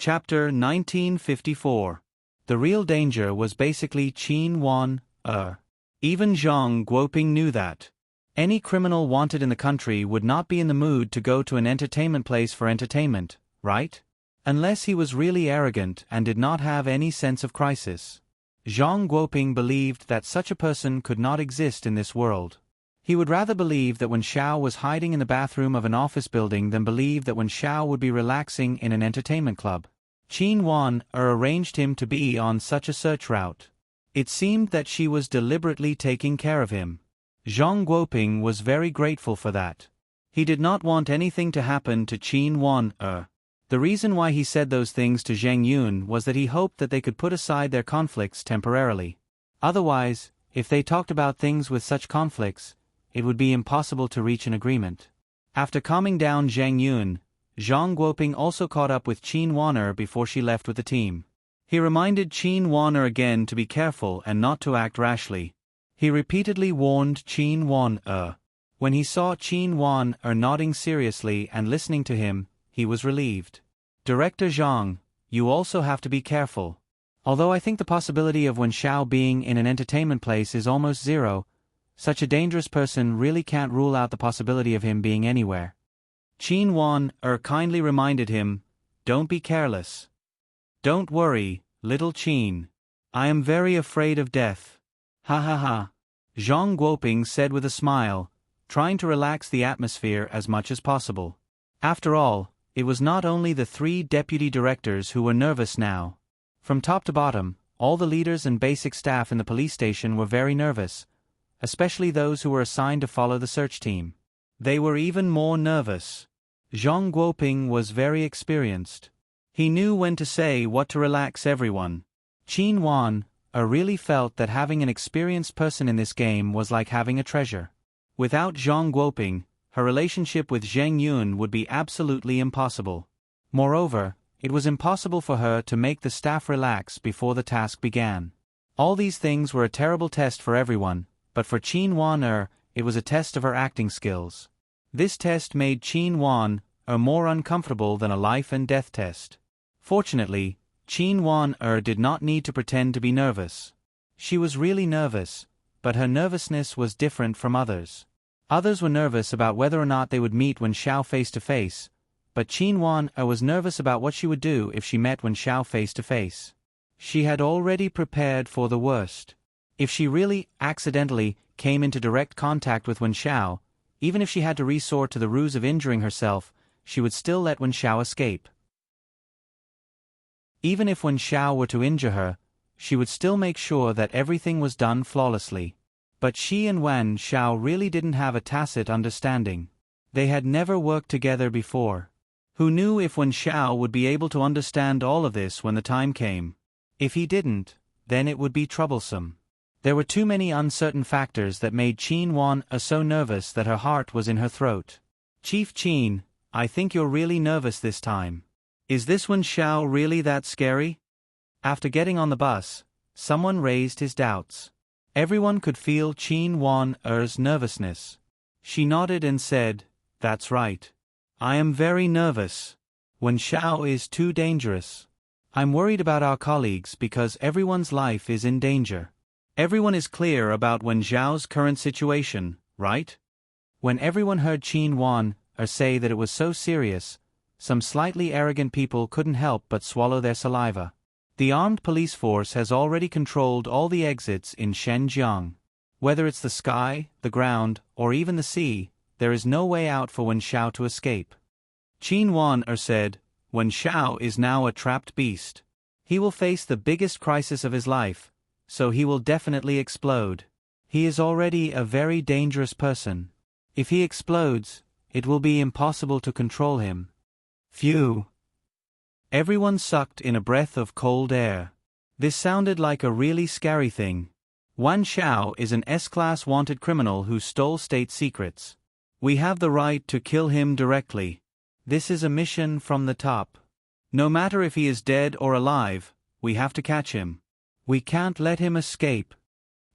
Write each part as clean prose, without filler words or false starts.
Chapter 1954. The real danger was basically Qin Wan. Even Zhang Guoping knew that. Any criminal wanted in the country would not be in the mood to go to an entertainment place for entertainment, right? Unless he was really arrogant and did not have any sense of crisis. Zhang Guoping believed that such a person could not exist in this world. He would rather believe that when Xiao was hiding in the bathroom of an office building than believe that when Xiao would be relaxing in an entertainment club. Qin Wan arranged him to be on such a search route. It seemed that she was deliberately taking care of him. Zhang Guoping was very grateful for that. He did not want anything to happen to Qin Wan. The reason why he said those things to Zheng Yun was that he hoped that they could put aside their conflicts temporarily. Otherwise, if they talked about things with such conflicts, it would be impossible to reach an agreement. After calming down Zheng Yun, Zhang Guoping also caught up with Qin Wan before she left with the team. He reminded Qin Wan again to be careful and not to act rashly. He repeatedly warned Qin Wan. When he saw Qin Wan nodding seriously and listening to him, he was relieved. Director Zhang, you also have to be careful. Although I think the possibility of Wen Xiao being in an entertainment place is almost zero, such a dangerous person really can't rule out the possibility of him being anywhere. Qin Wan kindly reminded him, don't be careless. Don't worry, little Qin. I am very afraid of death. Ha ha ha. Zhang Guoping said with a smile, trying to relax the atmosphere as much as possible. After all, it was not only the 3 deputy directors who were nervous now. From top to bottom, all the leaders and basic staff in the police station were very nervous, especially those who were assigned to follow the search team. They were even more nervous. Zhang Guoping was very experienced. He knew when to say what to relax everyone. Qin Wan really felt that having an experienced person in this game was like having a treasure. Without Zhang Guoping, her relationship with Zheng Yun would be absolutely impossible. Moreover, it was impossible for her to make the staff relax before the task began. All these things were a terrible test for everyone, but for Qin Wan it was a test of her acting skills. This test made Qin Wan more uncomfortable than a life and death test. Fortunately, Qin Wan did not need to pretend to be nervous. She was really nervous, but her nervousness was different from others. Others were nervous about whether or not they would meet Wen Xiao face to face, but Qin Wan was nervous about what she would do if she met Wen Xiao face to face. She had already prepared for the worst. If she really accidentally came into direct contact with Wen Xiao, even if she had to resort to the ruse of injuring herself, she would still let Wen Xiao escape. Even if Wen Xiao were to injure her, she would still make sure that everything was done flawlessly. But she and Wen Xiao really didn't have a tacit understanding. They had never worked together before. Who knew if Wen Xiao would be able to understand all of this when the time came? If he didn't, then it would be troublesome. There were too many uncertain factors that made Qin Wan so nervous that her heart was in her throat. Chief Qin, I think you're really nervous this time. Is this Wen Xiao really that scary? After getting on the bus, someone raised his doubts. Everyone could feel Qin Wan's nervousness. She nodded and said, that's right. I am very nervous. Wen Xiao is too dangerous. I'm worried about our colleagues because everyone's life is in danger. Everyone is clear about Wen Xiao's current situation, right? When everyone heard Qin Wan say that it was so serious, some slightly arrogant people couldn't help but swallow their saliva. The armed police force has already controlled all the exits in Shenzhen. Whether it's the sky, the ground, or even the sea, there is no way out for Wen Xiao to escape. Qin Wan said, Wen Xiao is now a trapped beast. He will face the biggest crisis of his life, so he will definitely explode. He is already a very dangerous person. If he explodes, it will be impossible to control him. Phew. Everyone sucked in a breath of cold air. This sounded like a really scary thing. Wen Xiao is an S-class wanted criminal who stole state secrets. We have the right to kill him directly. This is a mission from the top. No matter if he is dead or alive, we have to catch him. We can't let him escape.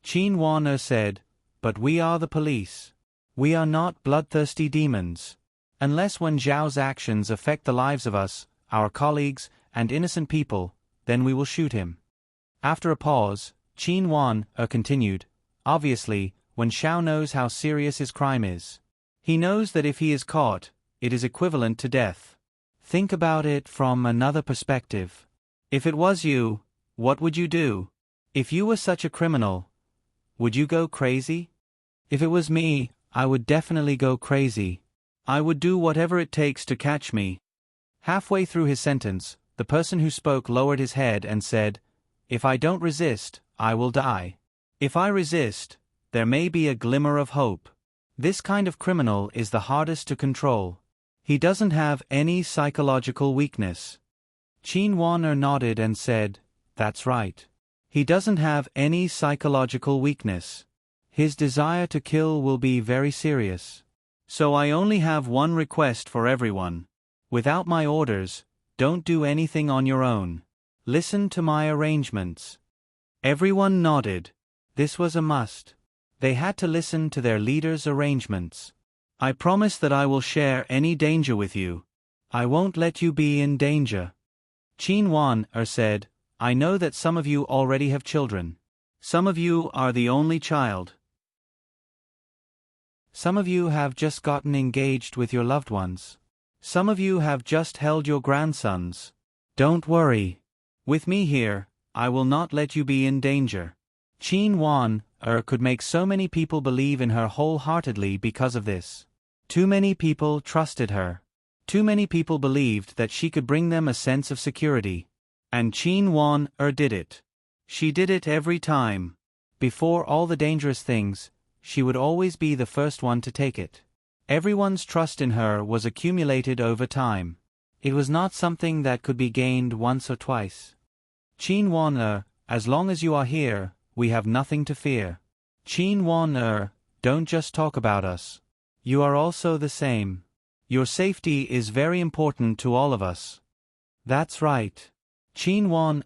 Qin Wan said, but we are the police. We are not bloodthirsty demons. Unless Wen Xiao's actions affect the lives of us, our colleagues, and innocent people, then we will shoot him." After a pause, Qin Wan continued, "Obviously, when Xiao knows how serious his crime is. He knows that if he is caught, it is equivalent to death. Think about it from another perspective. If it was you, what would you do? If you were such a criminal, would you go crazy?" "If it was me, I would definitely go crazy. I would do whatever it takes to catch me." Halfway through his sentence, the person who spoke lowered his head and said, "If I don't resist, I will die. If I resist, there may be a glimmer of hope." This kind of criminal is the hardest to control. He doesn't have any psychological weakness. Qin Wan nodded and said, "That's right. He doesn't have any psychological weakness. His desire to kill will be very serious. So I only have one request for everyone. Without my orders, don't do anything on your own. Listen to my arrangements." Everyone nodded. This was a must. They had to listen to their leader's arrangements. "I promise that I will share any danger with you. I won't let you be in danger." Qin Wan said, "I know that some of you already have children. Some of you are the only child. Some of you have just gotten engaged with your loved ones. Some of you have just held your grandsons. Don't worry. With me here, I will not let you be in danger." Qin Wan could make so many people believe in her wholeheartedly because of this. Too many people trusted her. Too many people believed that she could bring them a sense of security. And Qin Wan did it. She did it every time. Before all the dangerous things, she would always be the first one to take it. Everyone's trust in her was accumulated over time. It was not something that could be gained once or twice. "Qin Wan as long as you are here, we have nothing to fear. Qin Wan don't just talk about us. You are also the same. Your safety is very important to all of us." "That's right. Qin Wan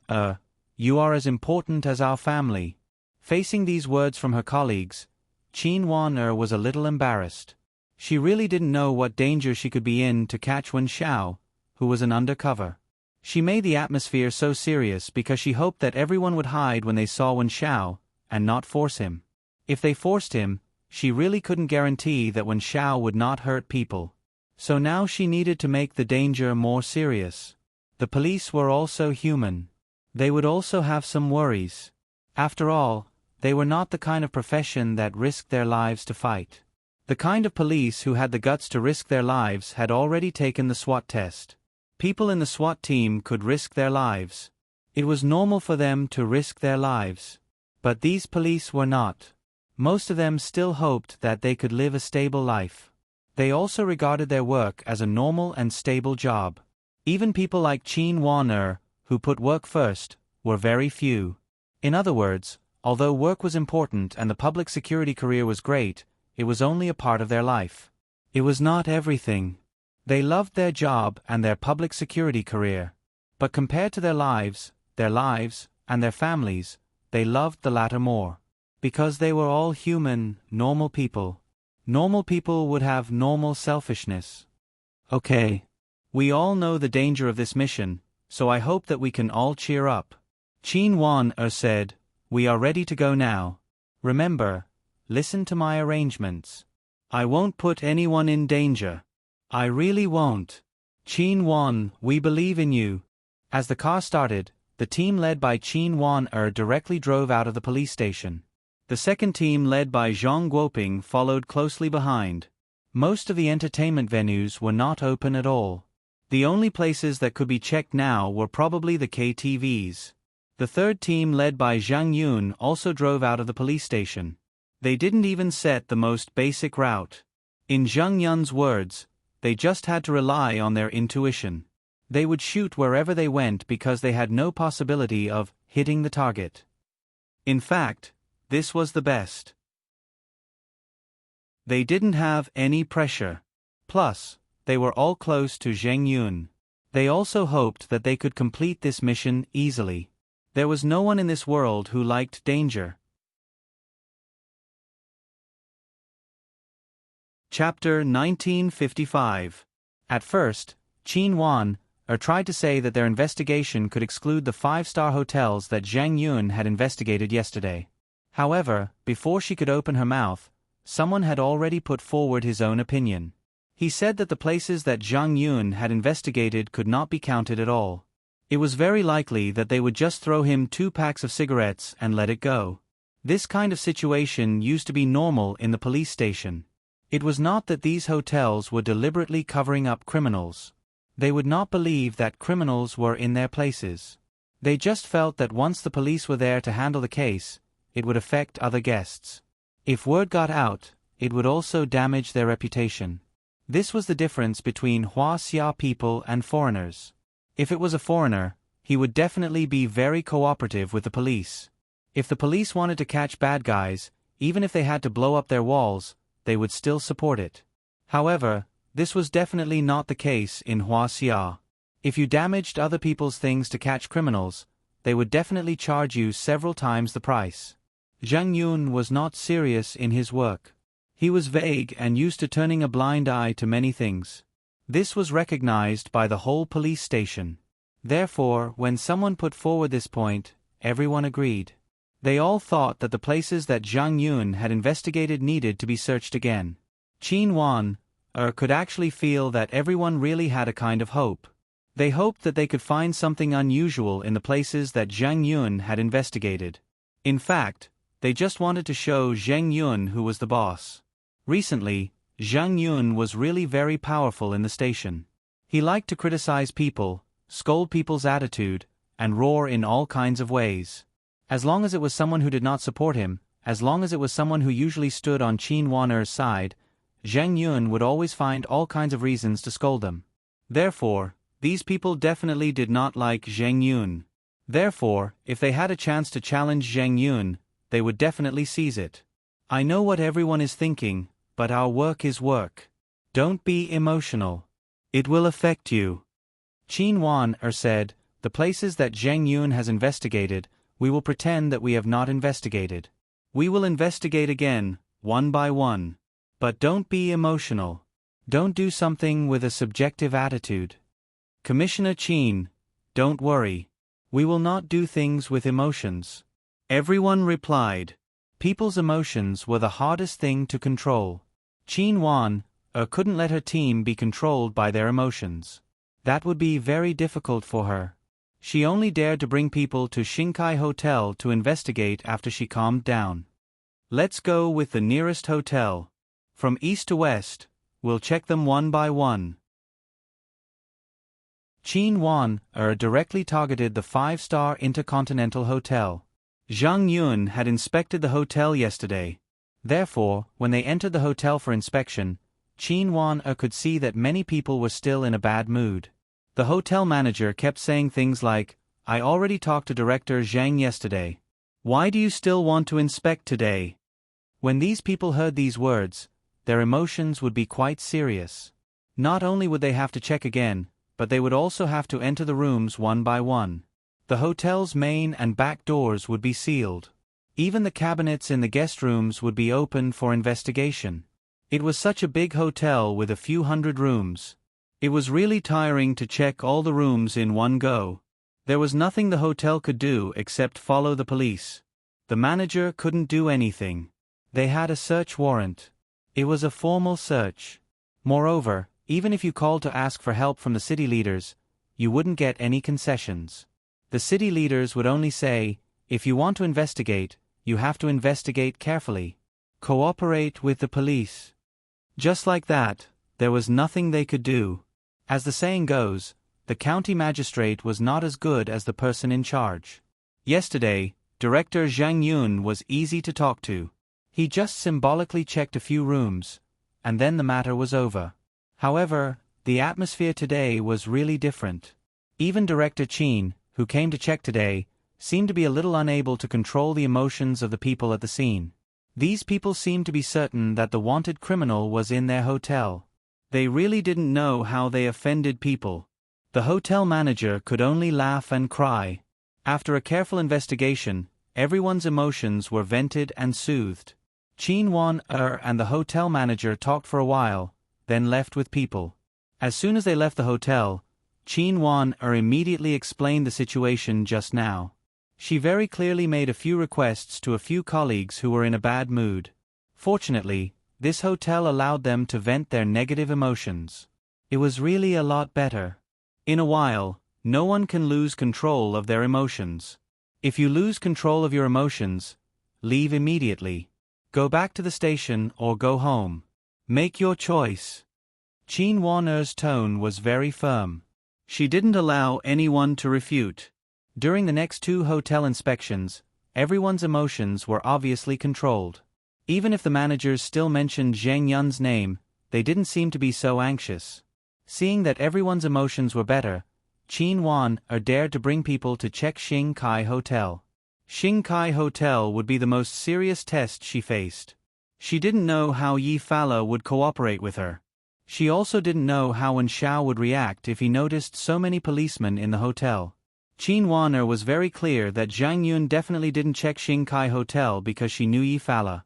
you are as important as our family." Facing these words from her colleagues, Qin Wan was a little embarrassed. She really didn't know what danger she could be in to catch Wen Xiao, who was an undercover. She made the atmosphere so serious because she hoped that everyone would hide when they saw Wen Xiao, and not force him. If they forced him, she really couldn't guarantee that Wen Xiao would not hurt people. So now she needed to make the danger more serious. The police were also human. They would also have some worries. After all, they were not the kind of profession that risked their lives to fight. The kind of police who had the guts to risk their lives had already taken the SWAT test. People in the SWAT team could risk their lives. It was normal for them to risk their lives. But these police were not. Most of them still hoped that they could live a stable life. They also regarded their work as a normal and stable job. Even people like Qin Wan who put work first, were very few. In other words, although work was important and the public security career was great, it was only a part of their life. It was not everything. They loved their job and their public security career. But compared to their lives, and their families, they loved the latter more. Because they were all human, normal people. Normal people would have normal selfishness. Okay. We all know the danger of this mission, so I hope that we can all cheer up. Qin Wan said, "We are ready to go now. Remember, listen to my arrangements. I won't put anyone in danger. I really won't. Qin Wan, we believe in you." As the car started, the team led by Qin Wan directly drove out of the police station. The second team led by Zhang Guoping followed closely behind. Most of the entertainment venues were not open at all. The only places that could be checked now were probably the KTVs. The third team led by Zhang Yun also drove out of the police station. They didn't even set the most basic route. In Zhang Yun's words, they just had to rely on their intuition. They would shoot wherever they went because they had no possibility of hitting the target. In fact, this was the best. They didn't have any pressure. Plus, they were all close to Zhang Yun. They also hoped that they could complete this mission easily. There was no one in this world who liked danger. Chapter 1955. At first, Qin Wan tried to say that their investigation could exclude the five-star hotels that Zhang Yun had investigated yesterday. However, before she could open her mouth, someone had already put forward his own opinion. He said that the places that Zhang Yun had investigated could not be counted at all. It was very likely that they would just throw him 2 packs of cigarettes and let it go. This kind of situation used to be normal in the police station. It was not that these hotels were deliberately covering up criminals. They would not believe that criminals were in their places. They just felt that once the police were there to handle the case, it would affect other guests. If word got out, it would also damage their reputation. This was the difference between Huaxia people and foreigners. If it was a foreigner, he would definitely be very cooperative with the police. If the police wanted to catch bad guys, even if they had to blow up their walls, they would still support it. However, this was definitely not the case in Huaxia. If you damaged other people's things to catch criminals, they would definitely charge you several times the price. Zhang Yun was not serious in his work. He was vague and used to turning a blind eye to many things. This was recognized by the whole police station. Therefore, when someone put forward this point, everyone agreed. They all thought that the places that Zhang Yun had investigated needed to be searched again. Qin Wan could actually feel that everyone really had a kind of hope. They hoped that they could find something unusual in the places that Zhang Yun had investigated. In fact, they just wanted to show Zhang Yun who was the boss. Recently, Zhang Yun was really very powerful in the station. He liked to criticize people, scold people's attitude, and roar in all kinds of ways. As long as it was someone who did not support him, as long as it was someone who usually stood on Qin Wan's side, Zhang Yun would always find all kinds of reasons to scold them. Therefore, these people definitely did not like Zhang Yun. Therefore, if they had a chance to challenge Zhang Yun, they would definitely seize it. I know what everyone is thinking, but our work is work. Don't be emotional. It will affect you. Qin Wan said, the places that Zhang Yun has investigated, we will pretend that we have not investigated. We will investigate again, one by one. But don't be emotional. Don't do something with a subjective attitude. Commissioner Qin, don't worry. We will not do things with emotions. Everyone replied. People's emotions were the hardest thing to control. Qin Wan couldn't let her team be controlled by their emotions. That would be very difficult for her. She only dared to bring people to Xinkai Hotel to investigate after she calmed down. Let's go with the nearest hotel. From east to west, we'll check them one by one. Qin Wan directly targeted the 5-star Intercontinental Hotel. Zhang Yun had inspected the hotel yesterday. Therefore, when they entered the hotel for inspection, Qin Wan could see that many people were still in a bad mood. The hotel manager kept saying things like, I already talked to Director Zhang yesterday. Why do you still want to inspect today? When these people heard these words, their emotions would be quite serious. Not only would they have to check again, but they would also have to enter the rooms one by one. The hotel's main and back doors would be sealed. Even the cabinets in the guest rooms would be open for investigation. It was such a big hotel with a few hundred rooms. It was really tiring to check all the rooms in one go. There was nothing the hotel could do except follow the police. The manager couldn't do anything. They had a search warrant. It was a formal search. Moreover, even if you called to ask for help from the city leaders, you wouldn't get any concessions. The city leaders would only say, if you want to investigate, you have to investigate carefully. Cooperate with the police. Just like that, there was nothing they could do. As the saying goes, the county magistrate was not as good as the person in charge. Yesterday, Director Zhang Yun was easy to talk to. He just symbolically checked a few rooms, and then the matter was over. However, the atmosphere today was really different. Even Director Qin, who came to check today, seemed to be a little unable to control the emotions of the people at the scene. These people seemed to be certain that the wanted criminal was in their hotel. They really didn't know how they offended people. The hotel manager could only laugh and cry. After a careful investigation, everyone's emotions were vented and soothed. Qin Wan and the hotel manager talked for a while, then left with people. As soon as they left the hotel, Qin Wan immediately explained the situation just now. She very clearly made a few requests to a few colleagues who were in a bad mood. Fortunately, this hotel allowed them to vent their negative emotions. It was really a lot better. In a while, no one can lose control of their emotions. If you lose control of your emotions, leave immediately. Go back to the station or go home. Make your choice. Qin Wan's tone was very firm. She didn't allow anyone to refute. During the next 2 hotel inspections, everyone's emotions were obviously controlled. Even if the managers still mentioned Zheng Yun's name, they didn't seem to be so anxious. Seeing that everyone's emotions were better, Qin Wan dared to bring people to check Xing Kai Hotel. Xing Kai Hotel would be the most serious test she faced. She didn't know how Yi Fala would cooperate with her. She also didn't know how Wen Xiao would react if he noticed so many policemen in the hotel. Qin Wan was very clear that Zhang Yun definitely didn't check Xing Kai Hotel because she knew Yi Fala.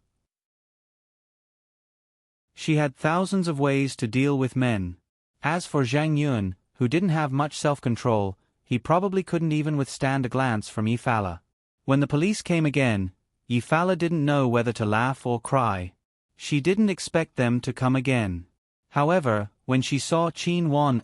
She had thousands of ways to deal with men. As for Zhang Yun, who didn't have much self-control, he probably couldn't even withstand a glance from Yi Fala. When the police came again, Yi Fala didn't know whether to laugh or cry. She didn't expect them to come again. However, when she saw Qin Wan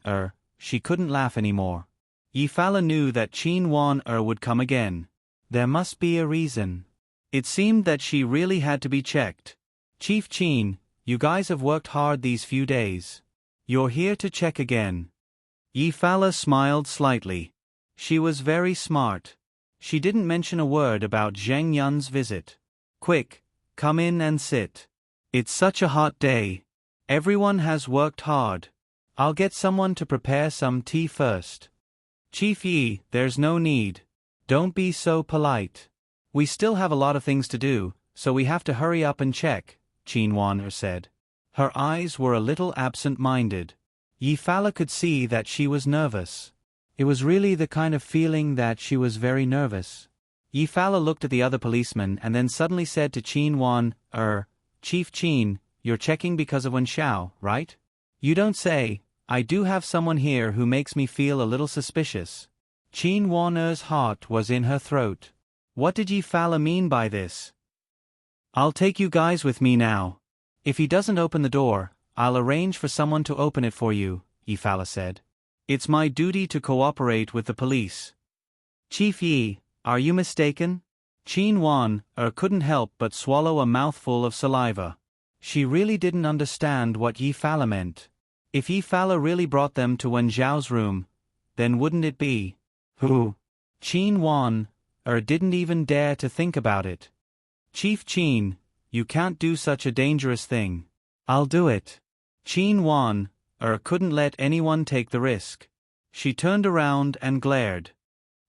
she couldn't laugh anymore. Yi Fala knew that Qin Wan would come again. There must be a reason. It seemed that she really had to be checked. Chief Qin, you guys have worked hard these few days. You're here to check again. Yi Fala smiled slightly. She was very smart. She didn't mention a word about Zheng Yun's visit. Quick, come in and sit. It's such a hot day. Everyone has worked hard. I'll get someone to prepare some tea first. Chief Yi, there's no need. Don't be so polite. We still have a lot of things to do, so we have to hurry up and check, Qin Wan said. Her eyes were a little absent-minded. Yi Fala could see that she was nervous. It was really the kind of feeling that she was very nervous. Yi Fala looked at the other policeman and then suddenly said to Qin Wan, Chief Qin, you're checking because of Wen Xiao, right? You don't say. I do have someone here who makes me feel a little suspicious. Qin Wan's heart was in her throat. What did Yi Fala mean by this? I'll take you guys with me now. If he doesn't open the door, I'll arrange for someone to open it for you, Yi Fala said. It's my duty to cooperate with the police. Chief Yi, are you mistaken? Qin Wan couldn't help but swallow a mouthful of saliva. She really didn't understand what Yi Fala meant. If Yi Fala really brought them to Wen Zhao's room, then wouldn't it be? Who? Qin Wan didn't even dare to think about it. Chief Qin, you can't do such a dangerous thing. I'll do it. Qin Wan couldn't let anyone take the risk. She turned around and glared.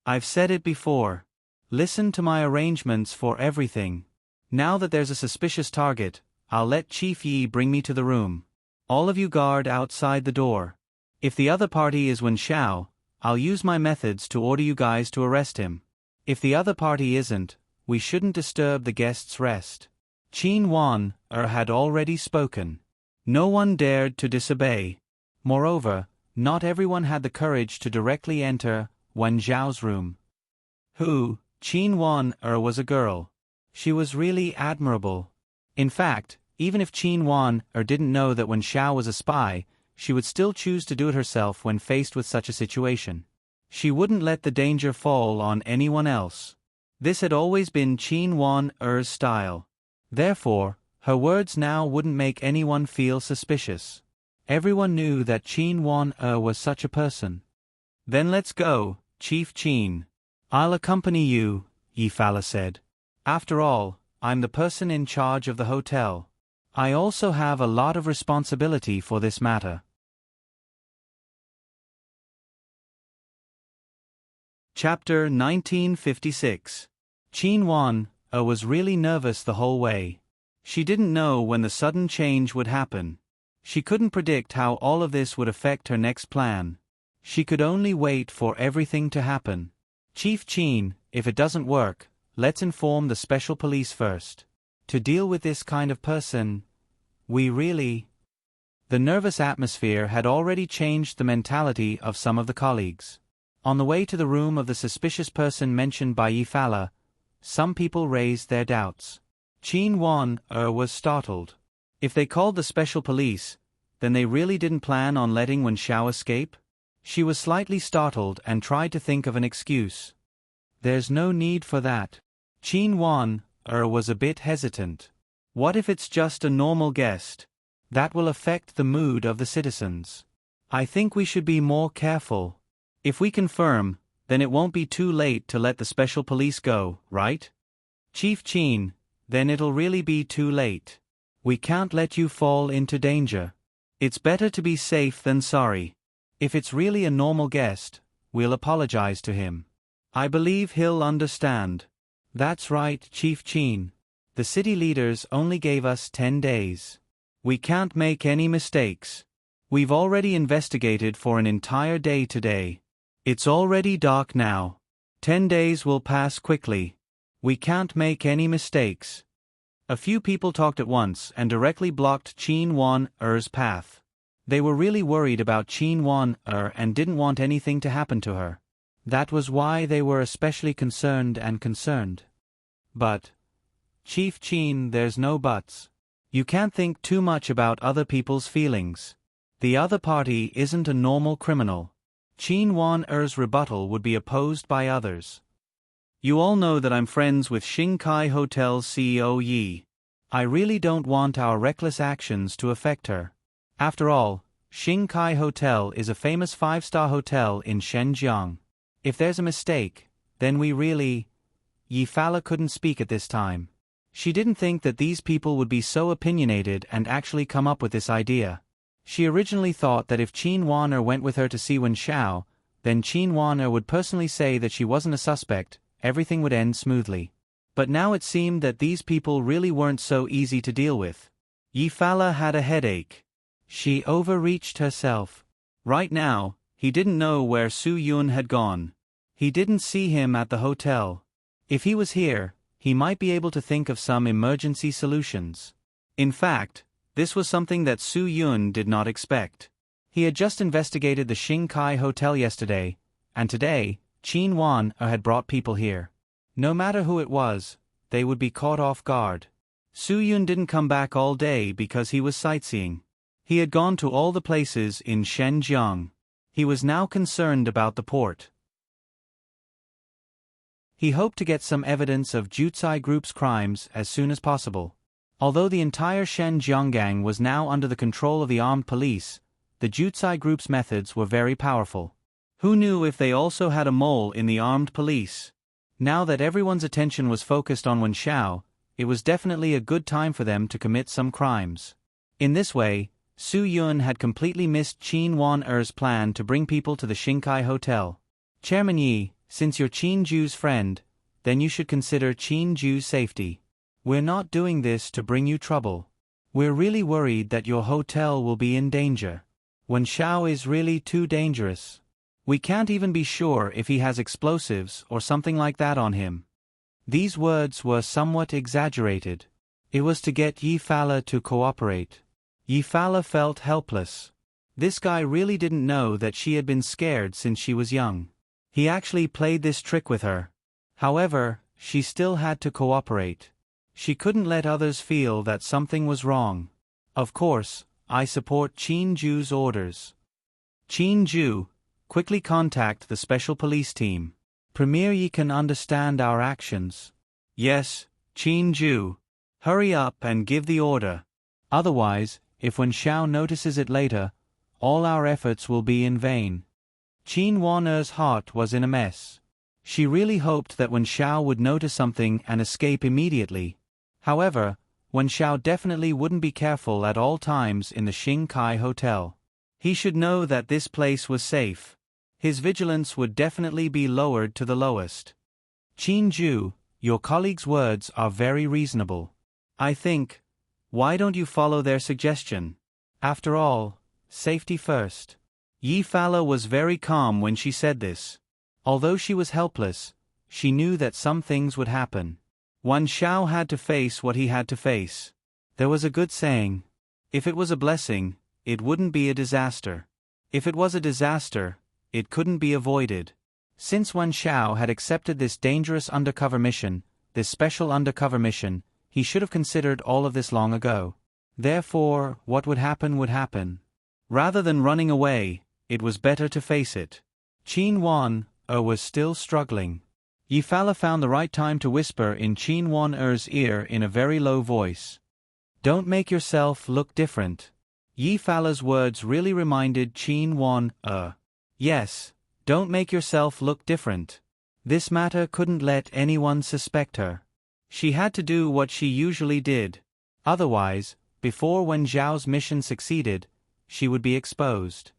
I've said it before. Listen to my arrangements for everything. Now that there's a suspicious target, I'll let Chief Yi bring me to the room. All of you guard outside the door. If the other party is Wen Xiao, I'll use my methods to order you guys to arrest him. If the other party isn't, we shouldn't disturb the guest's rest. Qin Wan had already spoken. No one dared to disobey. Moreover, not everyone had the courage to directly enter Wen Zhao's room. Qin Wan was a girl. She was really admirable. In fact, even if Qin Wan didn't know that Wen Xiao was a spy, she would still choose to do it herself when faced with such a situation. She wouldn't let the danger fall on anyone else. This had always been Qin Wan's style. Therefore, her words now wouldn't make anyone feel suspicious. Everyone knew that Qin Wan was such a person. Then let's go, Chief Qin. I'll accompany you, Yi Fala said. After all, I'm the person in charge of the hotel. I also have a lot of responsibility for this matter. Chapter 1956. Qin Wan was really nervous the whole way. She didn't know when the sudden change would happen. She couldn't predict how all of this would affect her next plan. She could only wait for everything to happen. Chief Qin, if it doesn't work, let's inform the special police first. To deal with this kind of person, we really... The nervous atmosphere had already changed the mentality of some of the colleagues. On the way to the room of the suspicious person mentioned by Yi Fala, some people raised their doubts. Qin Wan was startled. If they called the special police, then they really didn't plan on letting Wen Xiao escape? She was slightly startled and tried to think of an excuse. There's no need for that. Qin Wan was a bit hesitant. What if it's just a normal guest? That will affect the mood of the citizens. I think we should be more careful. If we confirm, then it won't be too late to let the special police go, right? Chief Qin, then it'll really be too late. We can't let you fall into danger. It's better to be safe than sorry. If it's really a normal guest, we'll apologize to him. I believe he'll understand. That's right, Chief Qin. The city leaders only gave us 10 days. We can't make any mistakes. We've already investigated for an entire day today. It's already dark now. 10 days will pass quickly. We can't make any mistakes. A few people talked at once and directly blocked Qin Wan-er's path. They were really worried about Qin Wan-er and didn't want anything to happen to her. That was why they were especially concerned. But, Chief Qin, there's no buts. You can't think too much about other people's feelings. The other party isn't a normal criminal. Qin Wan-er's rebuttal would be opposed by others. You all know that I'm friends with Xingkai Hotel's CEO Yi. I really don't want our reckless actions to affect her. After all, Xingkai Hotel is a famous 5-star hotel in Shenzhen. If there's a mistake, then we really... Yi Fala couldn't speak at this time. She didn't think that these people would be so opinionated and actually come up with this idea. She originally thought that if Qin Wan-er went with her to see Wen Xiao, then Qin Wan-er would personally say that she wasn't a suspect, everything would end smoothly. But now it seemed that these people really weren't so easy to deal with. Yi Fala had a headache. She overreached herself. Right now, he didn't know where Su Yun had gone. He didn't see him at the hotel. If he was here, he might be able to think of some emergency solutions. In fact, this was something that Su Yun did not expect. He had just investigated the Xingkai Hotel yesterday, and today, Qin Wan-er had brought people here. No matter who it was, they would be caught off guard. Su Yun didn't come back all day because he was sightseeing. He had gone to all the places in Shenzhen. He was now concerned about the port. He hoped to get some evidence of Jutsai Group's crimes as soon as possible. Although the entire Shenzhen gang was now under the control of the armed police, the Jutsai Group's methods were very powerful. Who knew if they also had a mole in the armed police? Now that everyone's attention was focused on Wen Xiao, it was definitely a good time for them to commit some crimes. In this way, Su Yun had completely missed Qin Wan-er's plan to bring people to the Xingkai Hotel. Chairman Yi, since you're Qin Ju's friend, then you should consider Qin Ju's safety. We're not doing this to bring you trouble. We're really worried that your hotel will be in danger. Wen Xiao is really too dangerous. We can't even be sure if he has explosives or something like that on him. These words were somewhat exaggerated. It was to get Yi Fala to cooperate. Yi Fala felt helpless. This guy really didn't know that she had been scared since she was young. He actually played this trick with her. However, she still had to cooperate. She couldn't let others feel that something was wrong. Of course, I support Qin Ju's orders. Qin Ju, quickly contact the special police team. Premier Yi can understand our actions. Yes, Qin Ju. Hurry up and give the order. Otherwise, if Wen Xiao notices it later, all our efforts will be in vain. Qin Wan-er's heart was in a mess. She really hoped that Wen Xiao would notice something and escape immediately. However, Wen Xiao definitely wouldn't be careful at all times in the Xingkai Hotel. He should know that this place was safe. His vigilance would definitely be lowered to the lowest. Qin Ju, your colleagues' words are very reasonable. I think, why don't you follow their suggestion? After all, safety first. Yi Fala was very calm when she said this. Although she was helpless, she knew that some things would happen. Wen Xiao had to face what he had to face. There was a good saying, if it was a blessing, it wouldn't be a disaster. If it was a disaster, it couldn't be avoided. Since Wen Xiao had accepted this dangerous undercover mission, this special undercover mission, he should have considered all of this long ago. Therefore, what would happen would happen. Rather than running away, it was better to face it. Qin Wan was still struggling. Yi Fala found the right time to whisper in Qin Wan-er's ear in a very low voice. Don't make yourself look different. Yi Fala's words really reminded Qin Wan-er. Yes, don't make yourself look different. This matter couldn't let anyone suspect her. She had to do what she usually did. Otherwise, before Wen Zhao's mission succeeded, she would be exposed.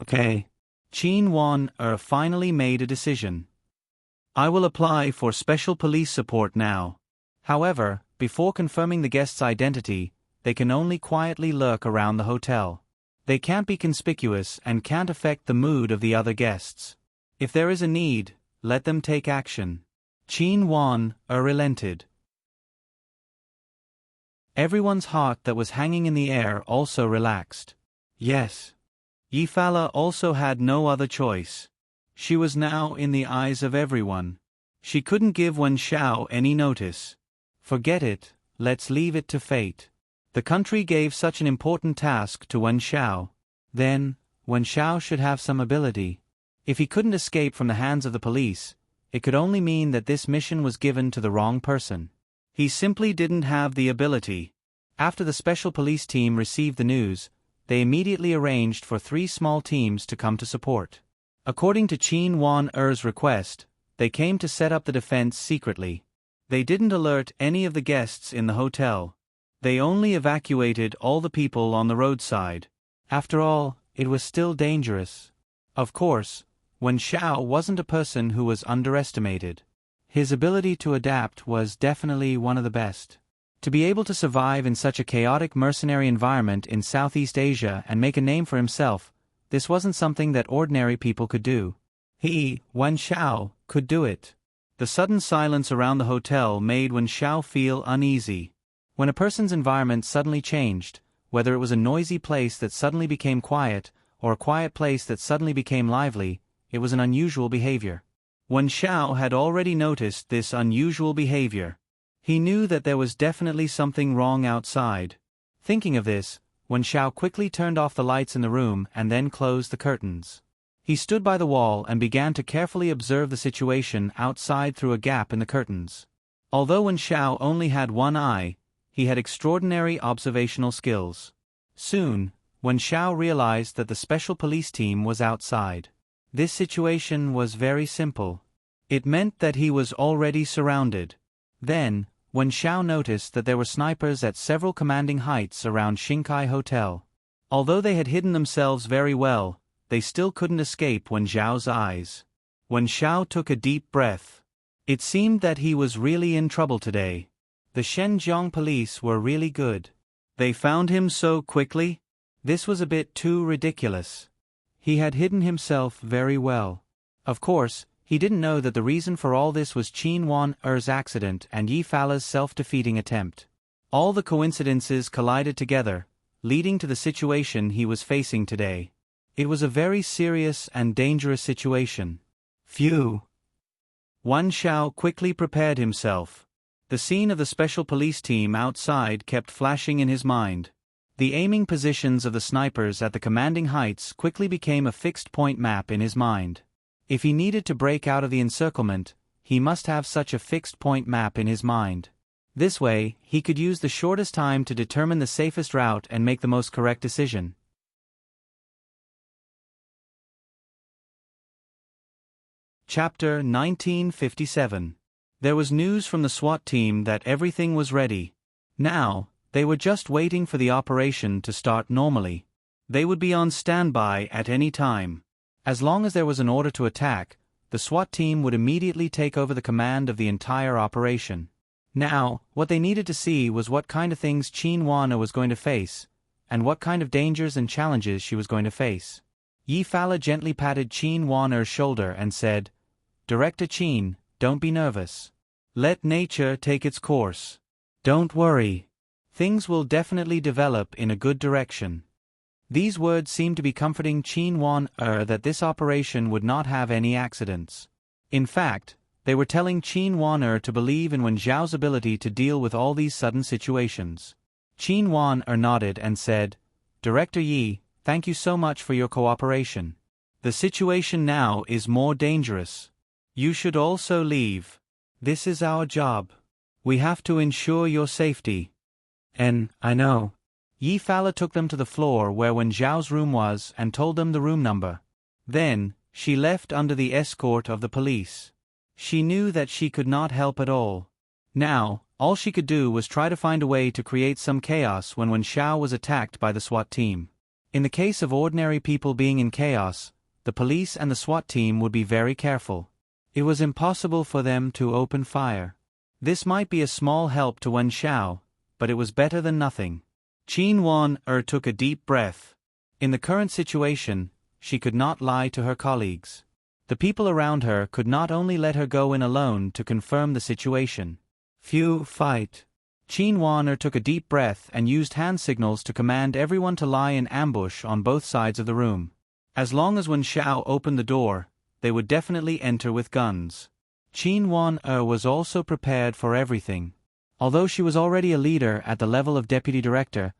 Okay. Qin Wan-er finally made a decision. I will apply for special police support now. However, before confirming the guest's identity, they can only quietly lurk around the hotel. They can't be conspicuous and can't affect the mood of the other guests. If there is a need, let them take action. Qin Wan-er relented. Everyone's heart that was hanging in the air also relaxed. Yes. Yi Fala also had no other choice. She was now in the eyes of everyone. She couldn't give Wen Xiao any notice. Forget it, let's leave it to fate. The country gave such an important task to Wen Xiao. Then, Wen Xiao should have some ability. If he couldn't escape from the hands of the police, it could only mean that this mission was given to the wrong person. He simply didn't have the ability. After the special police team received the news, they immediately arranged for 3 small teams to come to support. According to Qin Wan-er's request, they came to set up the defense secretly. They didn't alert any of the guests in the hotel. They only evacuated all the people on the roadside. After all, it was still dangerous. Of course, Wen Xiao wasn't a person who was underestimated. His ability to adapt was definitely one of the best. To be able to survive in such a chaotic mercenary environment in Southeast Asia and make a name for himself, this wasn't something that ordinary people could do. He, Wen Xiao, could do it. The sudden silence around the hotel made Wen Xiao feel uneasy. When a person's environment suddenly changed, whether it was a noisy place that suddenly became quiet, or a quiet place that suddenly became lively, it was an unusual behavior. Wen Xiao had already noticed this unusual behavior. He knew that there was definitely something wrong outside. Thinking of this, Wen Xiao quickly turned off the lights in the room and then closed the curtains. He stood by the wall and began to carefully observe the situation outside through a gap in the curtains. Although Wen Xiao only had one eye, he had extraordinary observational skills. Soon, Wen Xiao realized that the special police team was outside. This situation was very simple. It meant that he was already surrounded. Then, Wen Xiao noticed that there were snipers at several commanding heights around Xingkai Hotel. Although they had hidden themselves very well, they still couldn't escape Wen Xiao's eyes. Wen Xiao took a deep breath. It seemed that he was really in trouble today. The Shenzhong police were really good. They found him so quickly? This was a bit too ridiculous. He had hidden himself very well. Of course, he didn't know that the reason for all this was Qin Wan-er's accident and Yi Fala's self-defeating attempt. All the coincidences collided together, leading to the situation he was facing today. It was a very serious and dangerous situation. Phew! Wen Xiao quickly prepared himself. The scene of the special police team outside kept flashing in his mind. The aiming positions of the snipers at the commanding heights quickly became a fixed-point map in his mind. If he needed to break out of the encirclement, he must have such a fixed-point map in his mind. This way, he could use the shortest time to determine the safest route and make the most correct decision. Chapter 1957. There was news from the SWAT team that everything was ready. Now, they were just waiting for the operation to start normally. They would be on standby at any time. As long as there was an order to attack, the SWAT team would immediately take over the command of the entire operation. Now, what they needed to see was what kind of things Qin Wan was going to face, and what kind of dangers and challenges she was going to face. Yi Fala gently patted Qin Wan's shoulder and said, "Director Qin, don't be nervous. Let nature take its course. Don't worry. Things will definitely develop in a good direction." These words seemed to be comforting Qin Wan that this operation would not have any accidents. In fact, they were telling Qin Wan to believe in Wen Zhao's ability to deal with all these sudden situations. Qin Wan nodded and said, "Director Yi, thank you so much for your cooperation. The situation now is more dangerous. You should also leave. This is our job. We have to ensure your safety." I know. Yi Fala took them to the floor where Wen Zhao's room was and told them the room number. Then, she left under the escort of the police. She knew that she could not help at all. Now, all she could do was try to find a way to create some chaos when Wen Zhao was attacked by the SWAT team. In the case of ordinary people being in chaos, the police and the SWAT team would be very careful. It was impossible for them to open fire. This might be a small help to Wen Zhao, but it was better than nothing. Qin Wan took a deep breath. In the current situation, she could not lie to her colleagues. The people around her could not only let her go in alone to confirm the situation. Fight. Qin Wan took a deep breath and used hand signals to command everyone to lie in ambush on both sides of the room. As long as Wen Zhao opened the door, they would definitely enter with guns. Qin Wan was also prepared for everything. Although she was already a leader at the level of deputy director,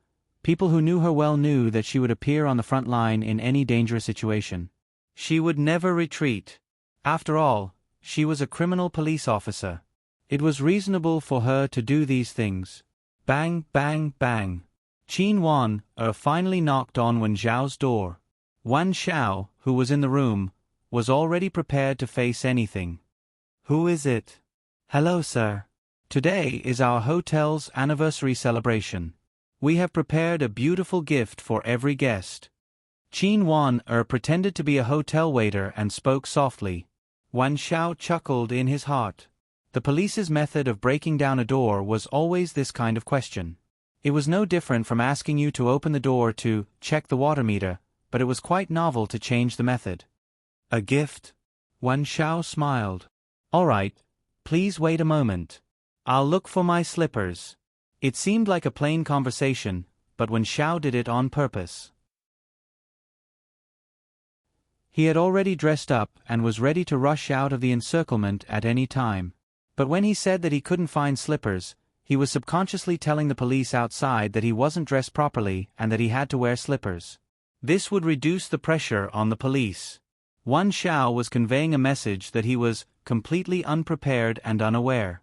people who knew her well knew that she would appear on the front line in any dangerous situation. She would never retreat. After all, she was a criminal police officer. It was reasonable for her to do these things. Bang, bang, bang. Qin Wan finally knocked on Wen Zhao's door. Wan Xiao, who was in the room, was already prepared to face anything. "Who is it?" "Hello, sir. Today is our hotel's anniversary celebration. We have prepared a beautiful gift for every guest." Qin Wan pretended to be a hotel waiter and spoke softly. Wan Xiao chuckled in his heart. The police's method of breaking down a door was always this kind of question. It was no different from asking you to open the door to check the water meter, but it was quite novel to change the method. "A gift?" Wan Xiao smiled. "All right, please wait a moment. I'll look for my slippers." It seemed like a plain conversation, but Wan Xiao did it on purpose. He had already dressed up and was ready to rush out of the encirclement at any time. But when he said that he couldn't find slippers, he was subconsciously telling the police outside that he wasn't dressed properly and that he had to wear slippers. This would reduce the pressure on the police. Wan Xiao was conveying a message that he was completely unprepared and unaware.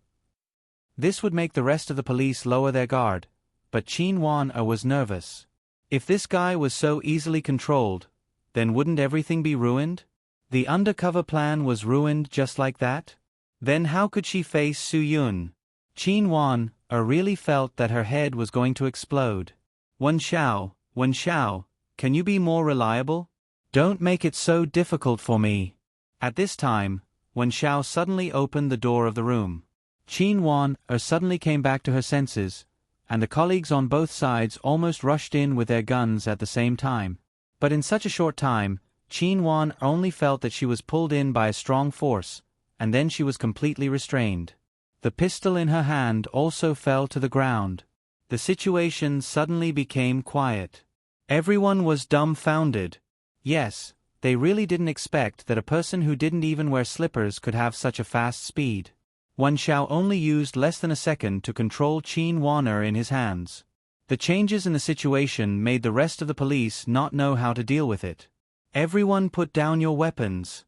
This would make the rest of the police lower their guard, but Qin Wan was nervous. If this guy was so easily controlled, then wouldn't everything be ruined? The undercover plan was ruined just like that? Then how could she face Su Yun? Qin Wan really felt that her head was going to explode. Wan Xiao, can you be more reliable? Don't make it so difficult for me." At this time, Wan Xiao suddenly opened the door of the room. Qin Wan suddenly came back to her senses, and the colleagues on both sides almost rushed in with their guns at the same time. But in such a short time, Qin Wan only felt that she was pulled in by a strong force, and then she was completely restrained. The pistol in her hand also fell to the ground. The situation suddenly became quiet. Everyone was dumbfounded. Yes, they really didn't expect that a person who didn't even wear slippers could have such a fast speed. Wan Xiao only used less than a second to control Qin Wan in his hands. The changes in the situation made the rest of the police not know how to deal with it. "Everyone put down your weapons!"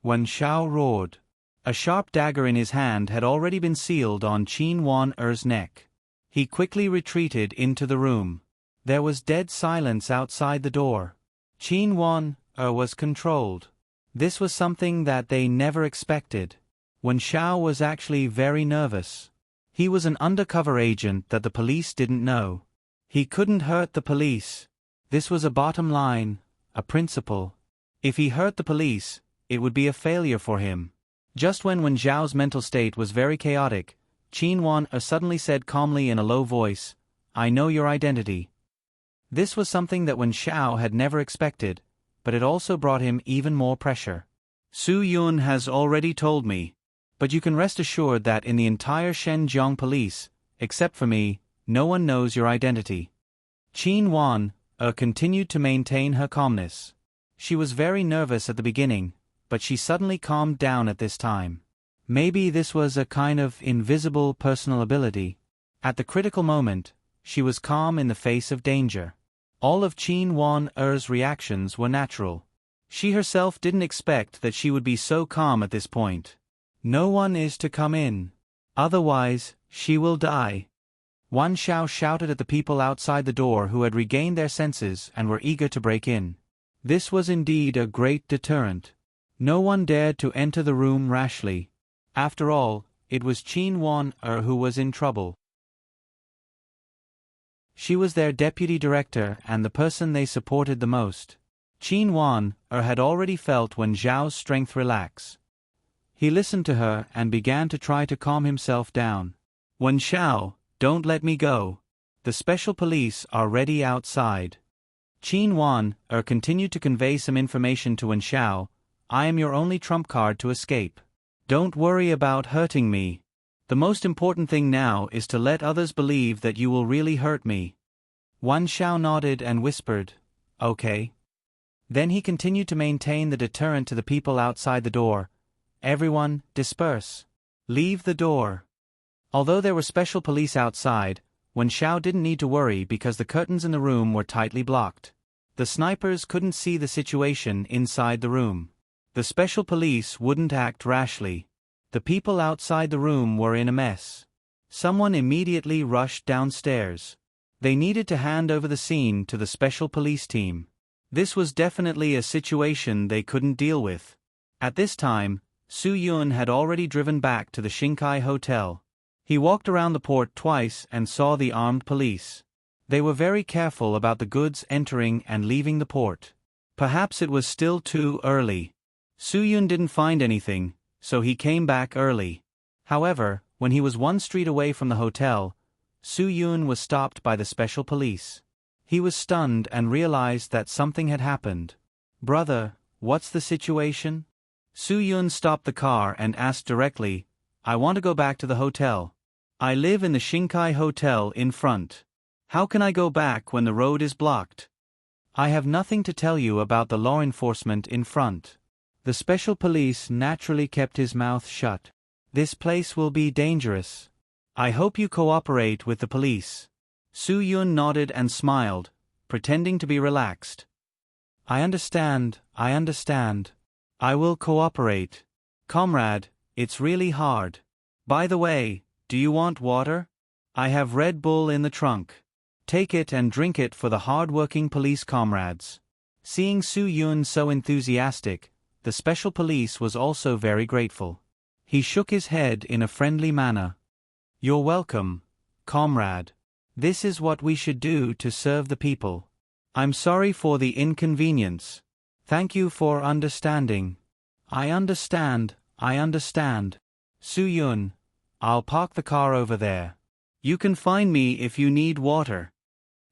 Wan Xiao roared. A sharp dagger in his hand had already been sealed on Qin Wan-er's neck. He quickly retreated into the room. There was dead silence outside the door. Qin Wan-er was controlled. This was something that they never expected. Wan Xiao was actually very nervous. He was an undercover agent that the police didn't know. He couldn't hurt the police. This was a bottom line, a principle. If he hurt the police, it would be a failure for him. Just when Wen Zhao's mental state was very chaotic, Qin Wan suddenly said calmly in a low voice, "I know your identity." This was something that Wen Zhao had never expected, but it also brought him even more pressure. "Su Yun has already told me. But you can rest assured that in the entire Shenzhong police, except for me, no one knows your identity." Qin Wan continued to maintain her calmness. She was very nervous at the beginning, but she suddenly calmed down at this time. Maybe this was a kind of invisible personal ability. At the critical moment, she was calm in the face of danger. All of Qin Wan-er's reactions were natural. She herself didn't expect that she would be so calm at this point. No one is to come in. Otherwise, she will die. Wan Xiao shouted at the people outside the door who had regained their senses and were eager to break in. This was indeed a great deterrent. No one dared to enter the room rashly. After all, it was Qin Wan-er who was in trouble. She was their deputy director and the person they supported the most. Qin Wan-er had already felt Wen Zhao's strength relax. He listened to her and began to try to calm himself down. Wen Zhao, don't let me go. The special police are ready outside. Qin Wan-er continued to convey some information to Wen Zhao. I am your only trump card to escape. Don't worry about hurting me. The most important thing now is to let others believe that you will really hurt me. Wan Xiao nodded and whispered, okay. Then he continued to maintain the deterrent to the people outside the door. Everyone, disperse. Leave the door. Although there were special police outside, Wan Xiao didn't need to worry because the curtains in the room were tightly blocked. The snipers couldn't see the situation inside the room. The special police wouldn't act rashly. The people outside the room were in a mess. Someone immediately rushed downstairs. They needed to hand over the scene to the special police team. This was definitely a situation they couldn't deal with. At this time, Su Yun had already driven back to the Shinkai Hotel. He walked around the port twice and saw the armed police. They were very careful about the goods entering and leaving the port. Perhaps it was still too early. Su Yun didn't find anything, so he came back early. However, when he was one street away from the hotel, Su Yun was stopped by the special police. He was stunned and realized that something had happened. Brother, what's the situation? Su Yun stopped the car and asked directly, I want to go back to the hotel. I live in the Shinkai Hotel in front. How can I go back when the road is blocked? I have nothing to tell you about the law enforcement in front. The special police naturally kept his mouth shut. This place will be dangerous. I hope you cooperate with the police. Su Yun nodded and smiled, pretending to be relaxed. I understand. I will cooperate. Comrade, it's really hard. By the way, do you want water? I have Red Bull in the trunk. Take it and drink it for the hard-working police comrades. Seeing Su Yun so enthusiastic, the special police was also very grateful. He shook his head in a friendly manner. You're welcome, comrade. This is what we should do to serve the people. I'm sorry for the inconvenience. Thank you for understanding. I understand. Su Yun, I'll park the car over there. You can find me if you need water.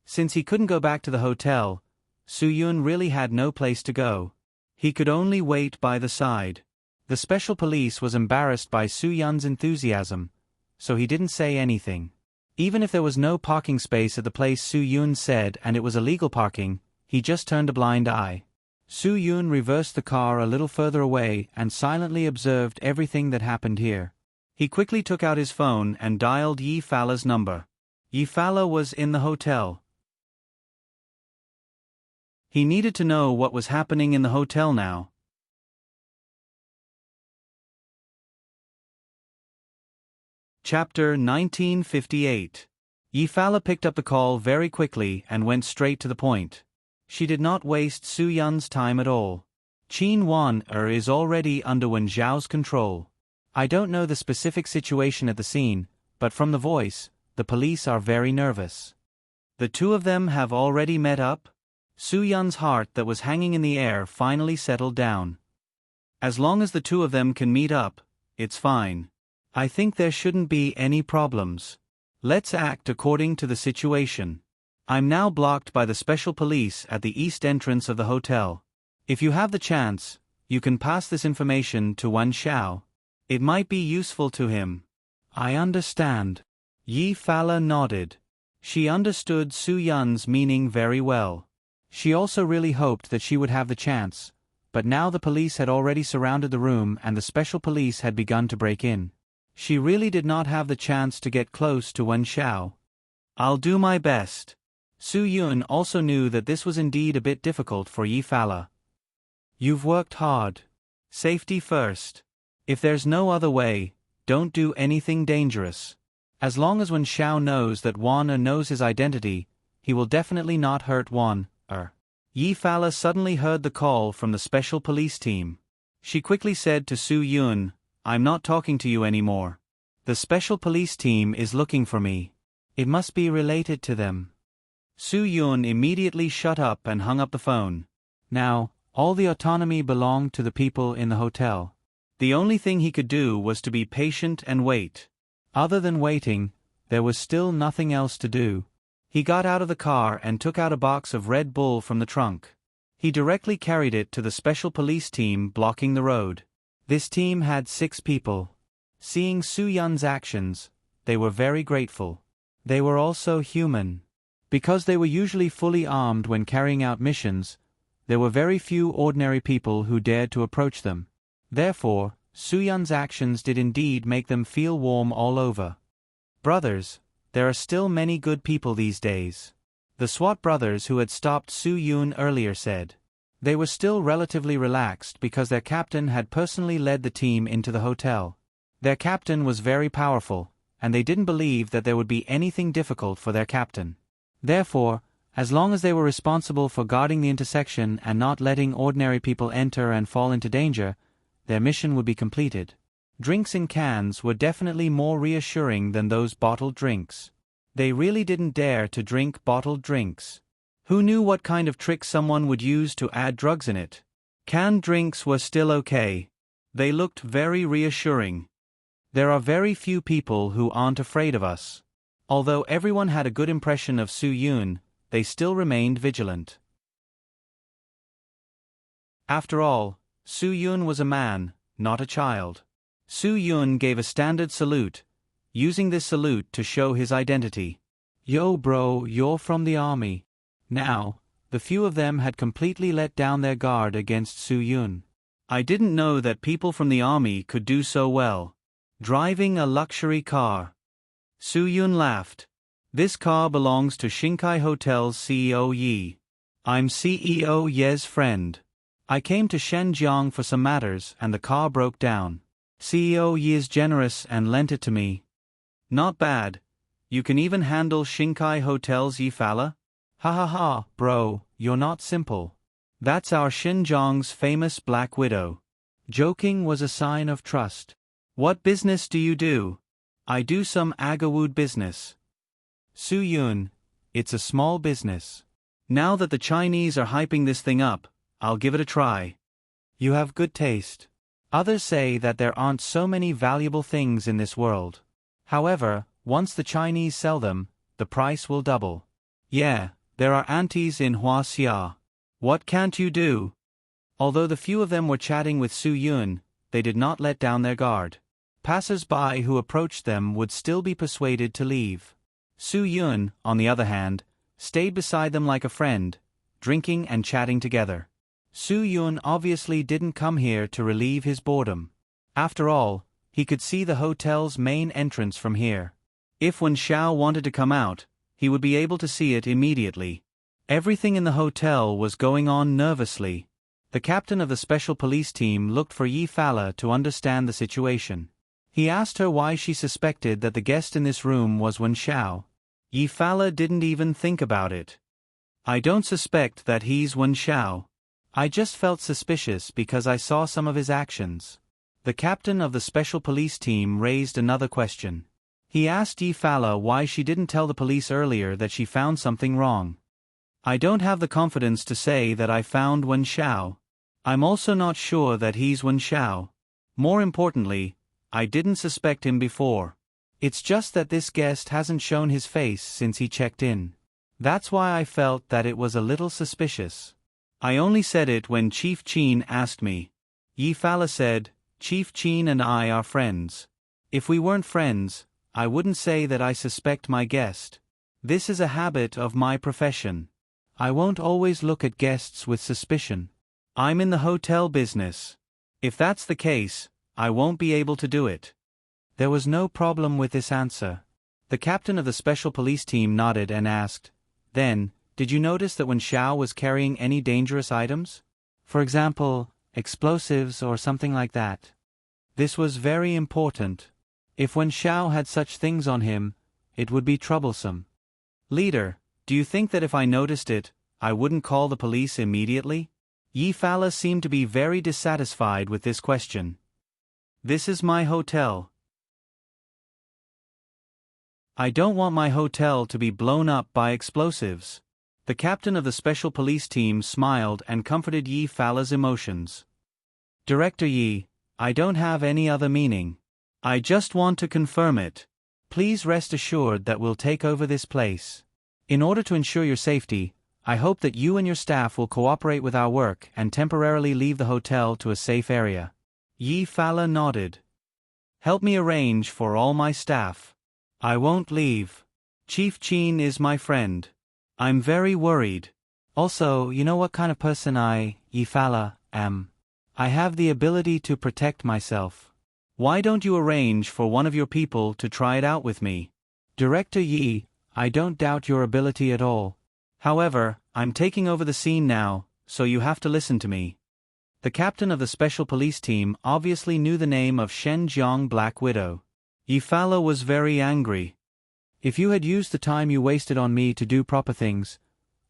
Since he couldn't go back to the hotel, Su Yun really had no place to go. He could only wait by the side. The special police was embarrassed by Su Yun's enthusiasm, so he didn't say anything. Even if there was no parking space at the place Su Yun said and it was illegal parking, he just turned a blind eye. Su Yun reversed the car a little further away and silently observed everything that happened here. He quickly took out his phone and dialed Yi Fala's number. Yi Fala was in the hotel. He needed to know what was happening in the hotel now. Chapter 1958. Yi Fala picked up the call very quickly and went straight to the point. She did not waste Su Yun's time at all. Qin Wan-er is already under Wen Zhao's control. I don't know the specific situation at the scene, but from the voice, the police are very nervous. The two of them have already met up? Su Yun's heart that was hanging in the air finally settled down. As long as the two of them can meet up, it's fine. I think there shouldn't be any problems. Let's act according to the situation. I'm now blocked by the special police at the east entrance of the hotel. If you have the chance, you can pass this information to Wan Xiao. It might be useful to him. I understand. Yi Fala nodded. She understood Su Yun's meaning very well. She also really hoped that she would have the chance, but now the police had already surrounded the room and the special police had begun to break in. She really did not have the chance to get close to Wen Xiao. "I'll do my best." Su Yun also knew that this was indeed a bit difficult for Yi Fala. "You've worked hard. Safety first. If there's no other way, don't do anything dangerous. As long as Wen Xiao knows that Wan knows his identity, he will definitely not hurt Wan. Yi Fala suddenly heard the call from the special police team. She quickly said to Su Yun, "I'm not talking to you anymore. The special police team is looking for me. It must be related to them." Su Yun immediately shut up and hung up the phone. Now, all the autonomy belonged to the people in the hotel. The only thing he could do was to be patient and wait. Other than waiting, there was still nothing else to do. He got out of the car and took out a box of Red Bull from the trunk. He directly carried it to the special police team blocking the road. This team had 6 people. Seeing Su Yun's actions, they were very grateful. They were also human. Because they were usually fully armed when carrying out missions, there were very few ordinary people who dared to approach them. Therefore, Su Yun's actions did indeed make them feel warm all over. Brothers, there are still many good people these days. The SWAT brothers who had stopped Su Yun earlier said. They were still relatively relaxed because their captain had personally led the team into the hotel. Their captain was very powerful, and they didn't believe that there would be anything difficult for their captain. Therefore, as long as they were responsible for guarding the intersection and not letting ordinary people enter and fall into danger, their mission would be completed. Drinks in cans were definitely more reassuring than those bottled drinks. They really didn't dare to drink bottled drinks. Who knew what kind of trick someone would use to add drugs in it? Canned drinks were still okay. They looked very reassuring. There are very few people who aren't afraid of us. Although everyone had a good impression of Su Yun, they still remained vigilant. After all, Su Yun was a man, not a child. Su Yun gave a standard salute, using this salute to show his identity. "Yo bro, you're from the army." Now, the few of them had completely let down their guard against Su Yun. "I didn't know that people from the army could do so well. Driving a luxury car." Su Yun laughed. "This car belongs to Shinkai Hotel's CEO Yi. I'm CEO Ye's friend. I came to Shenzhen for some matters and the car broke down. CEO Yi is generous and lent it to me." "Not bad. You can even handle Shinkai Hotel's Yi Fala?" "Ha ha ha, bro, you're not simple. That's our Xinjiang's famous Black Widow." Joking was a sign of trust. "What business do you do?" "I do some Agawood business." "Su Yun, it's a small business. Now that the Chinese are hyping this thing up, I'll give it a try." "You have good taste. Others say that there aren't so many valuable things in this world. However, once the Chinese sell them, the price will double." "Yeah, there are aunties in Huaxia. What can't you do?" Although the few of them were chatting with Su Yun, they did not let down their guard. Passers-by who approached them would still be persuaded to leave. Su Yun, on the other hand, stayed beside them like a friend, drinking and chatting together. Su Yun obviously didn't come here to relieve his boredom. After all, he could see the hotel's main entrance from here. If Wen Xiao wanted to come out, he would be able to see it immediately. Everything in the hotel was going on nervously. The captain of the special police team looked for Yi Fala to understand the situation. He asked her why she suspected that the guest in this room was Wen Xiao. Yi Fala didn't even think about it. "I don't suspect that he's Wen Xiao. I just felt suspicious because I saw some of his actions." The captain of the special police team raised another question. He asked Yi Fala why she didn't tell the police earlier that she found something wrong. "I don't have the confidence to say that I found Wen Xiao. I'm also not sure that he's Wen Xiao. More importantly, I didn't suspect him before. It's just that this guest hasn't shown his face since he checked in. That's why I felt that it was a little suspicious. I only said it when Chief Qin asked me." Yi Fala said, "Chief Qin and I are friends. If we weren't friends, I wouldn't say that I suspect my guest. This is a habit of my profession. I won't always look at guests with suspicion. I'm in the hotel business. If that's the case, I won't be able to do it. There was no problem with this answer. The captain of the special police team nodded and asked, "Then, did you notice that when Xiao was carrying any dangerous items? For example, explosives or something like that?" This was very important. If when Xiao had such things on him, it would be troublesome. "Leader, do you think that if I noticed it, I wouldn't call the police immediately?" Yi Fala seemed to be very dissatisfied with this question. "This is my hotel. I don't want my hotel to be blown up by explosives." The captain of the special police team smiled and comforted Yi Fala's emotions. "Director Yi, I don't have any other meaning. I just want to confirm it. Please rest assured that we'll take over this place. In order to ensure your safety, I hope that you and your staff will cooperate with our work and temporarily leave the hotel to a safe area." Yi Fala nodded. "Help me arrange for all my staff. I won't leave. Chief Qin is my friend. I'm very worried. Also, you know what kind of person I, Yi Fala, am. I have the ability to protect myself. Why don't you arrange for one of your people to try it out with me?" "Director Yi, I don't doubt your ability at all. However, I'm taking over the scene now, so you have to listen to me." The captain of the special police team obviously knew the name of Shen Jiang Black Widow. Yi Fala was very angry. "If you had used the time you wasted on me to do proper things,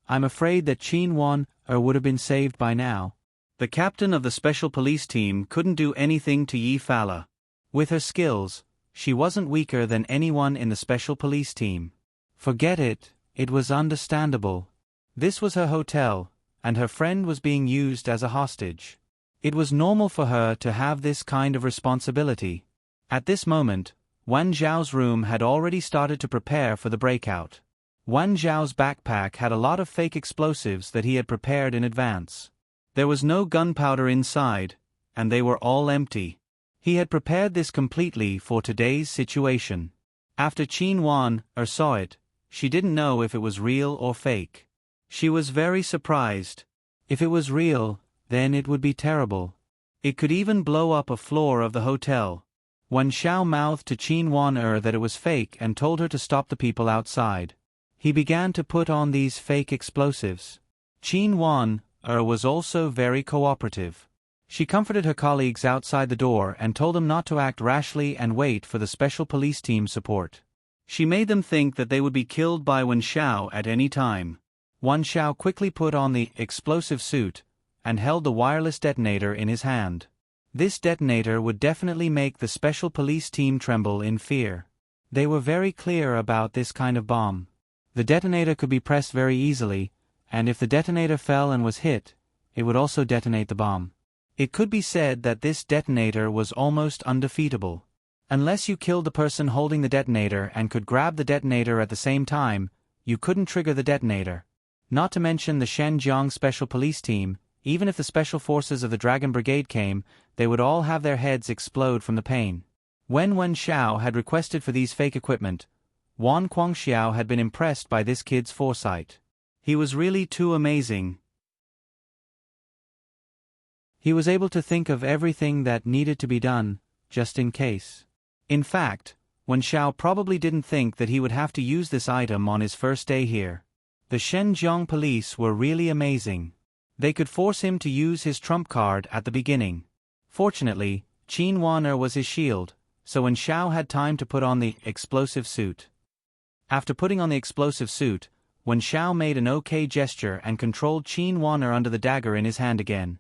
I'm afraid that Qin Wan would have been saved by now." The captain of the special police team couldn't do anything to Yi Fala. With her skills, she wasn't weaker than anyone in the special police team. Forget it, it was understandable. This was her hotel, and her friend was being used as a hostage. It was normal for her to have this kind of responsibility. At this moment, Wan Zhao's room had already started to prepare for the breakout. Wan Zhao's backpack had a lot of fake explosives that he had prepared in advance. There was no gunpowder inside, and they were all empty. He had prepared this completely for today's situation. After Qin Wan saw it, she didn't know if it was real or fake. She was very surprised. If it was real, then it would be terrible. It could even blow up a floor of the hotel. Wan Xiao mouthed to Qin Wan that it was fake and told her to stop the people outside. He began to put on these fake explosives. Qin Wan was also very cooperative. She comforted her colleagues outside the door and told them not to act rashly and wait for the special police team's support. She made them think that they would be killed by Wan Xiao at any time. Wan Xiao quickly put on the explosive suit and held the wireless detonator in his hand. This detonator would definitely make the special police team tremble in fear. They were very clear about this kind of bomb. The detonator could be pressed very easily, and if the detonator fell and was hit, it would also detonate the bomb. It could be said that this detonator was almost undefeatable. Unless you killed the person holding the detonator and could grab the detonator at the same time, you couldn't trigger the detonator. Not to mention the Shenzhong Special Police Team, even if the Special Forces of the Dragon Brigade came, they would all have their heads explode from the pain. When Wen Xiao had requested for these fake equipment, Wan Guangxiao had been impressed by this kid's foresight. He was really too amazing. He was able to think of everything that needed to be done, just in case. In fact, Wen Xiao probably didn't think that he would have to use this item on his first day here. The Shenzhong police were really amazing. They could force him to use his trump card at the beginning. Fortunately, Qin Wan was his shield, so Wen Xiao had time to put on the explosive suit. After putting on the explosive suit, Wen Xiao made an OK gesture and controlled Qin Wan under the dagger in his hand again.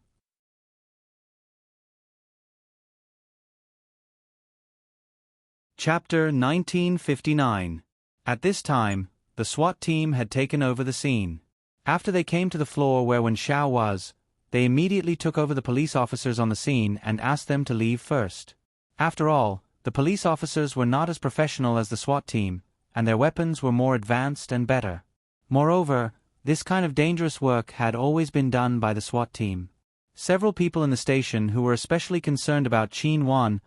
Chapter 1959. At this time, the SWAT team had taken over the scene. After they came to the floor where Wen Xiao was, they immediately took over the police officers on the scene and asked them to leave first. After all, the police officers were not as professional as the SWAT team, and their weapons were more advanced and better. Moreover, this kind of dangerous work had always been done by the SWAT team. Several people in the station who were especially concerned about Qin Wan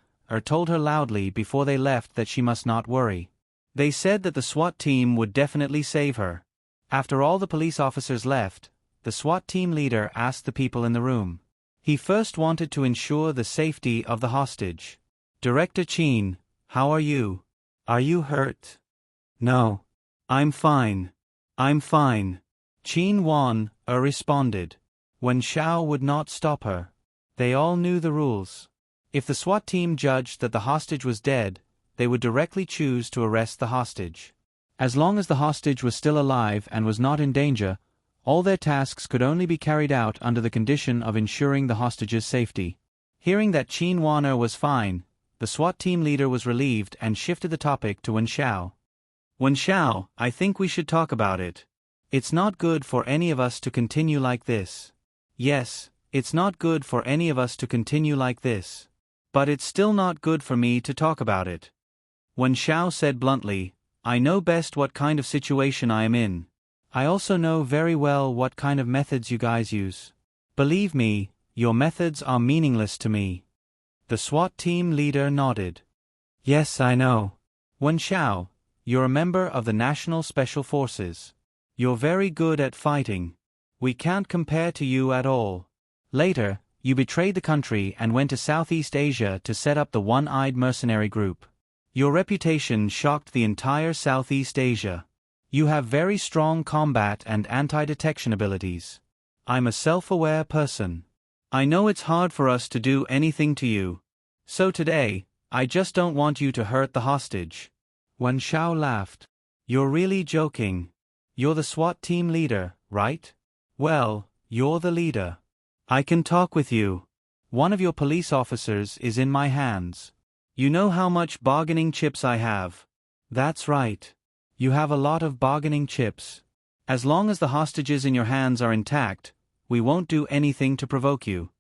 told her loudly before they left that she must not worry. They said that the SWAT team would definitely save her. After all the police officers left, the SWAT team leader asked the people in the room. He first wanted to ensure the safety of the hostage. "Director Chin, how are you? Are you hurt?" "No. I'm fine. I'm fine." Chin Wan responded. Wen Xiao would not stop her. They all knew the rules. If the SWAT team judged that the hostage was dead, they would directly choose to arrest the hostage. As long as the hostage was still alive and was not in danger, all their tasks could only be carried out under the condition of ensuring the hostage's safety. Hearing that Qin Wan was fine, the SWAT team leader was relieved and shifted the topic to Wen Xiao. "Wen Xiao, I think we should talk about it. It's not good for any of us to continue like this." "Yes, it's not good for any of us to continue like this. But it's still not good for me to talk about it." Wen Xiao said bluntly, "I know best what kind of situation I am in. I also know very well what kind of methods you guys use. Believe me, your methods are meaningless to me." The SWAT team leader nodded. "Yes, I know. Wen Xiao, you're a member of the National Special Forces. You're very good at fighting. We can't compare to you at all. Later, you betrayed the country and went to Southeast Asia to set up the One-Eyed Mercenary Group. Your reputation shocked the entire Southeast Asia. You have very strong combat and anti-detection abilities. I'm a self-aware person. I know it's hard for us to do anything to you. So today, I just don't want you to hurt the hostage." Wen Xiao laughed. "You're really joking. You're the SWAT team leader, right? Well, you're the leader. I can talk with you. One of your police officers is in my hands. You know how much bargaining chips I have." "That's right. You have a lot of bargaining chips. As long as the hostages in your hands are intact, we won't do anything to provoke you."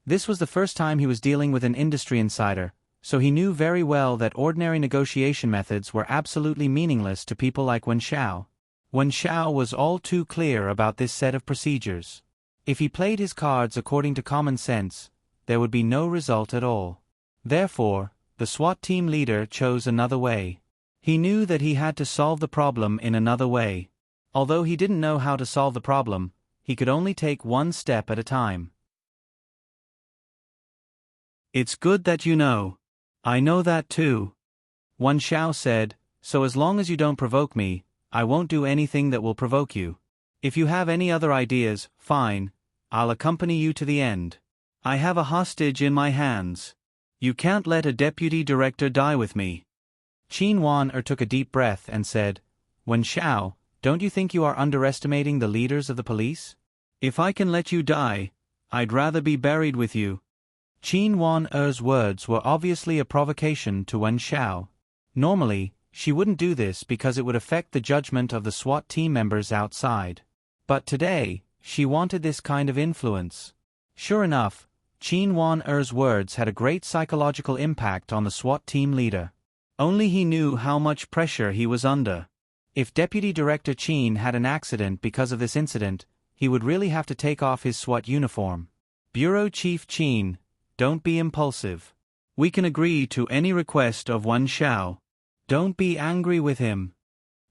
This was the first time he was dealing with an industry insider, so he knew very well that ordinary negotiation methods were absolutely meaningless to people like Wen Xiao. Wen Xiao was all too clear about this set of procedures. If he played his cards according to common sense, there would be no result at all. Therefore, the SWAT team leader chose another way. He knew that he had to solve the problem in another way. Although he didn't know how to solve the problem, he could only take one step at a time. "It's good that you know. I know that too," Wen Xiao said, "so as long as you don't provoke me, I won't do anything that will provoke you. If you have any other ideas, fine, I'll accompany you to the end. I have a hostage in my hands. You can't let a deputy director die with me." Qin Wan took a deep breath and said, "Wen Xiao, don't you think you are underestimating the leaders of the police? If I can let you die, I'd rather be buried with you." Qin Wan's words were obviously a provocation to Wen Xiao. Normally, she wouldn't do this because it would affect the judgment of the SWAT team members outside. But today, she wanted this kind of influence. Sure enough, Qin Wan's words had a great psychological impact on the SWAT team leader. Only he knew how much pressure he was under. If Deputy Director Qin had an accident because of this incident, he would really have to take off his SWAT uniform. "Bureau Chief Qin, don't be impulsive. We can agree to any request of Wen Xiao. Don't be angry with him,"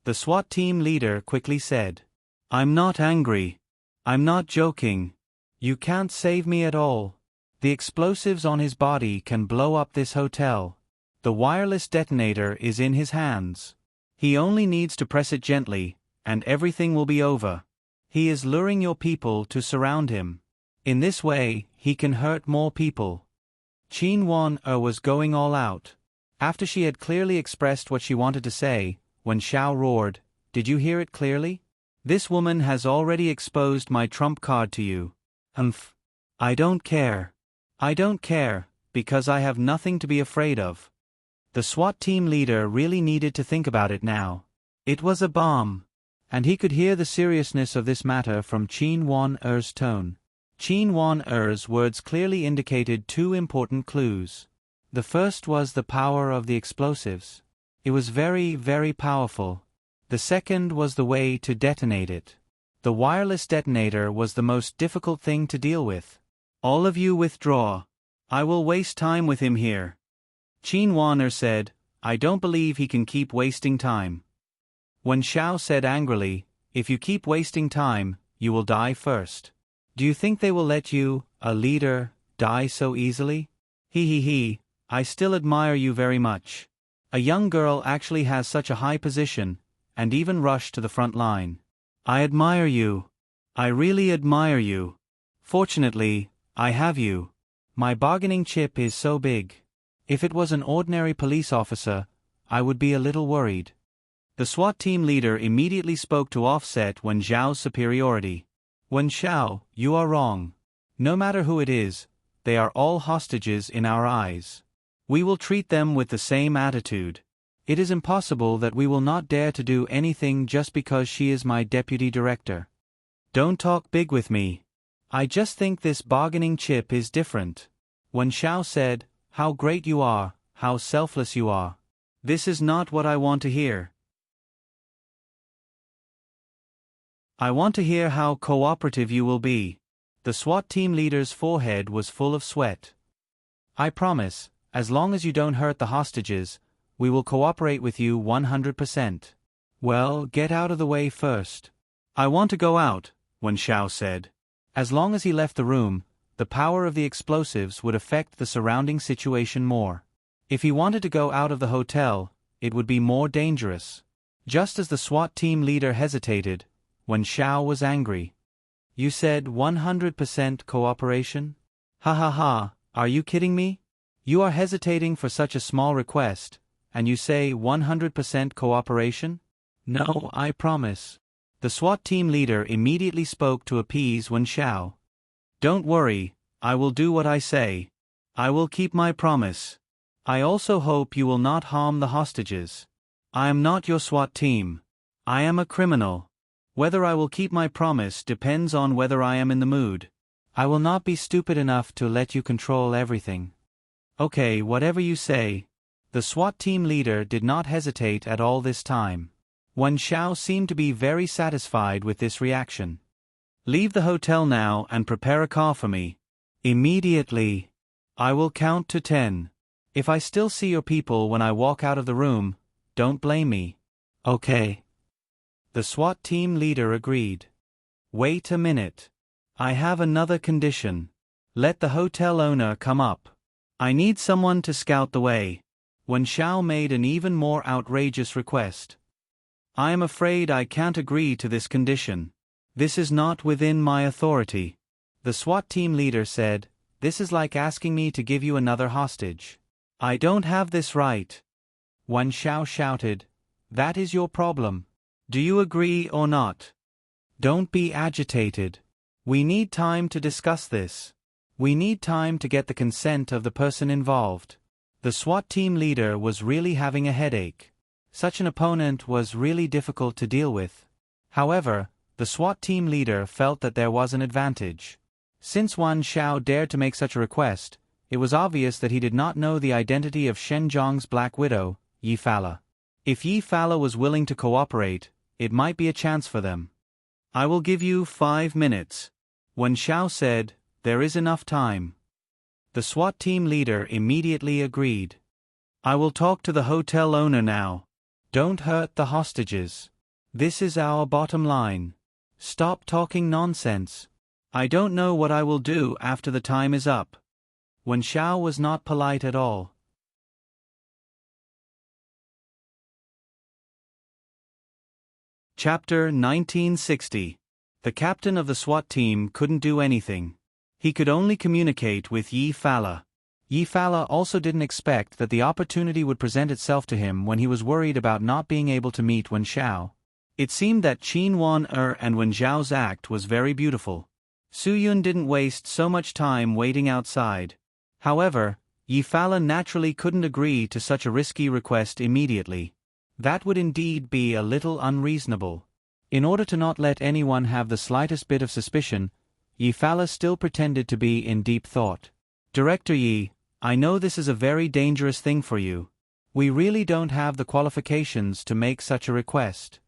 the SWAT team leader quickly said. "I'm not angry. I'm not joking. You can't save me at all. The explosives on his body can blow up this hotel. The wireless detonator is in his hands. He only needs to press it gently, and everything will be over. He is luring your people to surround him. In this way, he can hurt more people." Qin Wan was going all out. After she had clearly expressed what she wanted to say, Wen Xiao roared, "Did you hear it clearly? This woman has already exposed my trump card to you." "Humph. I don't care. I don't care, because I have nothing to be afraid of." The SWAT team leader really needed to think about it now. It was a bomb. And he could hear the seriousness of this matter from Qin Wan's tone. Qin Wan's words clearly indicated two important clues. The first was the power of the explosives. It was very, very powerful. The second was the way to detonate it. The wireless detonator was the most difficult thing to deal with. "All of you withdraw. I will waste time with him here." Qin Wan said, "I don't believe he can keep wasting time." Wen Xiao said angrily, If you keep wasting time, you will die first. Do you think they will let you, a leader, die so easily? He, I still admire you very much. A young girl actually has such a high position, and even rushed to the front line. I admire you. I really admire you. Fortunately, I have you. My bargaining chip is so big. If it was an ordinary police officer, I would be a little worried. The SWAT team leader immediately spoke to offset Wen Xiao's superiority. Wen Xiao, you are wrong. No matter who it is, they are all hostages in our eyes. We will treat them with the same attitude. It is impossible that we will not dare to do anything just because she is my deputy director. Don't talk big with me. I just think this bargaining chip is different. Wen Xiao said, how great you are, how selfless you are. This is not what I want to hear. I want to hear how cooperative you will be. The SWAT team leader's forehead was full of sweat. I promise, as long as you don't hurt the hostages, we will cooperate with you 100%. Well, get out of the way first. I want to go out, Wen Xiao said. As long as he left the room, the power of the explosives would affect the surrounding situation more. If he wanted to go out of the hotel, it would be more dangerous. Just as the SWAT team leader hesitated, Wen Xiao was angry. You said 100% cooperation? Ha ha ha, are you kidding me? You are hesitating for such a small request, and you say 100% cooperation? No, I promise. The SWAT team leader immediately spoke to appease Wen Xiao. Don't worry, I will do what I say. I will keep my promise. I also hope you will not harm the hostages. I am not your SWAT team. I am a criminal. Whether I will keep my promise depends on whether I am in the mood. I will not be stupid enough to let you control everything. Okay, whatever you say. The SWAT team leader did not hesitate at all this time. Wen Xiao seemed to be very satisfied with this reaction. Leave the hotel now and prepare a car for me. Immediately. I will count to 10. If I still see your people when I walk out of the room, don't blame me. Okay. The SWAT team leader agreed. Wait a minute. I have another condition. Let the hotel owner come up. I need someone to scout the way. Wen Xiao made an even more outrageous request. I am afraid I can't agree to this condition. This is not within my authority. The SWAT team leader said, this is like asking me to give you another hostage. I don't have this right. Wen Xiao shouted, that is your problem. Do you agree or not? Don't be agitated. We need time to discuss this. We need time to get the consent of the person involved. The SWAT team leader was really having a headache. Such an opponent was really difficult to deal with. However, the SWAT team leader felt that there was an advantage. Since Wen Xiao dared to make such a request, it was obvious that he did not know the identity of Shenzhong's Black Widow, Yi Fala. If Yi Fala was willing to cooperate, it might be a chance for them. I will give you 5 minutes. Wen Xiao said, there is enough time. The SWAT team leader immediately agreed. I will talk to the hotel owner now. Don't hurt the hostages. This is our bottom line. Stop talking nonsense. I don't know what I will do after the time is up. Wen Xiao was not polite at all. Chapter 1960. The captain of the SWAT team couldn't do anything. He could only communicate with Yi Fala. Yi Fala also didn't expect that the opportunity would present itself to him when he was worried about not being able to meet Wen Xiao. It seemed that Qin Wan and Wen Xiao's act was very beautiful. Su Yun didn't waste so much time waiting outside. However, Yi Fala naturally couldn't agree to such a risky request immediately. That would indeed be a little unreasonable. In order to not let anyone have the slightest bit of suspicion, Yi Fala still pretended to be in deep thought. Director Yi, I know this is a very dangerous thing for you. We really don't have the qualifications to make such a request.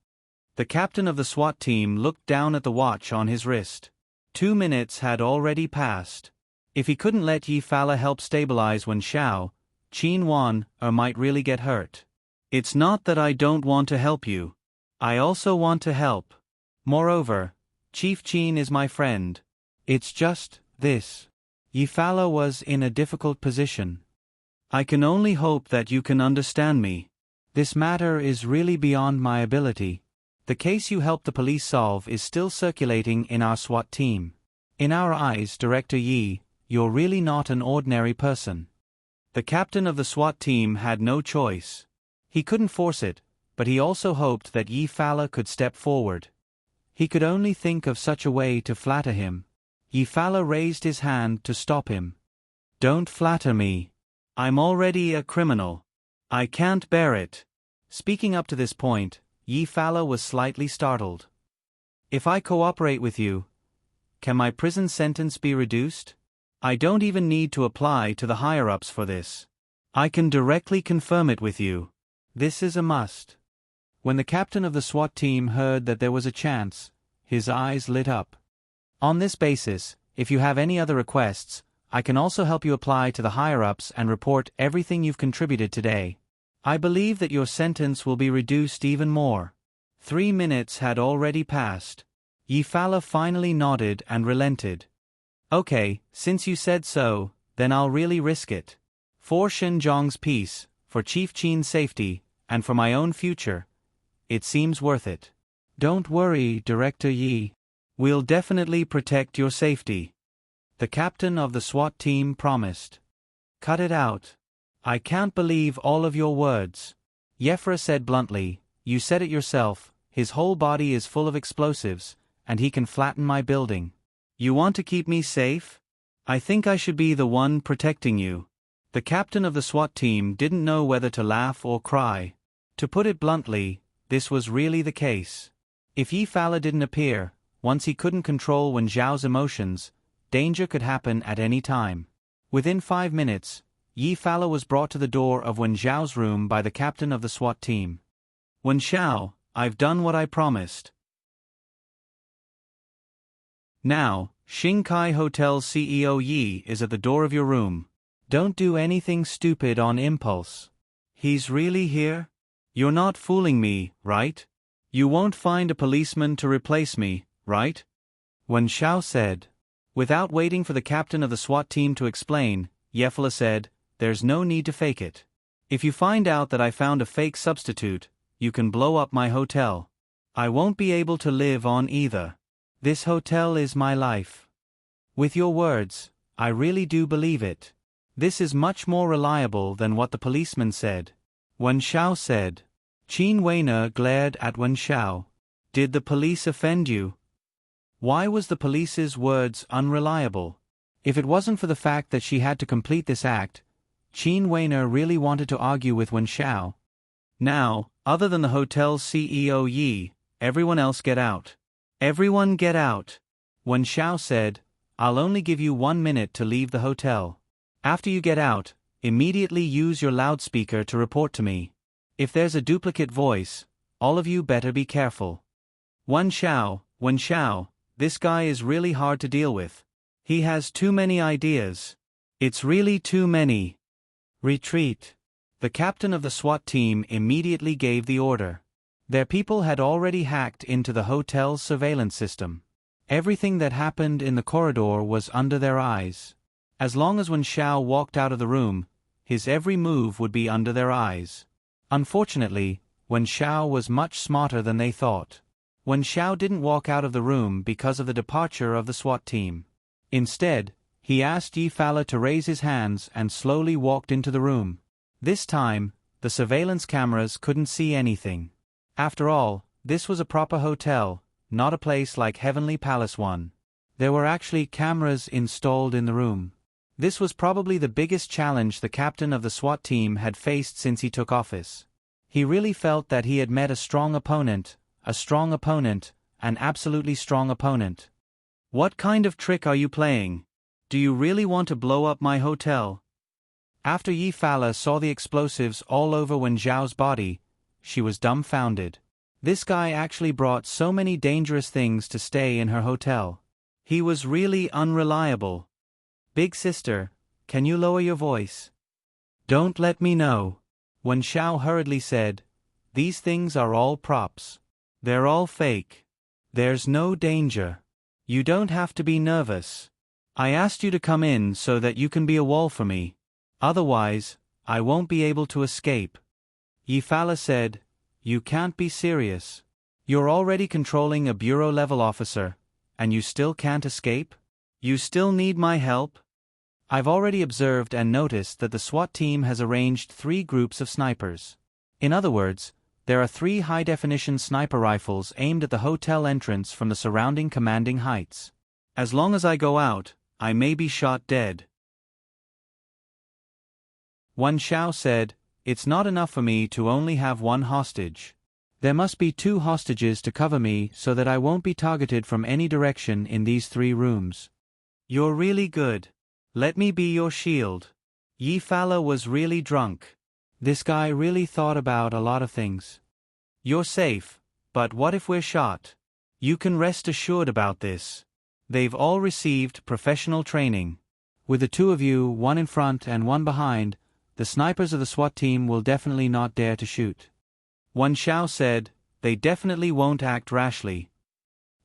The captain of the SWAT team looked down at the watch on his wrist. 2 minutes had already passed. If he couldn't let Yi Fala help stabilize Wen Xiao, Qin Wan might really get hurt. It's not that I don't want to help you. I also want to help. Moreover, Chief Qin is my friend. It's just this. Yi Fala was in a difficult position. I can only hope that you can understand me. This matter is really beyond my ability. The case you helped the police solve is still circulating in our SWAT team. In our eyes, Director Yi, you're really not an ordinary person. The captain of the SWAT team had no choice. He couldn't force it, but he also hoped that Yi Fala could step forward. He could only think of such a way to flatter him. Yi Fala raised his hand to stop him. Don't flatter me. I'm already a criminal. I can't bear it. Speaking up to this point, Yi Fala was slightly startled. If I cooperate with you, can my prison sentence be reduced? I don't even need to apply to the higher-ups for this. I can directly confirm it with you. This is a must. When the captain of the SWAT team heard that there was a chance, his eyes lit up. On this basis, if you have any other requests, I can also help you apply to the higher-ups and report everything you've contributed today. I believe that your sentence will be reduced even more. 3 minutes had already passed. Yi Fala finally nodded and relented. Okay, since you said so, then I'll really risk it. For Xinjiang's peace, for Chief Qin's safety, and for my own future, it seems worth it. Don't worry, Director Yi. We'll definitely protect your safety. The captain of the SWAT team promised. Cut it out. I can't believe all of your words. Yefra said bluntly, you said it yourself, his whole body is full of explosives, and he can flatten my building. You want to keep me safe? I think I should be the one protecting you. The captain of the SWAT team didn't know whether to laugh or cry. To put it bluntly, this was really the case. If Yi Fala didn't appear, once he couldn't control Wen Zhao's emotions, danger could happen at any time. Within 5 minutes, Yi Fala was brought to the door of Wen Zhao's room by the captain of the SWAT team. Wen Zhao, I've done what I promised. Now, Xingkai Hotel's CEO Yi is at the door of your room. Don't do anything stupid on impulse. He's really here? You're not fooling me, right? You won't find a policeman to replace me, right? Wen Zhao said. Without waiting for the captain of the SWAT team to explain, Yefla said, there's no need to fake it. If you find out that I found a fake substitute, you can blow up my hotel. I won't be able to live on either. This hotel is my life. With your words, I really do believe it. This is much more reliable than what the policeman said. Wen Zhao said. Qin Weiner glared at Wen Zhao. Did the police offend you? Why was the police's words unreliable? If it wasn't for the fact that she had to complete this act, Qin Weiner really wanted to argue with Wen Zhao. Now, other than the hotel's CEO Yi, everyone else get out. Everyone get out. Wen Zhao said, I'll only give you 1 minute to leave the hotel. After you get out, immediately use your loudspeaker to report to me. If there's a duplicate voice, all of you better be careful. Wen Zhao, this guy is really hard to deal with. He has too many ideas. It's really too many. Retreat. The captain of the SWAT team immediately gave the order. Their people had already hacked into the hotel's surveillance system. Everything that happened in the corridor was under their eyes. As long as Wen Zhao walked out of the room, his every move would be under their eyes. Unfortunately, Wen Zhao was much smarter than they thought. Wen Zhao didn't walk out of the room because of the departure of the SWAT team. Instead, he asked Yi Fala to raise his hands and slowly walked into the room. This time, the surveillance cameras couldn't see anything. After all, this was a proper hotel, not a place like Heavenly Palace one. There were actually cameras installed in the room. This was probably the biggest challenge the captain of the SWAT team had faced since he took office. He really felt that he had met a strong opponent, an absolutely strong opponent. What kind of trick are you playing? Do you really want to blow up my hotel? After Yi Fala saw the explosives all over Wen Zhao's body, she was dumbfounded. This guy actually brought so many dangerous things to stay in her hotel. He was really unreliable. Big sister, can you lower your voice? Don't let me know. Wen Zhao hurriedly said, these things are all props. They're all fake. There's no danger. You don't have to be nervous. I asked you to come in so that you can be a wall for me. Otherwise, I won't be able to escape. Yifala said, You can't be serious. You're already controlling a bureau-level officer, and you still can't escape? You still need my help? I've already observed and noticed that the SWAT team has arranged 3 groups of snipers. In other words, there are 3 high-definition sniper rifles aimed at the hotel entrance from the surrounding commanding heights. As long as I go out, I may be shot dead. Wan Xiao said, It's not enough for me to only have 1 hostage. There must be 2 hostages to cover me so that I won't be targeted from any direction in these 3 rooms. You're really good. Let me be your shield. Yifala was really drunk. This guy really thought about a lot of things. You're safe, but what if we're shot? You can rest assured about this. They've all received professional training. With the 2 of you, 1 in front and 1 behind, the snipers of the SWAT team will definitely not dare to shoot. Wan Xiao said, They definitely won't act rashly.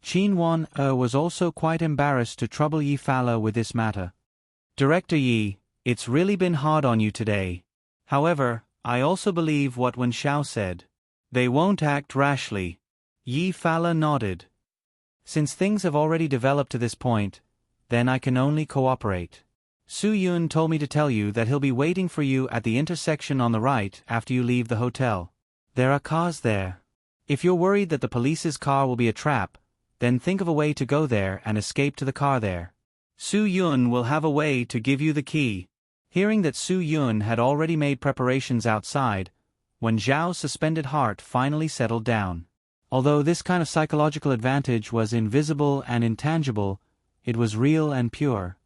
Qin Wan was also quite embarrassed to trouble Yifala with this matter. Director Yi, it's really been hard on you today. However, I also believe what Wan Xiao said. They won't act rashly. Yifala nodded. Since things have already developed to this point, then I can only cooperate. Su Yun told me to tell you that he'll be waiting for you at the intersection on the right after you leave the hotel. There are cars there. If you're worried that the police's car will be a trap, then think of a way to go there and escape to the car there. Su Yun will have a way to give you the key. Hearing that Su Yun had already made preparations outside, Wen Zhao's suspended heart finally settled down. Although this kind of psychological advantage was invisible and intangible, it was real and pure.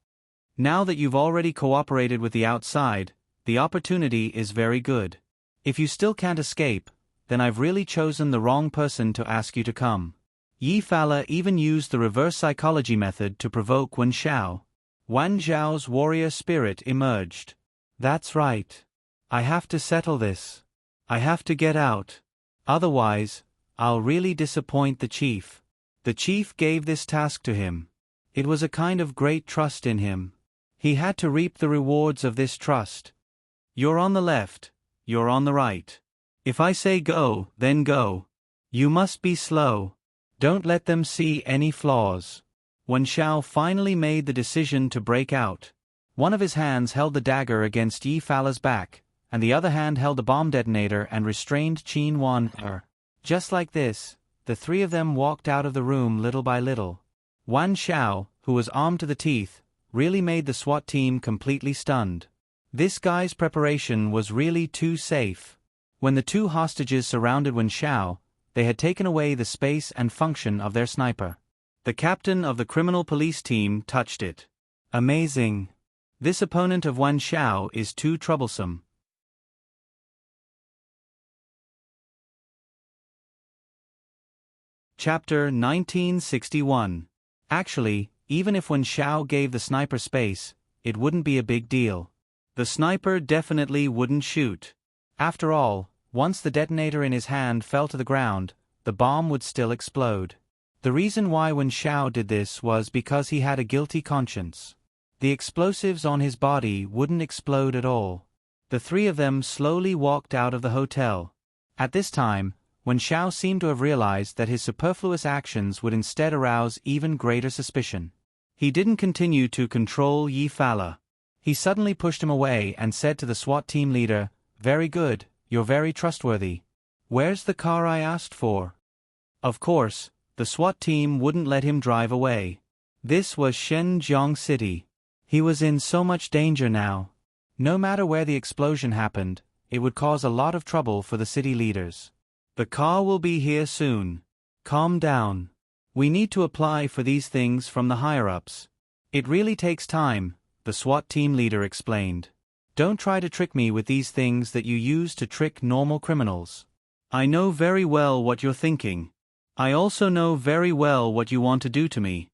Now that you've already cooperated with the outside, the opportunity is very good. If you still can't escape, then I've really chosen the wrong person to ask you to come. Yifala even used the reverse psychology method to provoke Wan Xiao. Wan Zhao's warrior spirit emerged. That's right. I have to settle this. I have to get out. Otherwise, I'll really disappoint the chief. The chief gave this task to him. It was a kind of great trust in him. He had to reap the rewards of this trust. You're on the left, you're on the right. If I say go, then go. You must be slow. Don't let them see any flaws. Wan Xiao finally made the decision to break out. One of his hands held the dagger against Yifala's back, and the other hand held the bomb detonator and restrained Qin Wan. Just like this, the 3 of them walked out of the room little by little. Wan Xiao, who was armed to the teeth, really made the SWAT team completely stunned. This guy's preparation was really too safe. When the 2 hostages surrounded Wan Xiao, they had taken away the space and function of their sniper. The captain of the criminal police team touched it. Amazing. This opponent of Wan Xiao is too troublesome. Chapter 1961. Actually, even if Wan Xiao gave the sniper space, it wouldn't be a big deal. The sniper definitely wouldn't shoot. After all, once the detonator in his hand fell to the ground, the bomb would still explode. The reason why Wan Xiao did this was because he had a guilty conscience. The explosives on his body wouldn't explode at all. The 3 of them slowly walked out of the hotel. At this time, Wan Xiao seemed to have realized that his superfluous actions would instead arouse even greater suspicion. He didn't continue to control Yifala. He suddenly pushed him away and said to the SWAT team leader, Very good, you're very trustworthy. Where's the car I asked for? Of course, the SWAT team wouldn't let him drive away. This was Shenzhong City. He was in so much danger now. No matter where the explosion happened, it would cause a lot of trouble for the city leaders. The car will be here soon. Calm down. We need to apply for these things from the higher-ups. It really takes time, the SWAT team leader explained. Don't try to trick me with these things that you use to trick normal criminals. I know very well what you're thinking. I also know very well what you want to do to me.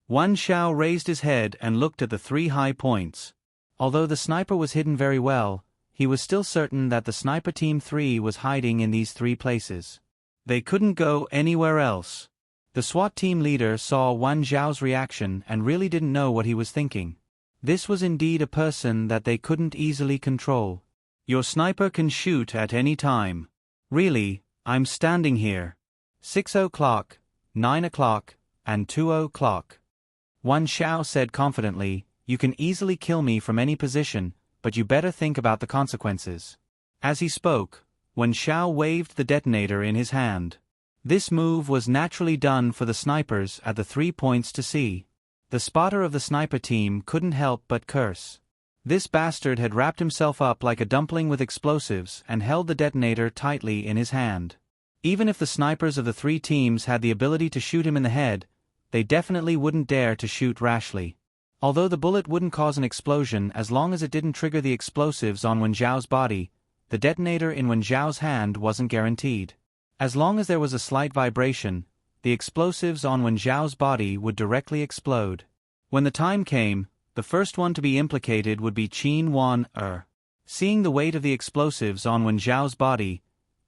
Wan Xiao raised his head and looked at the 3 high points. Although the sniper was hidden very well, he was still certain that the sniper team 3 was hiding in these 3 places. They couldn't go anywhere else. The SWAT team leader saw Wan Zhao's reaction and really didn't know what he was thinking. This was indeed a person that they couldn't easily control. Your sniper can shoot at any time. Really, I'm standing here. 6 o'clock, 9 o'clock, and 2 o'clock. Wan Zhao said confidently, you can easily kill me from any position, but you better think about the consequences. As he spoke, Wan Zhao waved the detonator in his hand. This move was naturally done for the snipers at the 3 points to see. The spotter of the sniper team couldn't help but curse. This bastard had wrapped himself up like a dumpling with explosives and held the detonator tightly in his hand. Even if the snipers of the 3 teams had the ability to shoot him in the head, they definitely wouldn't dare to shoot rashly. Although the bullet wouldn't cause an explosion as long as it didn't trigger the explosives on Wan Zhao's body, the detonator in Wan Zhao's hand wasn't guaranteed. As long as there was a slight vibration, the explosives on Wan Zhao's body would directly explode. When the time came, the first one to be implicated would be Qin Wan. Seeing the weight of the explosives on Wan Zhao's body,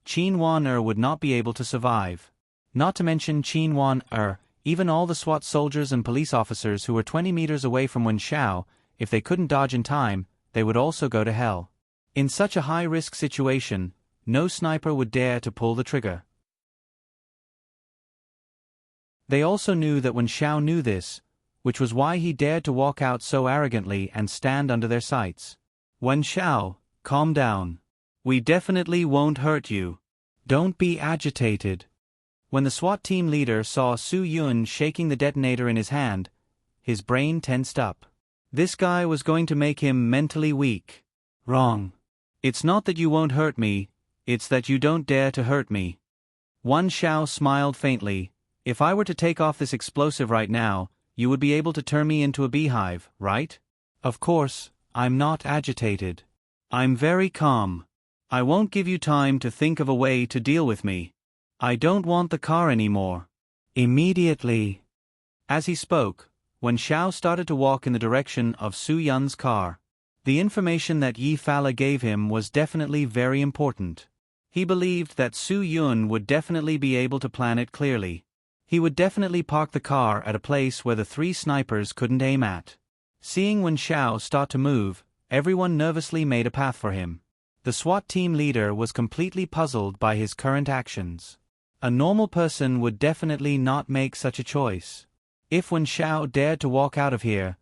Qin Wan would not be able to survive. Not to mention Qin Wan even all the SWAT soldiers and police officers who were 20 meters away from Wan Zhao, if they couldn't dodge in time, they would also go to hell. In such a high-risk situation, no sniper would dare to pull the trigger. They also knew that Wan Zhao knew this, which was why he dared to walk out so arrogantly and stand under their sights. Wan Zhao, calm down. We definitely won't hurt you. Don't be agitated. When the SWAT team leader saw Su Yun shaking the detonator in his hand, his brain tensed up. This guy was going to make him mentally weak. Wrong. It's not that you won't hurt me, it's that you don't dare to hurt me. Wan Zhao smiled faintly. If I were to take off this explosive right now, you would be able to turn me into a beehive, right? Of course, I'm not agitated. I'm very calm. I won't give you time to think of a way to deal with me. I don't want the car anymore. Immediately. As he spoke, Wan Zhao started to walk in the direction of Su Yun's car. The information that Yi Fala gave him was definitely very important. He believed that Su Yun would definitely be able to plan it clearly. He would definitely park the car at a place where the 3 snipers couldn't aim at. Seeing Wan Zhao start to move, everyone nervously made a path for him. The SWAT team leader was completely puzzled by his current actions. A normal person would definitely not make such a choice. If Wan Zhao dared to walk out of here,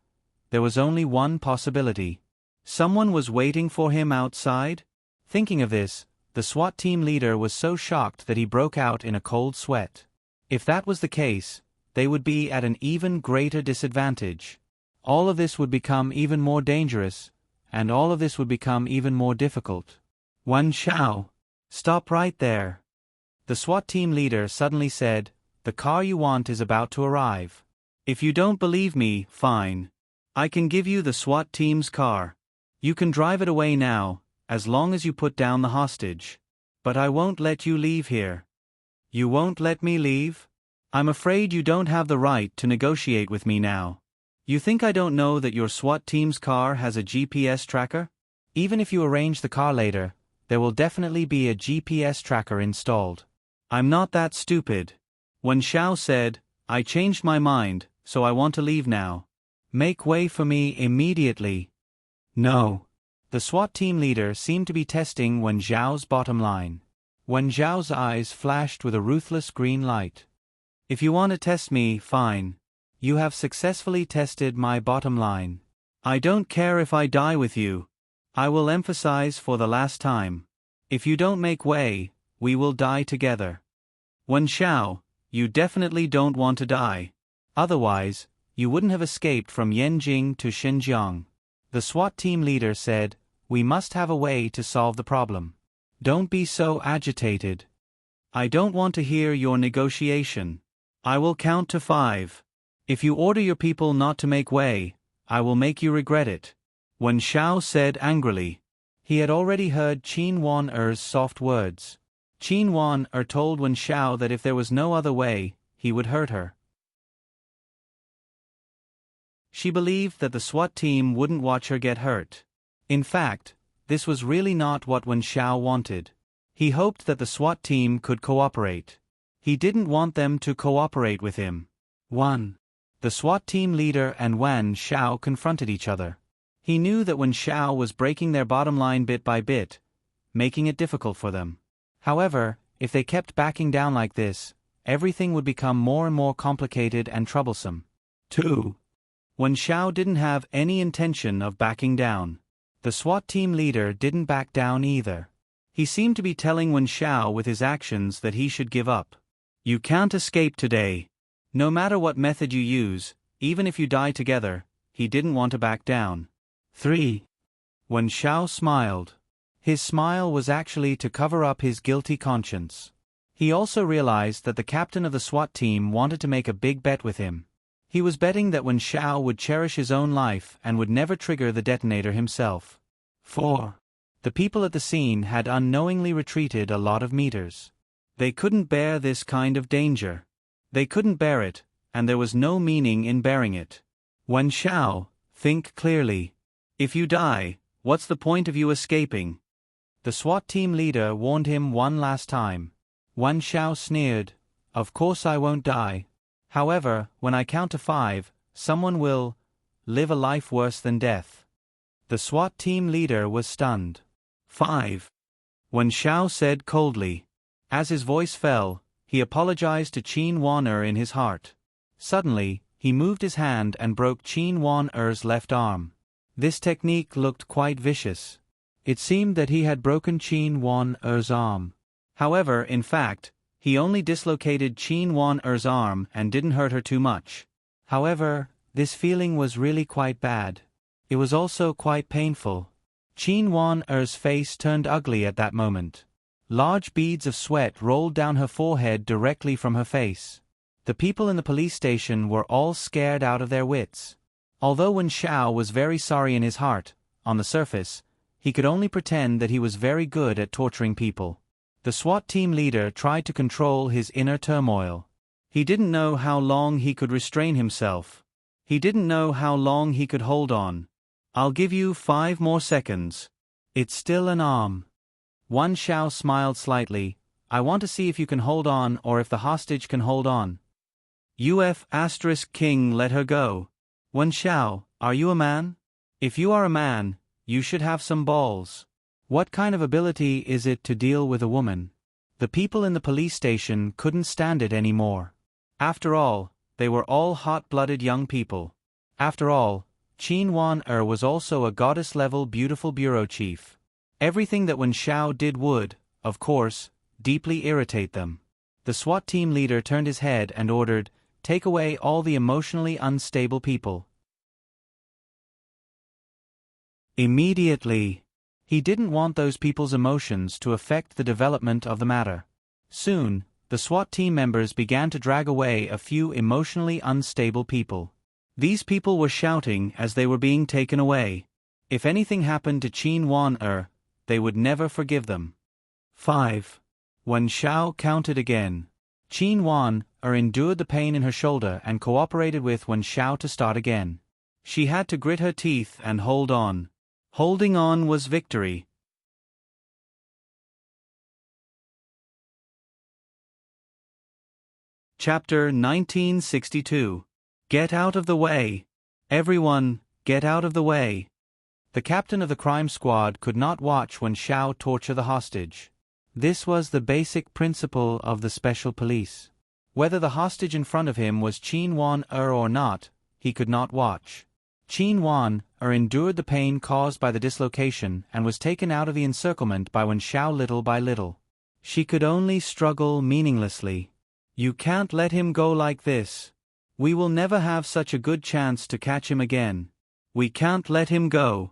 there was only one possibility. Someone was waiting for him outside? Thinking of this, the SWAT team leader was so shocked that he broke out in a cold sweat. If that was the case, they would be at an even greater disadvantage. All of this would become even more dangerous, and all of this would become even more difficult. Wan Zhao, stop right there. The SWAT team leader suddenly said, the car you want is about to arrive. If you don't believe me, fine. I can give you the SWAT team's car. You can drive it away now, as long as you put down the hostage. But I won't let you leave here. You won't let me leave? I'm afraid you don't have the right to negotiate with me now. You think I don't know that your SWAT team's car has a GPS tracker? Even if you arrange the car later, there will definitely be a GPS tracker installed. I'm not that stupid. Wan Zhao said, I changed my mind, so I want to leave now. Make way for me immediately. No. The SWAT team leader seemed to be testing Wan Zhao's bottom line. Wan Zhao's eyes flashed with a ruthless green light. If you want to test me, fine. You have successfully tested my bottom line. I don't care if I die with you. I will emphasize for the last time. If you don't make way, we will die together. Wan Zhao, you definitely don't want to die. Otherwise, you wouldn't have escaped from Yanjing to Xinjiang. The SWAT team leader said, we must have a way to solve the problem. Don't be so agitated. I don't want to hear your negotiation. I will count to 5. If you order your people not to make way, I will make you regret it. Wan Zhao said angrily. He had already heard Qin Wan soft words. Qin Wan told Wan Zhao that if there was no other way, he would hurt her. She believed that the SWAT team wouldn't watch her get hurt. In fact, this was really not what Wan Zhao wanted. He hoped that the SWAT team could cooperate. He didn't want them to cooperate with him. 1. The SWAT team leader and Wan Xiao confronted each other. He knew that Wan Xiao was breaking their bottom line bit by bit, making it difficult for them. However, if they kept backing down like this, everything would become more and more complicated and troublesome. 2. Wan Xiao didn't have any intention of backing down. The SWAT team leader didn't back down either. He seemed to be telling Wan Xiao with his actions that he should give up. You can't escape today. No matter what method you use, even if you die together, he didn't want to back down. 3. Wan Xiao smiled. His smile was actually to cover up his guilty conscience. He also realized that the captain of the SWAT team wanted to make a big bet with him. He was betting that Wan Xiao would cherish his own life and would never trigger the detonator himself. 4. The people at the scene had unknowingly retreated a lot of meters. They couldn't bear this kind of danger. They couldn't bear it, and there was no meaning in bearing it. Wan Xiao, think clearly. If you die, what's the point of you escaping? The SWAT team leader warned him one last time. Wan Xiao sneered, Of course I won't die. However, when I count to 5, someone will live a life worse than death. The SWAT team leader was stunned. 5. Wan Xiao said coldly. As his voice fell, he apologized to Qin Wan-er in his heart. Suddenly, he moved his hand and broke Qin Wan-er's left arm. This technique looked quite vicious. It seemed that he had broken Qin Wan-er's arm. However, in fact, he only dislocated Qin Wan-er's arm and didn't hurt her too much. However, this feeling was really quite bad. It was also quite painful. Qin Wan-er's face turned ugly at that moment. Large beads of sweat rolled down her forehead directly from her face. The people in the police station were all scared out of their wits. Although Wan Xiao was very sorry in his heart, on the surface, he could only pretend that he was very good at torturing people. The SWAT team leader tried to control his inner turmoil. He didn't know how long he could restrain himself. He didn't know how long he could hold on. I'll give you 5 more seconds. It's still an arm. Wan Xiao smiled slightly. I want to see if you can hold on or if the hostage can hold on. King let her go. Wan Xiao, are you a man? If you are a man, you should have some balls. What kind of ability is it to deal with a woman? The people in the police station couldn't stand it anymore. After all, they were all hot-blooded young people. After all, Qin Wan-er was also a goddess-level beautiful bureau chief. Everything that Wan Xiao did would, of course, deeply irritate them. The SWAT team leader turned his head and ordered, "Take away all the emotionally unstable people." Immediately. He didn't want those people's emotions to affect the development of the matter. Soon, the SWAT team members began to drag away a few emotionally unstable people. These people were shouting as they were being taken away. If anything happened to Qin Wan-er, they would never forgive them. 5. Wan Xiao counted again. Qin Wan-er endured the pain in her shoulder and cooperated with Wan Xiao to start again. She had to grit her teeth and hold on. Holding on was victory. Chapter 1962. Get out of the way. Everyone, get out of the way. The captain of the crime squad could not watch Wan Xiao torture the hostage. This was the basic principle of the special police. Whether the hostage in front of him was Qin Wan-er or not, he could not watch. Qin Wan-er endured the pain caused by the dislocation and was taken out of the encirclement by Wan Xiao little by little. She could only struggle meaninglessly. You can't let him go like this. We will never have such a good chance to catch him again. We can't let him go.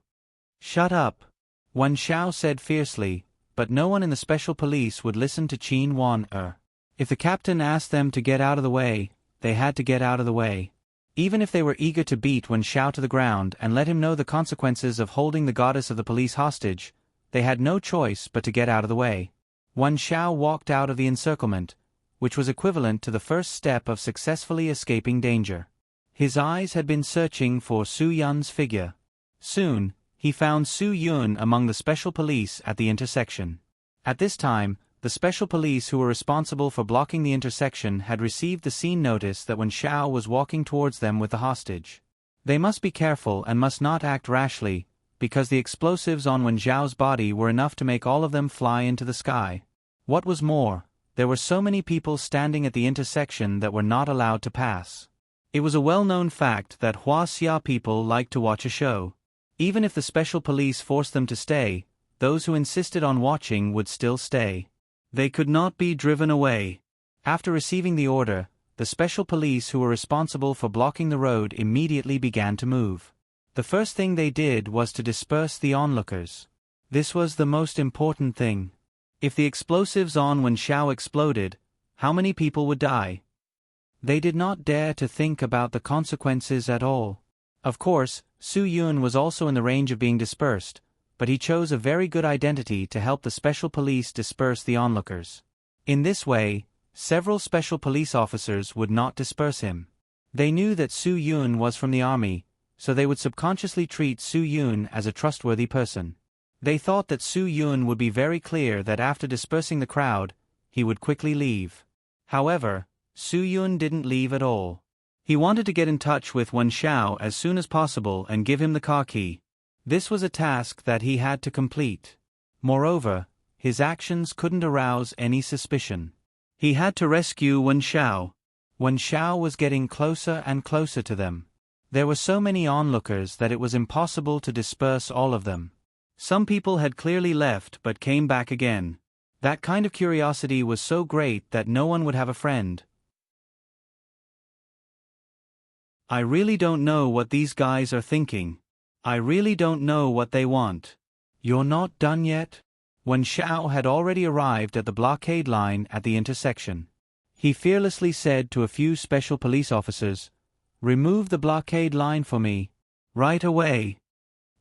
Shut up, Wan Xiao said fiercely, but no one in the special police would listen to Qin Wan-er. If the captain asked them to get out of the way, they had to get out of the way. Even if they were eager to beat Wan Xiao to the ground and let him know the consequences of holding the goddess of the police hostage, they had no choice but to get out of the way. Wan Xiao walked out of the encirclement, which was equivalent to the first step of successfully escaping danger. His eyes had been searching for Su Yun's figure. Soon, he found Su Yun among the special police at the intersection. At this time, the special police who were responsible for blocking the intersection had received the scene notice that Wen Xiao was walking towards them with the hostage. They must be careful and must not act rashly, because the explosives on Wen Xiao's body were enough to make all of them fly into the sky. What was more, there were so many people standing at the intersection that were not allowed to pass. It was a well-known fact that Huaxia people liked to watch a show. Even if the special police forced them to stay, those who insisted on watching would still stay. They could not be driven away. After receiving the order, the special police who were responsible for blocking the road immediately began to move. The first thing they did was to disperse the onlookers. This was the most important thing. If the explosives on Wen Xiao exploded, how many people would die? They did not dare to think about the consequences at all. Of course, Su Yun was also in the range of being dispersed, but he chose a very good identity to help the special police disperse the onlookers. In this way, several special police officers would not disperse him. They knew that Su Yun was from the army, so they would subconsciously treat Su Yun as a trustworthy person. They thought that Su Yun would be very clear that after dispersing the crowd, he would quickly leave. However, Su Yun didn't leave at all. He wanted to get in touch with Wen Xiao as soon as possible and give him the car key. This was a task that he had to complete. Moreover, his actions couldn't arouse any suspicion. He had to rescue Wen Xiao. Wen Xiao was getting closer and closer to them. There were so many onlookers that it was impossible to disperse all of them. Some people had clearly left but came back again. That kind of curiosity was so great that no one would have a friend. I really don't know what these guys are thinking. I really don't know what they want. You're not done yet? Wen Xiao had already arrived at the blockade line at the intersection. He fearlessly said to a few special police officers, "Remove the blockade line for me. Right away."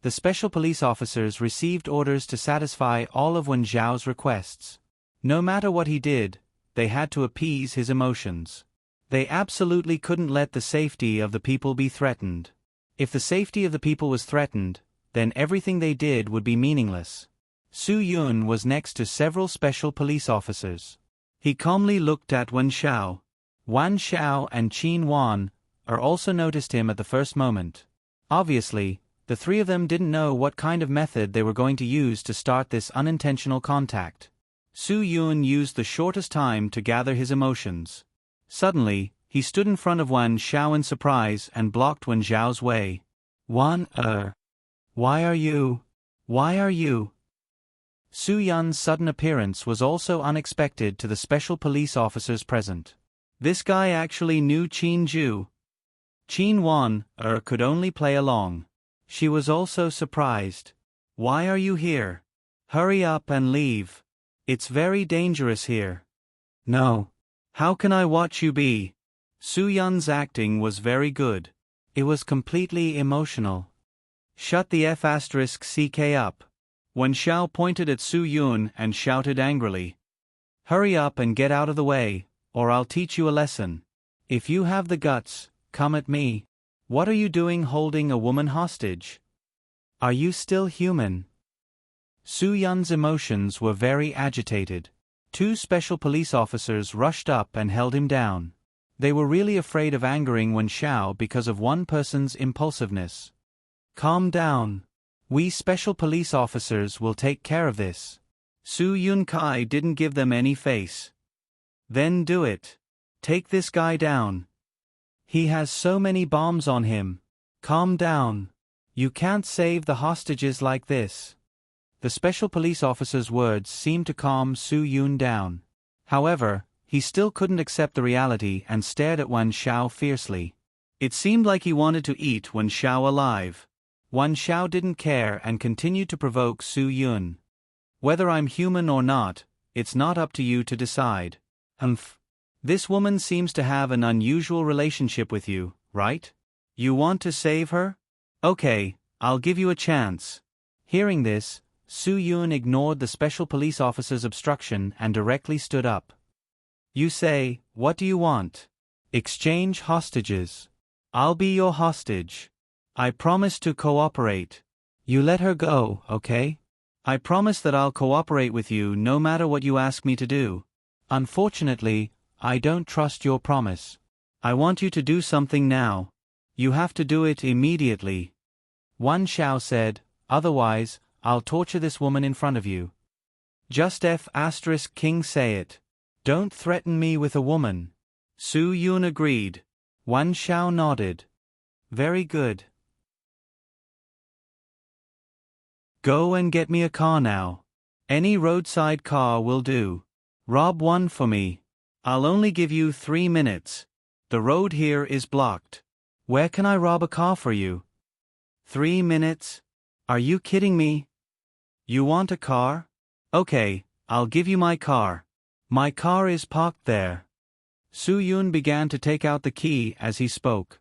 The special police officers received orders to satisfy all of Wen Xiao's requests. No matter what he did, they had to appease his emotions. They absolutely couldn't let the safety of the people be threatened. If the safety of the people was threatened, then everything they did would be meaningless. Su Yun was next to several special police officers. He calmly looked at Wen Xiao. Wan Xiao and Qin Wan also noticed him at the first moment. Obviously, the three of them didn't know what kind of method they were going to use to start this unintentional contact. Su Yun used the shortest time to gather his emotions. Suddenly, he stood in front of Wan Xiao in surprise and blocked Wen Xiao's way. Why are you? Su Yun's sudden appearance was also unexpected to the special police officers present. This guy actually knew Qin Zhu. Qin Wan could only play along. She was also surprised. Why are you here? Hurry up and leave. It's very dangerous here. No. How can I watch you be? Su Yun's acting was very good. It was completely emotional. Shut the F***ck up. Wen Xiao pointed at Su Yun and shouted angrily. Hurry up and get out of the way, or I'll teach you a lesson. If you have the guts, come at me. What are you doing holding a woman hostage? Are you still human? Su Yun's emotions were very agitated. Two special police officers rushed up and held him down. They were really afraid of angering Wen Xiao because of one person's impulsiveness. Calm down. We special police officers will take care of this. Su Yunkai didn't give them any face. Then do it. Take this guy down. He has so many bombs on him. Calm down. You can't save the hostages like this. The special police officer's words seemed to calm Su Yun down. However, he still couldn't accept the reality and stared at Wan Xiao fiercely. It seemed like he wanted to eat Wan Xiao alive. Wan Xiao didn't care and continued to provoke Su Yun. Whether I'm human or not, it's not up to you to decide. This woman seems to have an unusual relationship with you, right? You want to save her? Okay, I'll give you a chance. Hearing this, Su Yun ignored the special police officer's obstruction and directly stood up. You say, what do you want? Exchange hostages. I'll be your hostage. I promise to cooperate. You let her go, okay? I promise that I'll cooperate with you no matter what you ask me to do. Unfortunately, I don't trust your promise. I want you to do something now. You have to do it immediately. Wan Shao said, otherwise, I'll torture this woman in front of you. Just King say it. Don't threaten me with a woman. Su Yun agreed. Wan Shao nodded. Very good. Go and get me a car now. Any roadside car will do. Rob one for me. I'll only give you 3 minutes. The road here is blocked. Where can I rob a car for you? 3 minutes? Are you kidding me? You want a car? Okay, I'll give you my car. My car is parked there. Su Yun began to take out the key as he spoke.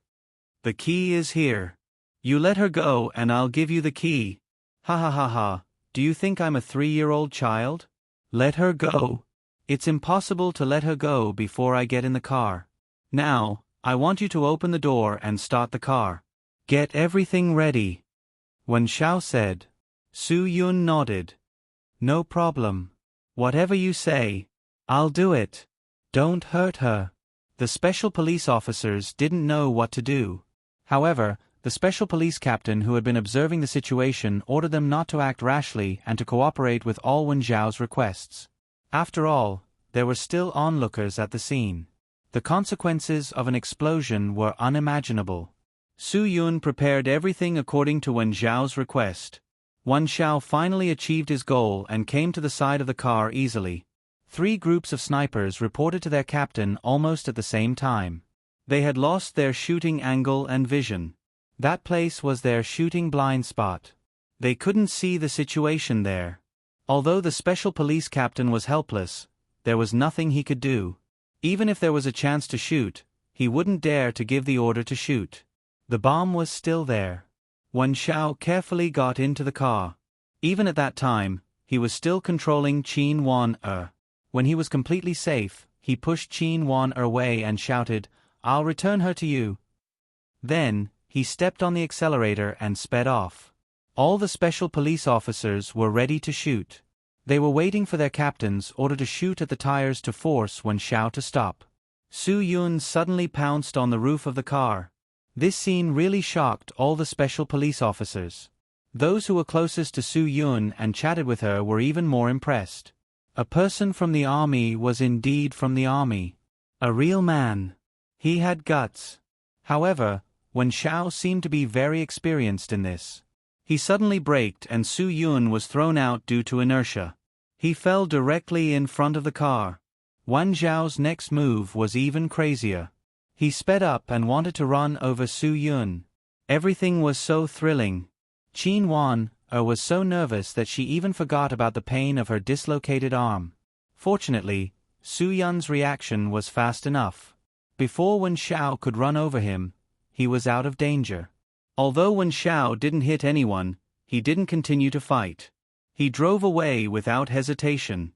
The key is here. You let her go and I'll give you the key. Ha ha ha ha, do you think I'm a 3-year-old child? Let her go. It's impossible to let her go before I get in the car. Now, I want you to open the door and start the car. Get everything ready. Wan Shao said. Su Yun nodded. No problem. Whatever you say, I'll do it. Don't hurt her. The special police officers didn't know what to do. However, the special police captain who had been observing the situation ordered them not to act rashly and to cooperate with all Wan Zhao's requests. After all, there were still onlookers at the scene. The consequences of an explosion were unimaginable. Su Yun prepared everything according to Wan Zhao's request. Wan Shao finally achieved his goal and came to the side of the car easily. 3 groups of snipers reported to their captain almost at the same time. They had lost their shooting angle and vision. That place was their shooting blind spot. They couldn't see the situation there. Although the special police captain was helpless, there was nothing he could do. Even if there was a chance to shoot, he wouldn't dare to give the order to shoot. The bomb was still there. Wan Shao carefully got into the car. Even at that time, he was still controlling Qin Wan-er. When he was completely safe, he pushed Qin Wan-er away and shouted, "I'll return her to you." Then, he stepped on the accelerator and sped off. All the special police officers were ready to shoot. They were waiting for their captain's order to shoot at the tires to force Wan Shao to stop. Su Yun suddenly pounced on the roof of the car. This scene really shocked all the special police officers. Those who were closest to Su Yun and chatted with her were even more impressed. A person from the army was indeed from the army. A real man. He had guts. However, Wan Shao seemed to be very experienced in this. He suddenly braked and Su Yun was thrown out due to inertia. He fell directly in front of the car. Wan Zhao's next move was even crazier. He sped up and wanted to run over Su Yun. Everything was so thrilling. Qin Wan-er was so nervous that she even forgot about the pain of her dislocated arm. Fortunately, Su Yun's reaction was fast enough. Before Wan Shao could run over him, he was out of danger. Although Wan Shao didn't hit anyone, he didn't continue to fight. He drove away without hesitation.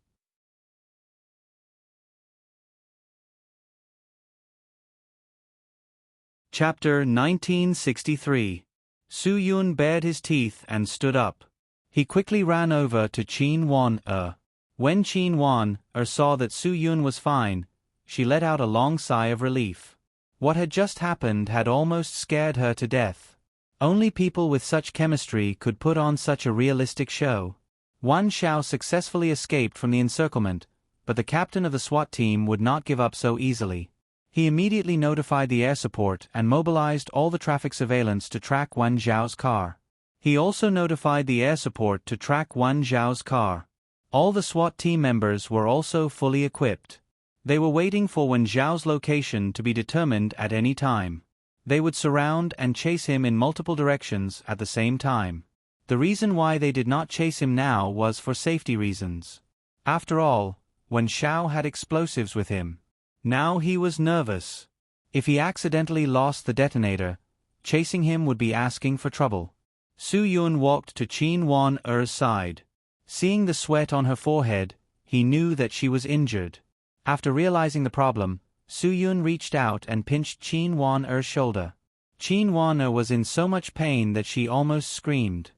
Chapter 1963. Su Yun bared his teeth and stood up. He quickly ran over to Qin Wan-er. When Qin Wan-er saw that Su Yun was fine, she let out a long sigh of relief. What had just happened had almost scared her to death. Only people with such chemistry could put on such a realistic show. Wan Shao successfully escaped from the encirclement, but the captain of the SWAT team would not give up so easily. He immediately notified the air support and mobilized all the traffic surveillance to track Wan Zhao's car. He also notified the air support to track Wan Zhao's car. All the SWAT team members were also fully equipped. They were waiting for Wan Zhao's location to be determined at any time. They would surround and chase him in multiple directions at the same time. The reason why they did not chase him now was for safety reasons. After all, Wan Shao had explosives with him. Now he was nervous. If he accidentally lost the detonator, chasing him would be asking for trouble. Su Yun walked to Qin Wan-er's side. Seeing the sweat on her forehead, he knew that she was injured. After realizing the problem, Su Yun reached out and pinched Qin Wan-er's shoulder. Qin Wan-er was in so much pain that she almost screamed.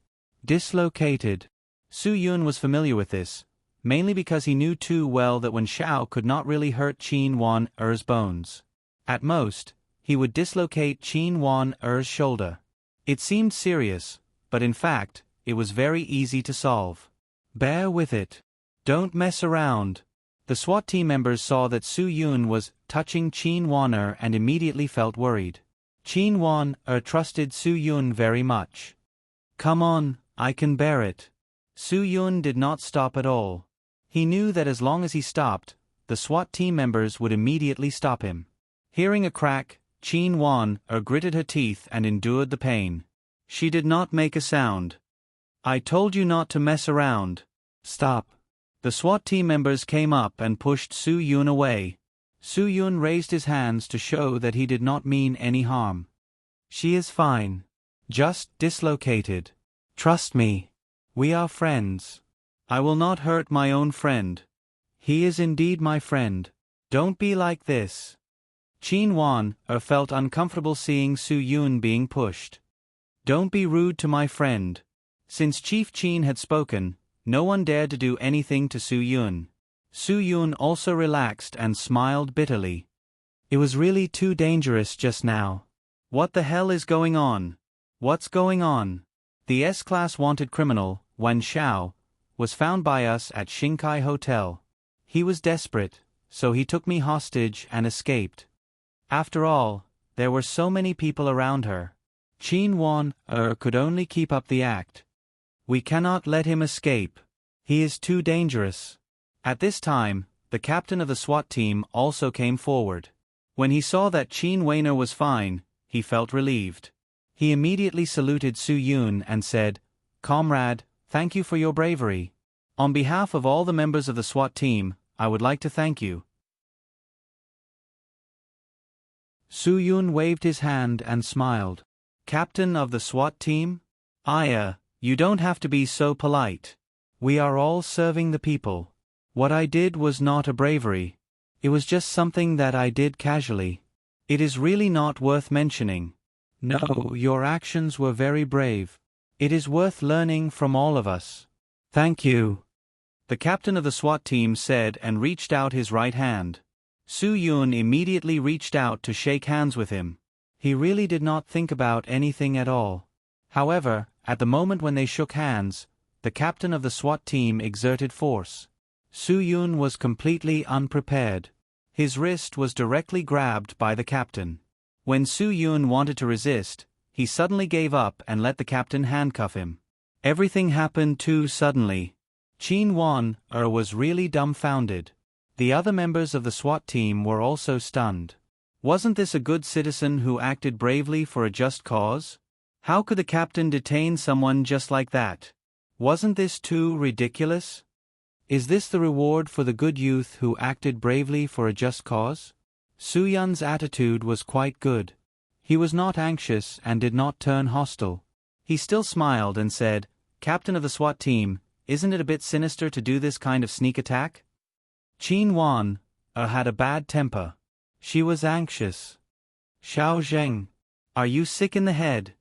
Dislocated. Su Yun was familiar with this, mainly because he knew too well that Wen Xiao could not really hurt Qin Wan Er's bones. At most, he would dislocate Qin Wan Er's shoulder. It seemed serious, but in fact, it was very easy to solve. Bear with it. Don't mess around. The SWAT team members saw that Su Yun was touching Qin Wan Er and immediately felt worried. Qin Wan Er trusted Su Yun very much. Come on, I can bear it. Su Yun did not stop at all. He knew that as long as he stopped, the SWAT team members would immediately stop him. Hearing a crack, Qin Wan Er gritted her teeth and endured the pain. She did not make a sound. I told you not to mess around. Stop. The SWAT team members came up and pushed Su Yun away. Su Yun raised his hands to show that he did not mean any harm. She is fine. Just dislocated. Trust me. We are friends. I will not hurt my own friend. He is indeed my friend. Don't be like this. Qin Wan Er felt uncomfortable seeing Su Yun being pushed. Don't be rude to my friend. Since Chief Qin had spoken, no one dared to do anything to Su Yun. Su Yun also relaxed and smiled bitterly. It was really too dangerous just now. What the hell is going on? What's going on? The S-Class wanted criminal, Wen Xiao, was found by us at Xinkai Hotel. He was desperate, so he took me hostage and escaped. After all, there were so many people around her. Qin Wan Er could only keep up the act. We cannot let him escape. He is too dangerous. At this time, the captain of the SWAT team also came forward. When he saw that Qin Weiner was fine, he felt relieved. He immediately saluted Su Yun and said, "Comrade, thank you for your bravery. On behalf of all the members of the SWAT team, I would like to thank you." Su Yun waved his hand and smiled. Captain of the SWAT team? Aya, you don't have to be so polite. We are all serving the people. What I did was not a bravery. It was just something that I did casually. It is really not worth mentioning. No, your actions were very brave. It is worth learning from all of us. Thank you. The captain of the SWAT team said and reached out his right hand. Su Yun immediately reached out to shake hands with him. He really did not think about anything at all. However, at the moment when they shook hands, the captain of the SWAT team exerted force. Su Yun was completely unprepared. His wrist was directly grabbed by the captain. When Su Yun wanted to resist, he suddenly gave up and let the captain handcuff him. Everything happened too suddenly. Qin Wan Er was really dumbfounded. The other members of the SWAT team were also stunned. Wasn't this a good citizen who acted bravely for a just cause? How could the captain detain someone just like that? Wasn't this too ridiculous? Is this the reward for the good youth who acted bravely for a just cause? Su Yun's attitude was quite good. He was not anxious and did not turn hostile. He still smiled and said, "Captain of the SWAT team, isn't it a bit sinister to do this kind of sneak attack?" Qin Wan had a bad temper. She was anxious. "Xiao Zheng, are you sick in the head?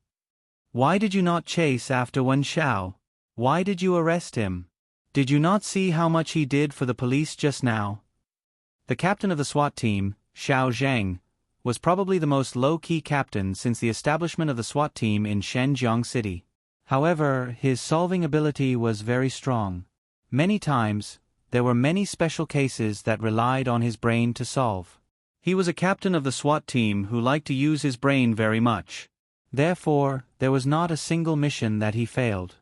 Why did you not chase after Wen Xiao? Why did you arrest him? Did you not see how much he did for the police just now?" The captain of the SWAT team, Xiao Zheng, was probably the most low-key captain since the establishment of the SWAT team in Shenzhen City. However, his solving ability was very strong. Many times, there were many special cases that relied on his brain to solve. He was a captain of the SWAT team who liked to use his brain very much. Therefore, there was not a single mission that he failed.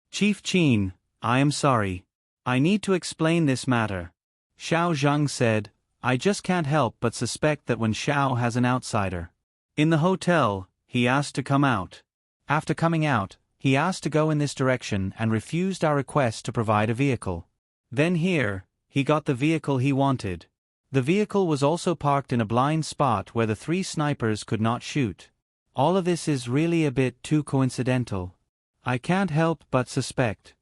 "Chief Qin, I am sorry. I need to explain this matter," Xiao Zheng said. "I just can't help but suspect that Wen Xiao has an outsider. In the hotel, he asked to come out. After coming out, he asked to go in this direction and refused our request to provide a vehicle. Then here, he got the vehicle he wanted. The vehicle was also parked in a blind spot where the 3 snipers could not shoot. All of this is really a bit too coincidental. I can't help but suspect."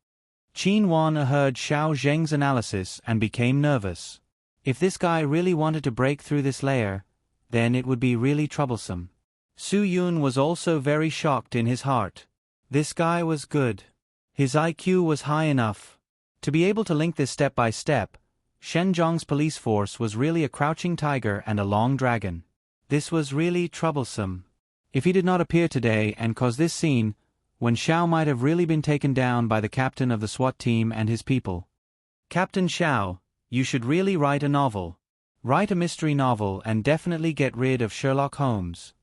Qin Wan heard Xiao Zheng's analysis and became nervous. If this guy really wanted to break through this layer, then it would be really troublesome. Su Yun was also very shocked in his heart. This guy was good. His IQ was high enough to be able to link this step by step. Shenzhong's police force was really a crouching tiger and a long dragon. This was really troublesome. If he did not appear today and cause this scene, Wen Xiao might have really been taken down by the captain of the SWAT team and his people. Captain Xiao, you should really write a novel. Write a mystery novel and definitely get rid of Sherlock Holmes.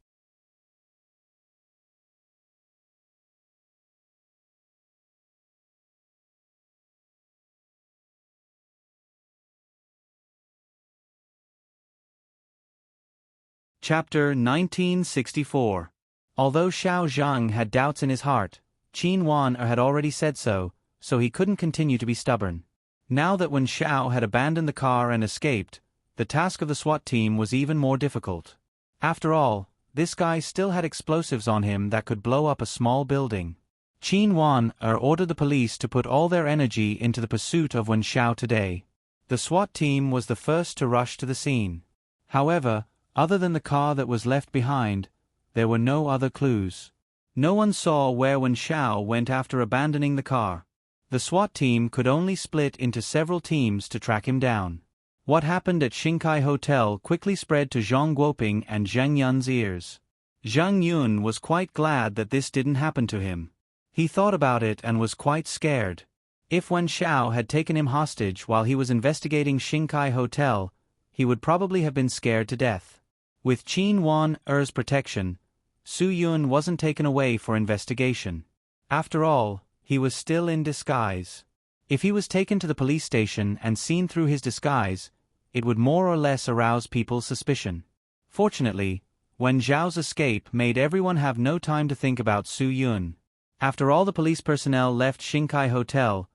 Chapter 1964. Although Xiao Zhang had doubts in his heart, Qin Wan had already said so he couldn't continue to be stubborn. Now that Wen Xiao had abandoned the car and escaped, the task of the SWAT team was even more difficult. After all, this guy still had explosives on him that could blow up a small building. Qin Wan ordered the police to put all their energy into the pursuit of Wen Xiao today. The SWAT team was the first to rush to the scene. However, other than the car that was left behind, there were no other clues. No one saw where Wen Xiao went after abandoning the car. The SWAT team could only split into several teams to track him down. What happened at Xinkai Hotel quickly spread to Zhang Guoping and Zhang Yun's ears. Zhang Yun was quite glad that this didn't happen to him. He thought about it and was quite scared. If Wen Xiao had taken him hostage while he was investigating Xinkai Hotel, he would probably have been scared to death. With Qin Wan-er's protection, Su Yun wasn't taken away for investigation. After all, he was still in disguise. If he was taken to the police station and seen through his disguise, it would more or less arouse people's suspicion. Fortunately, Wen Zhao's escape made everyone have no time to think about Su Yun. After all the police personnel left Xinkai Hotel,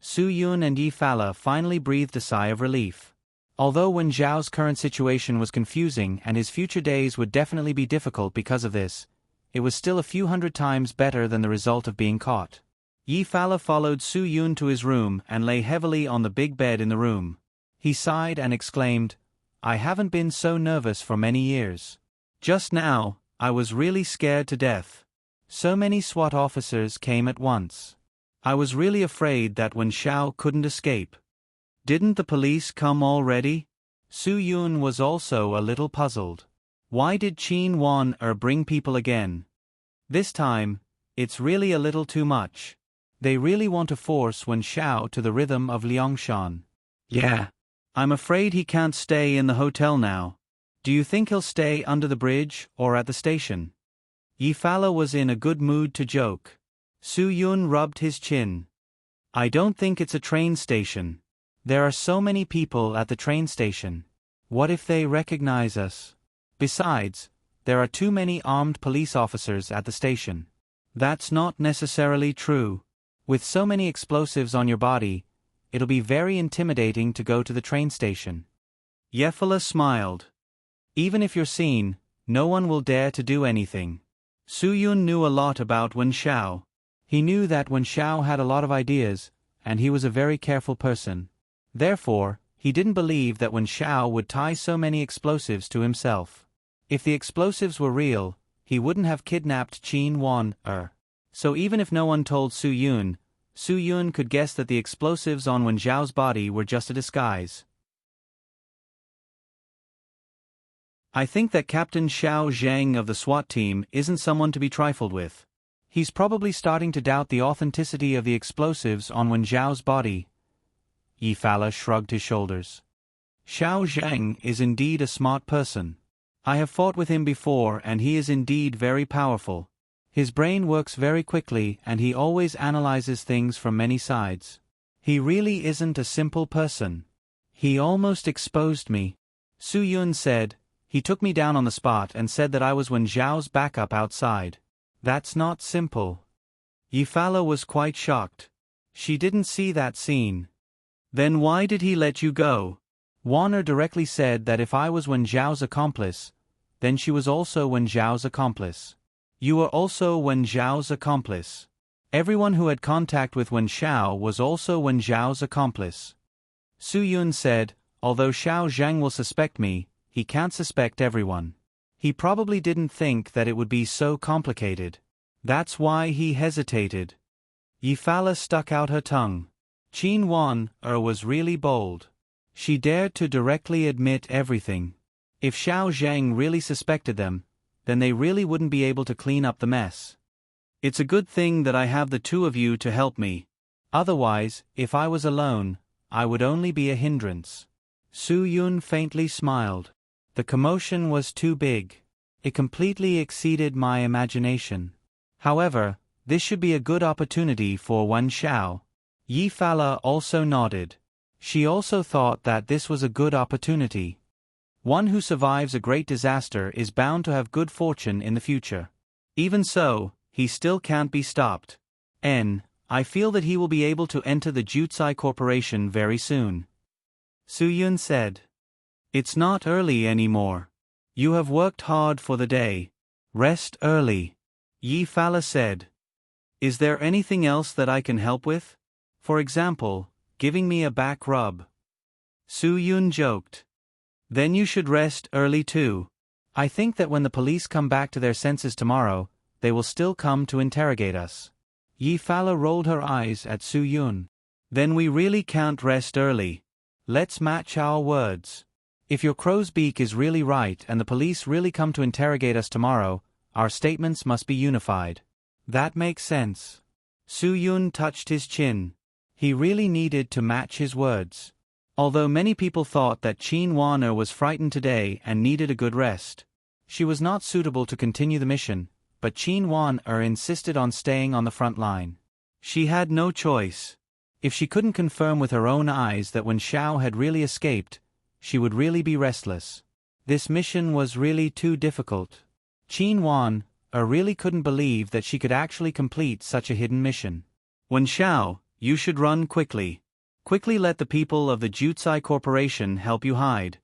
Su Yun and Yi Fala finally breathed a sigh of relief. Although Wen Zhao's current situation was confusing and his future days would definitely be difficult because of this, it was still a few hundred times better than the result of being caught. Yi Fala followed Su Yun to his room and lay heavily on the big bed in the room. He sighed and exclaimed, "I haven't been so nervous for many years. Just now, I was really scared to death. So many SWAT officers came at once. I was really afraid that Wen Xiao couldn't escape." Didn't the police come already? Su Yun was also a little puzzled. Why did Qin Wan bring people again? This time, it's really a little too much. They really want to force Wen Xiao to the rhythm of Liangshan. Yeah. I'm afraid he can't stay in the hotel now. Do you think he'll stay under the bridge or at the station? Yi Fala was in a good mood to joke. Su Yun rubbed his chin. I don't think it's a train station. There are so many people at the train station. What if they recognize us? Besides, there are too many armed police officers at the station. That's not necessarily true. With so many explosives on your body, it'll be very intimidating to go to the train station. Yefala smiled. Even if you're seen, no one will dare to do anything. Su Yun knew a lot about Wen Xiao. He knew that Wen Xiao had a lot of ideas, and he was a very careful person. Therefore, he didn't believe that Wen Xiao would tie so many explosives to himself. If the explosives were real, he wouldn't have kidnapped Qin Wan. So even if no one told Su Yun could guess that the explosives on Wen Zhao's body were just a disguise. I think that Captain Xiao Zhang of the SWAT team isn't someone to be trifled with. He's probably starting to doubt the authenticity of the explosives on Wen Zhao's body. Yi Fala shrugged his shoulders. Xiao Zhang is indeed a smart person. I have fought with him before and he is indeed very powerful. His brain works very quickly and he always analyzes things from many sides. He really isn't a simple person. He almost exposed me. Su Yun said, he took me down on the spot and said that I was Wen Zhao's backup outside. That's not simple. Yi Fala was quite shocked. She didn't see that scene. Then why did he let you go? Warner directly said that if I was Wen Zhao's accomplice, then she was also Wen Zhao's accomplice. You were also Wen Zhao's accomplice. Everyone who had contact with Wen Xiao was also Wen Zhao's accomplice. Su Yun said, although Xiao Zhang will suspect me, he can't suspect everyone. He probably didn't think that it would be so complicated. That's why he hesitated. Yifala stuck out her tongue. Qin Wan was really bold. She dared to directly admit everything. If Xiao Zheng really suspected them, then they really wouldn't be able to clean up the mess. It's a good thing that I have the two of you to help me. Otherwise, if I was alone, I would only be a hindrance. Su Yun faintly smiled. The commotion was too big. It completely exceeded my imagination. However, this should be a good opportunity for Wen Xiao. Yifala also nodded. She also thought that this was a good opportunity. One who survives a great disaster is bound to have good fortune in the future. Even so, he still can't be stopped. I feel that he will be able to enter the Jutsai Corporation very soon. Su Yun said. It's not early anymore. You have worked hard for the day. Rest early. Yifala said. Is there anything else that I can help with? For example, giving me a back rub. Su Yun joked. Then you should rest early too. I think that when the police come back to their senses tomorrow, they will still come to interrogate us. Yifala rolled her eyes at Su Yun. Then we really can't rest early. Let's match our words. If your crow's beak is really right and the police really come to interrogate us tomorrow, our statements must be unified. That makes sense. Su Yun touched his chin. He really needed to match his words. Although many people thought that Qin Wan was frightened today and needed a good rest, she was not suitable to continue the mission, but Qin Wan insisted on staying on the front line. She had no choice. If she couldn't confirm with her own eyes that Wen Xiao had really escaped, she would really be restless. This mission was really too difficult. Qin Wan really couldn't believe that she could actually complete such a hidden mission. Wen Xiao, you should run quickly. Quickly let the people of the Jutsai Corporation help you hide.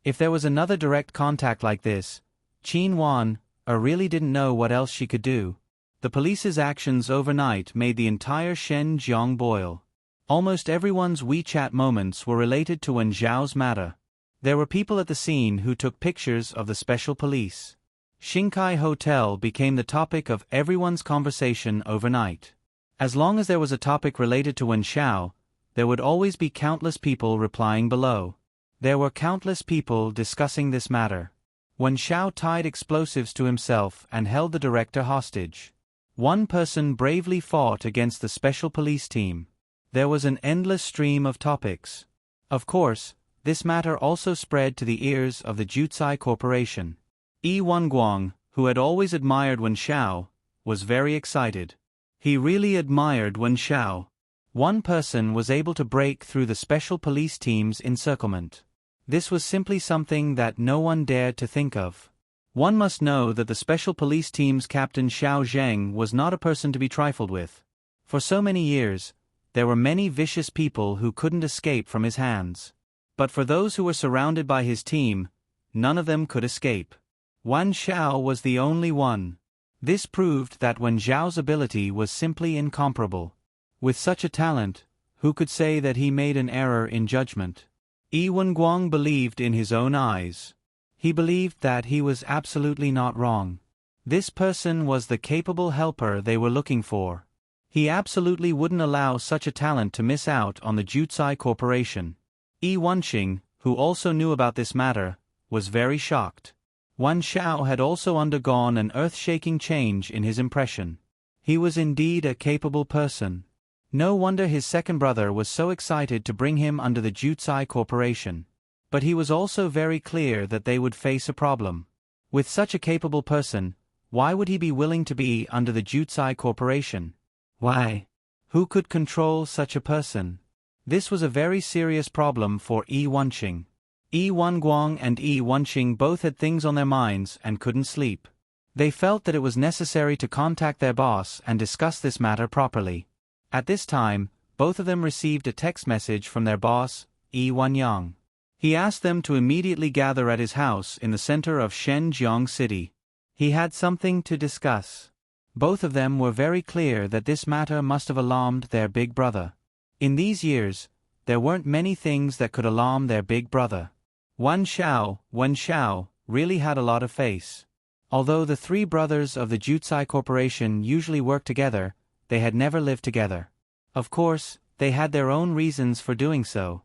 If there was another direct contact like this, Qin Wan really didn't know what else she could do. The police's actions overnight made the entire Shenzhen boil. Almost everyone's WeChat moments were related to Wen Xiao's matter. There were people at the scene who took pictures of the special police. Xinkai Hotel became the topic of everyone's conversation overnight. As long as there was a topic related to Wen Xiao, there would always be countless people replying below. There were countless people discussing this matter. Wen Xiao tied explosives to himself and held the director hostage. One person bravely fought against the special police team. There was an endless stream of topics. Of course, this matter also spread to the ears of the Jutsai Corporation. Yi Wenguang, who had always admired Wen Xiao, was very excited. He really admired Wen Xiao. One person was able to break through the special police team's encirclement. This was simply something that no one dared to think of. One must know that the special police team's captain Xiao Zheng was not a person to be trifled with. For so many years, there were many vicious people who couldn't escape from his hands. But for those who were surrounded by his team, none of them could escape. Wen Xiao was the only one. This proved that Wen Xiao's ability was simply incomparable. With such a talent, who could say that he made an error in judgment? Yi Wenguang believed in his own eyes. He believed that he was absolutely not wrong. This person was the capable helper they were looking for. He absolutely wouldn't allow such a talent to miss out on the Jutsai Corporation. Yi Wenqing, who also knew about this matter, was very shocked. Wen Xiao had also undergone an earth-shaking change in his impression. He was indeed a capable person. No wonder his second brother was so excited to bring him under the Jutsai Corporation. But he was also very clear that they would face a problem. With such a capable person, why would he be willing to be under the Jutsai Corporation? Why? Who could control such a person? This was a very serious problem for Yi Wenqing. Yi Wenguang and Yi Wenqing both had things on their minds and couldn't sleep. They felt that it was necessary to contact their boss and discuss this matter properly. At this time, both of them received a text message from their boss, Yi Wenyang. He asked them to immediately gather at his house in the center of Shenzhen City. He had something to discuss. Both of them were very clear that this matter must have alarmed their big brother. In these years, there weren't many things that could alarm their big brother. Wen Xiao really had a lot of face. Although the three brothers of the Jutsai Corporation usually worked together, they had never lived together. Of course, they had their own reasons for doing so.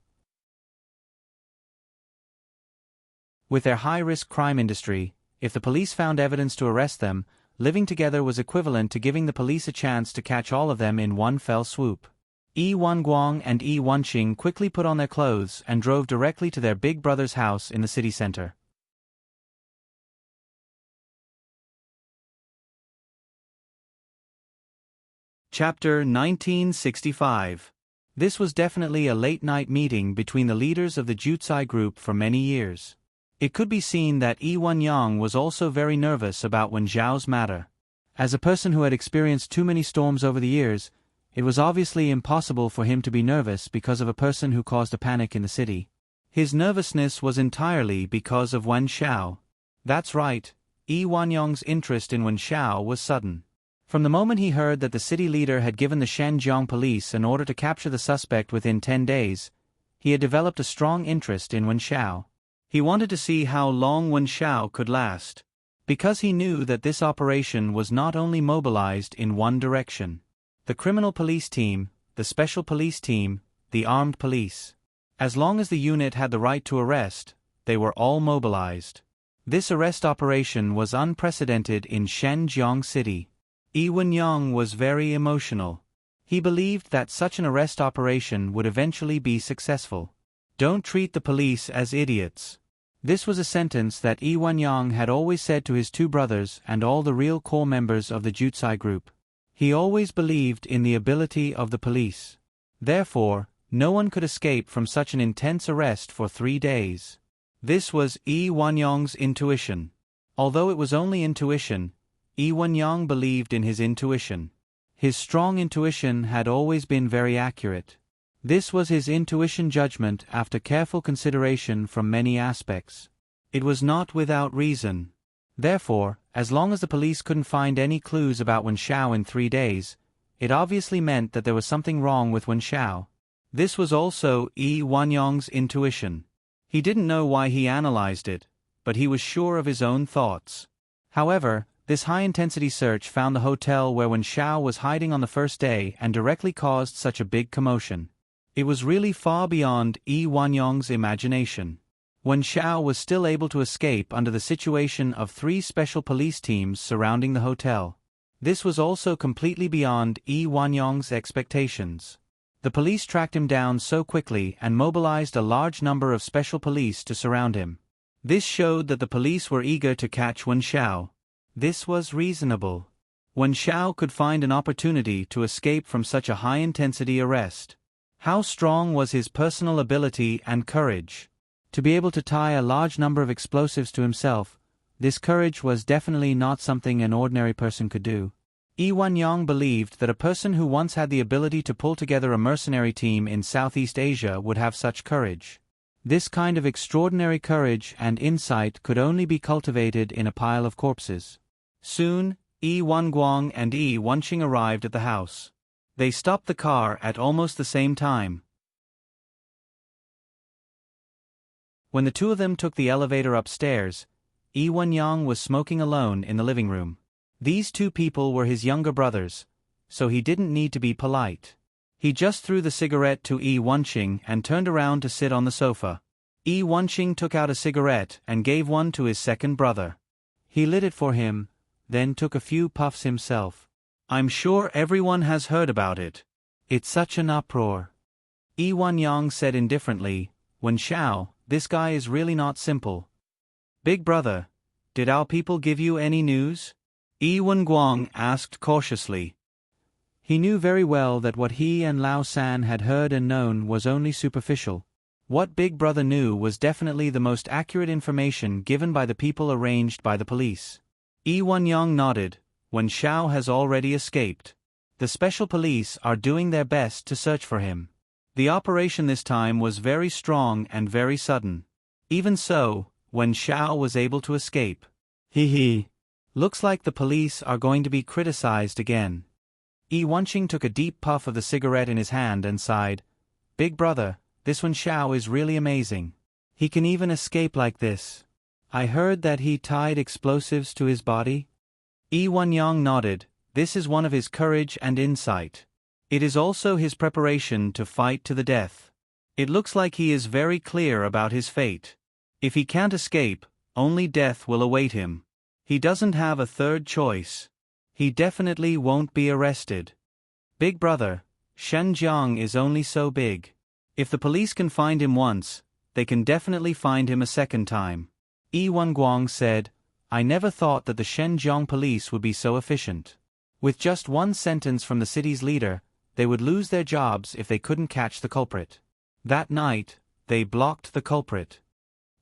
With their high-risk crime industry, if the police found evidence to arrest them, living together was equivalent to giving the police a chance to catch all of them in one fell swoop. Yi Wanguang and Yi Wanqing quickly put on their clothes and drove directly to their big brother's house in the city center. Chapter 1965. This was definitely a late-night meeting between the leaders of the Jutsai group for many years. It could be seen that Yi Wenyang was also very nervous about Wen Zhao's matter. As a person who had experienced too many storms over the years, it was obviously impossible for him to be nervous because of a person who caused a panic in the city. His nervousness was entirely because of Wen Zhao. That's right, Yi Wenyang's interest in Wen Zhao was sudden. From the moment he heard that the city leader had given the Shenjiang police an order to capture the suspect within 10 days, he had developed a strong interest in Wen Zhao. He wanted to see how long Wen Zhao could last, because he knew that this operation was not only mobilized in one direction. The criminal police team, the special police team, the armed police. As long as the unit had the right to arrest, they were all mobilized. This arrest operation was unprecedented in Shenjiang City. Yi Wenyang was very emotional. He believed that such an arrest operation would eventually be successful. Don't treat the police as idiots. This was a sentence that Yi Wenyang had always said to his two brothers and all the real core members of the Jutsai group. He always believed in the ability of the police. Therefore, no one could escape from such an intense arrest for 3 days. This was Yi Wenyang's intuition. Although it was only intuition, Yi Wenyang believed in his intuition. His strong intuition had always been very accurate. This was his intuition judgment after careful consideration from many aspects. It was not without reason. Therefore, as long as the police couldn't find any clues about Wen Zhao in 3 days, it obviously meant that there was something wrong with Wen Zhao. This was also Yi Wenyang's intuition. He didn't know why he analyzed it, but he was sure of his own thoughts. However, this high-intensity search found the hotel where Wen Zhao was hiding on the first day and directly caused such a big commotion. It was really far beyond Yi Wenyang's imagination. Wen Zhao was still able to escape under the situation of 3 special police teams surrounding the hotel. This was also completely beyond Yi Wenyang's expectations. The police tracked him down so quickly and mobilized a large number of special police to surround him. This showed that the police were eager to catch Wen Zhao. This was reasonable. Wen Zhao could find an opportunity to escape from such a high-intensity arrest. How strong was his personal ability and courage? To be able to tie a large number of explosives to himself, this courage was definitely not something an ordinary person could do. Yi Wenyang believed that a person who once had the ability to pull together a mercenary team in Southeast Asia would have such courage. This kind of extraordinary courage and insight could only be cultivated in a pile of corpses. Soon, Yi Wanguang and Yi Wanqing arrived at the house. They stopped the car at almost the same time. When the two of them took the elevator upstairs, Yi Wenyang was smoking alone in the living room. These 2 people were his younger brothers, so he didn't need to be polite. He just threw the cigarette to Yi Wanqing and turned around to sit on the sofa. Yi Wanqing took out a cigarette and gave one to his second brother. He lit it for him, then took a few puffs himself. I'm sure everyone has heard about it. It's such an uproar. Yi Wenyang said indifferently, Wen Zhao, this guy is really not simple. Big brother, did our people give you any news? Yi Wenguang asked cautiously. He knew very well that what he and Lao San had heard and known was only superficial. What Big Brother knew was definitely the most accurate information given by the people arranged by the police. Yi Wenyang nodded. Wen Zhao has already escaped. The special police are doing their best to search for him. The operation this time was very strong and very sudden. Even so, Wen Zhao was able to escape. Hee. Looks like the police are going to be criticized again. Yi Wanqing took a deep puff of the cigarette in his hand and sighed. Big brother, this Wen Zhao is really amazing. He can even escape like this. I heard that he tied explosives to his body. Yi Wan-yang nodded. This is one of his courage and insight. It is also his preparation to fight to the death. It looks like he is very clear about his fate. If he can't escape, only death will await him. He doesn't have a third choice. He definitely won't be arrested. Big brother, Shenjiang is only so big. If the police can find him once, they can definitely find him a second time. Yi Wenguang said, I never thought that the Shenjiang police would be so efficient. With just one sentence from the city's leader, they would lose their jobs if they couldn't catch the culprit. That night, they blocked the culprit.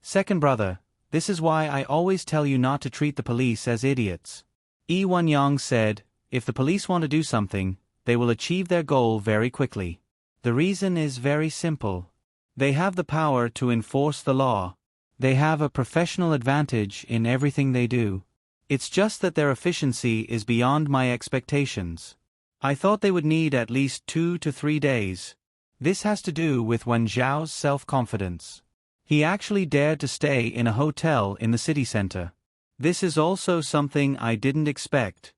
Second brother, this is why I always tell you not to treat the police as idiots. Yi Wan-yang said, if the police want to do something, they will achieve their goal very quickly. The reason is very simple. They have the power to enforce the law. They have a professional advantage in everything they do. It's just that their efficiency is beyond my expectations. I thought they would need at least 2 to 3 days. This has to do with Wen Zhao's self-confidence. He actually dared to stay in a hotel in the city center. This is also something I didn't expect.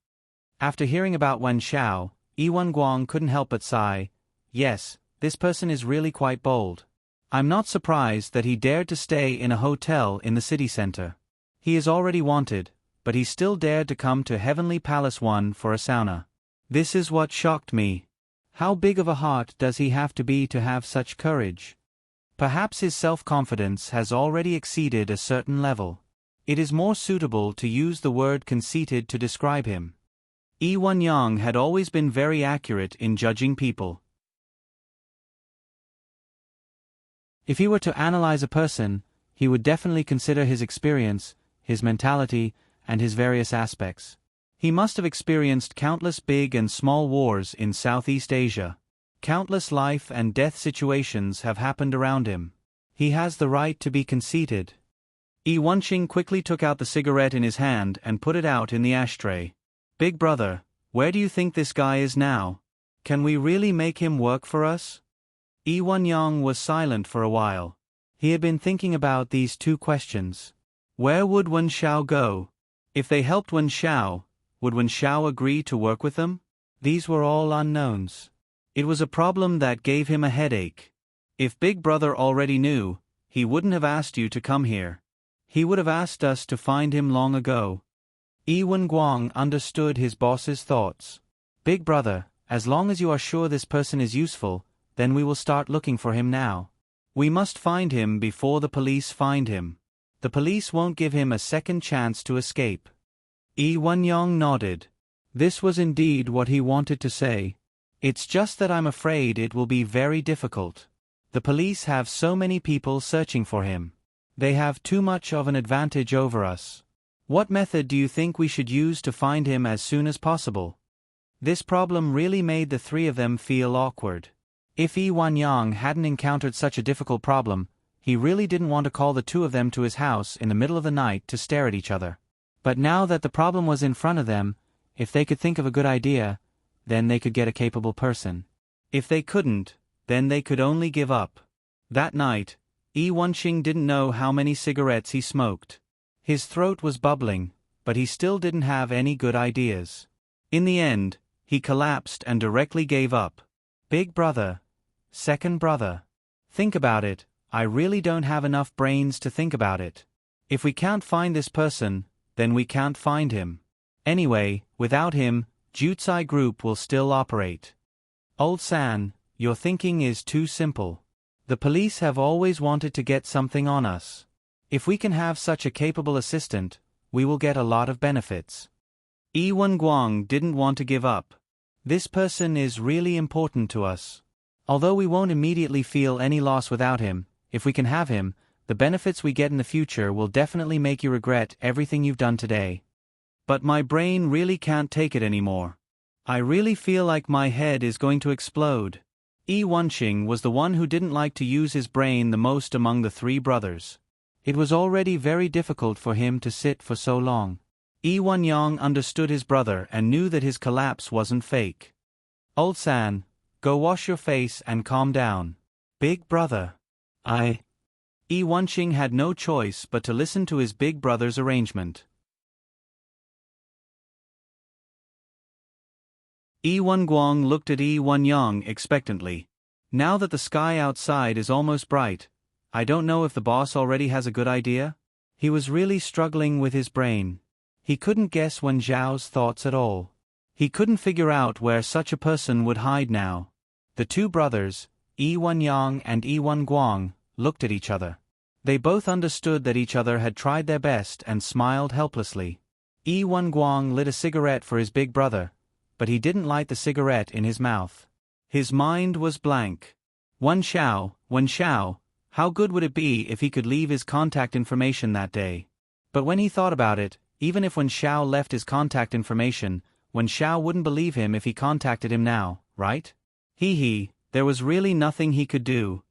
After hearing about Wen Zhao, Yi Wenguang couldn't help but sigh. Yes, this person is really quite bold. I'm not surprised that he dared to stay in a hotel in the city center. He is already wanted, but he still dared to come to Heavenly Palace 1 for a sauna. This is what shocked me. How big of a heart does he have to have such courage? Perhaps his self-confidence has already exceeded a certain level. It is more suitable to use the word conceited to describe him. Yi Wan-yang had always been very accurate in judging people. If he were to analyze a person, he would definitely consider his experience, his mentality, and his various aspects. He must have experienced countless big and small wars in Southeast Asia. Countless life and death situations have happened around him. He has the right to be conceited. Yi Wenqing quickly took out the cigarette in his hand and put it out in the ashtray. Big brother, where do you think this guy is now? Can we really make him work for us? Yi Wan-yang was silent for a while. He had been thinking about these two questions. Where would Wen Zhao go? If they helped Wen Zhao, would Wen Zhao agree to work with them? These were all unknowns. It was a problem that gave him a headache. If Big Brother already knew, he wouldn't have asked you to come here. He would have asked us to find him long ago. Yi Wenguang understood his boss's thoughts. Big Brother, as long as you are sure this person is useful, then we will start looking for him now. We must find him before the police find him. The police won't give him a second chance to escape. Yi Wan-yang nodded. This was indeed what he wanted to say. It's just that I'm afraid it will be very difficult. The police have so many people searching for him. They have too much of an advantage over us. What method do you think we should use to find him as soon as possible? This problem really made the three of them feel awkward. If Yi Wan-yang hadn't encountered such a difficult problem, he really didn't want to call the two of them to his house in the middle of the night to stare at each other. But now that the problem was in front of them, if they could think of a good idea, then they could get a capable person. If they couldn't, then they could only give up. That night, Yi Wenqing didn't know how many cigarettes he smoked. His throat was bubbling, but he still didn't have any good ideas. In the end, he collapsed and directly gave up. Big brother. Second brother. Think about it, I really don't have enough brains to think about it. If we can't find this person, then we can't find him. Anyway, without him, Jutsai Group will still operate. Old San, your thinking is too simple. The police have always wanted to get something on us. If we can have such a capable assistant, we will get a lot of benefits. Yi Wenguang didn't want to give up. This person is really important to us. Although we won't immediately feel any loss without him, if we can have him, the benefits we get in the future will definitely make you regret everything you've done today. But my brain really can't take it anymore. I really feel like my head is going to explode. Yi Wenqing was the one who didn't like to use his brain the most among the three brothers. It was already very difficult for him to sit for so long. Yi Wan-yang understood his brother and knew that his collapse wasn't fake. Old San, go wash your face and calm down. Big brother. Yi Wenqing had no choice but to listen to his big brother's arrangement. Yi Wenguang looked at Yi Wenyang expectantly. Now that the sky outside is almost bright, I don't know if the boss already has a good idea? He was really struggling with his brain. He couldn't guess Wen Zhao's thoughts at all. He couldn't figure out where such a person would hide now. The two brothers, Yi Wenyang and Yi Wenguang, looked at each other. They both understood that each other had tried their best and smiled helplessly. Yi Wenguang lit a cigarette for his big brother, but he didn't light the cigarette in his mouth. His mind was blank. Wen Xiao, how good would it be if he could leave his contact information that day? But when he thought about it, even if Wen Xiao left his contact information, Wen Xiao wouldn't believe him if he contacted him now, right? There was really nothing he could do.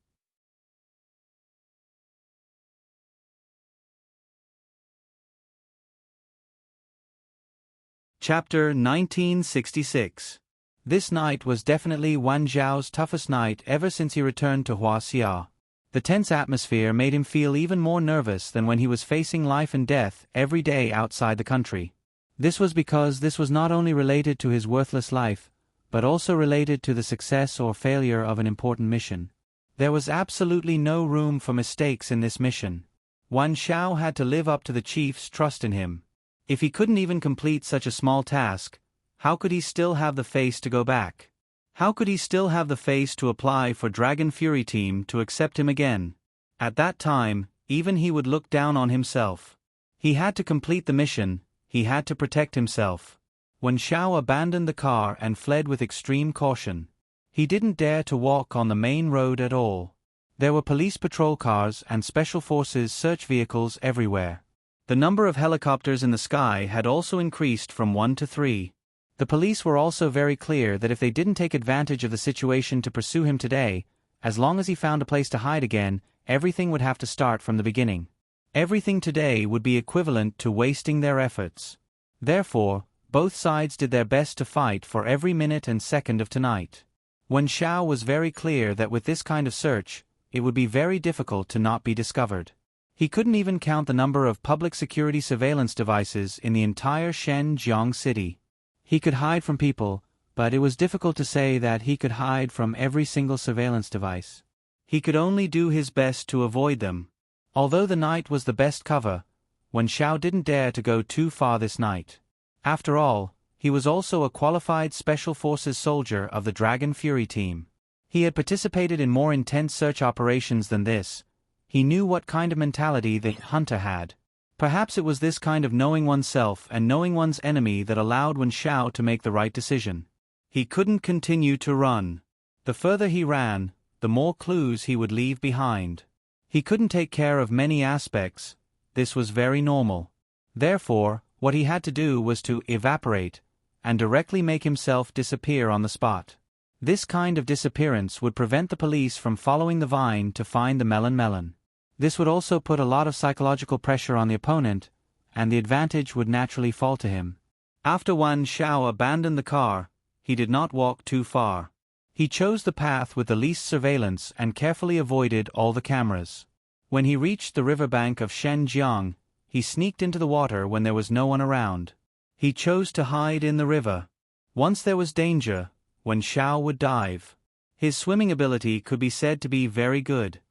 Chapter 1966. This night was definitely Wan Zhao's toughest night ever since he returned to Huaxia. The tense atmosphere made him feel even more nervous than when he was facing life and death every day outside the country. This was because this was not only related to his worthless life, but also related to the success or failure of an important mission. There was absolutely no room for mistakes in this mission. Wan Xiao had to live up to the chief's trust in him. If he couldn't even complete such a small task, how could he still have the face to go back? How could he still have the face to apply for Dragon Fury Team to accept him again? At that time, even he would look down on himself. He had to complete the mission, he had to protect himself. When Xiao abandoned the car and fled with extreme caution, he didn't dare to walk on the main road at all. There were police patrol cars and special forces search vehicles everywhere. The number of helicopters in the sky had also increased from 1 to 3. The police were also very clear that if they didn't take advantage of the situation to pursue him today, as long as he found a place to hide again, everything would have to start from the beginning. Everything today would be equivalent to wasting their efforts. Therefore, both sides did their best to fight for every minute and second of tonight. Wen Xiao was very clear that with this kind of search, it would be very difficult to not be discovered. He couldn't even count the number of public security surveillance devices in the entire Shenzhen city. He could hide from people, but it was difficult to say that he could hide from every single surveillance device. He could only do his best to avoid them. Although the night was the best cover, Wen Xiao didn't dare to go too far this night. After all, he was also a qualified Special Forces soldier of the Dragon Fury Team. He had participated in more intense search operations than this. He knew what kind of mentality the hunter had. Perhaps it was this kind of knowing oneself and knowing one's enemy that allowed Wen Xiao to make the right decision. He couldn't continue to run. The further he ran, the more clues he would leave behind. He couldn't take care of many aspects. This was very normal. Therefore, what he had to do was to evaporate and directly make himself disappear on the spot. This kind of disappearance would prevent the police from following the vine to find the melon. This would also put a lot of psychological pressure on the opponent, and the advantage would naturally fall to him. After Wan Xiao abandoned the car, he did not walk too far. He chose the path with the least surveillance and carefully avoided all the cameras. When he reached the riverbank of Shenzhen, he sneaked into the water when there was no one around. He chose to hide in the river. Once there was danger, Wen Xiao would dive. His swimming ability could be said to be very good.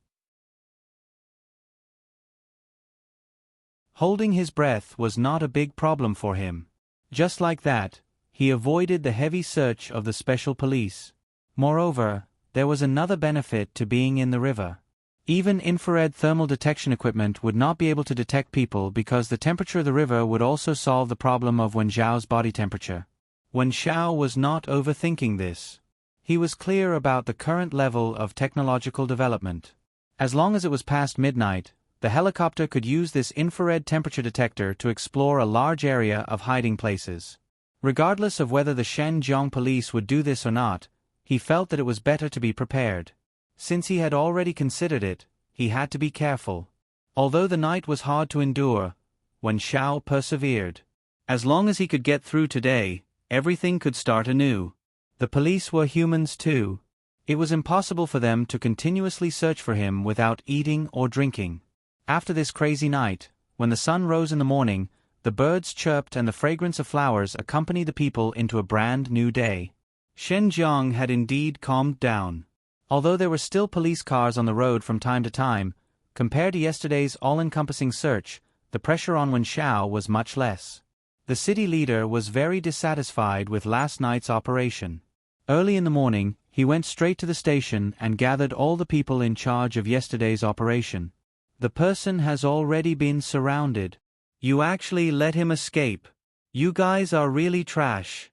Holding his breath was not a big problem for him. Just like that, he avoided the heavy search of the special police. Moreover, there was another benefit to being in the river. Even infrared thermal detection equipment would not be able to detect people because the temperature of the river would also solve the problem of Wen Zhao's body temperature. Wen Xiao was not overthinking this. He was clear about the current level of technological development. As long as it was past midnight, the helicopter could use this infrared temperature detector to explore a large area of hiding places. Regardless of whether the Shenzhen police would do this or not, he felt that it was better to be prepared. Since he had already considered it, he had to be careful. Although the night was hard to endure, Wen Xiao persevered. As long as he could get through today, everything could start anew. The police were humans too. It was impossible for them to continuously search for him without eating or drinking. After this crazy night, when the sun rose in the morning, the birds chirped and the fragrance of flowers accompanied the people into a brand new day. Shenzhen had indeed calmed down. Although there were still police cars on the road from time to time, compared to yesterday's all-encompassing search, the pressure on Wen Xiao was much less. The city leader was very dissatisfied with last night's operation. Early in the morning, he went straight to the station and gathered all the people in charge of yesterday's operation. The person has already been surrounded. You actually let him escape. You guys are really trash.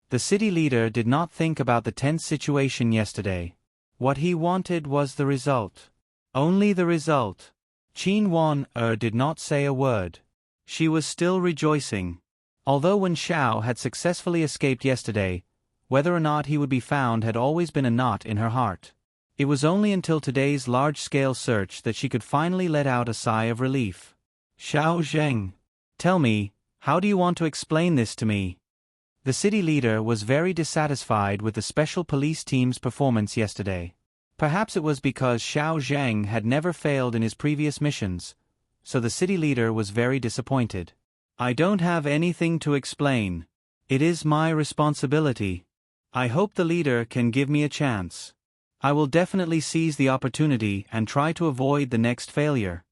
The city leader did not think about the tense situation yesterday. What he wanted was the result. Only the result. Qin Wan did not say a word. She was still rejoicing. Although Wen Xiao had successfully escaped yesterday, whether or not he would be found had always been a knot in her heart. It was only until today's large-scale search that she could finally let out a sigh of relief. Xiao Zheng, tell me, how do you want to explain this to me? The city leader was very dissatisfied with the special police team's performance yesterday. Perhaps it was because Xiao Zheng had never failed in his previous missions, so the city leader was very disappointed. I don't have anything to explain. It is my responsibility. I hope the leader can give me a chance. I will definitely seize the opportunity and try to avoid the next failure.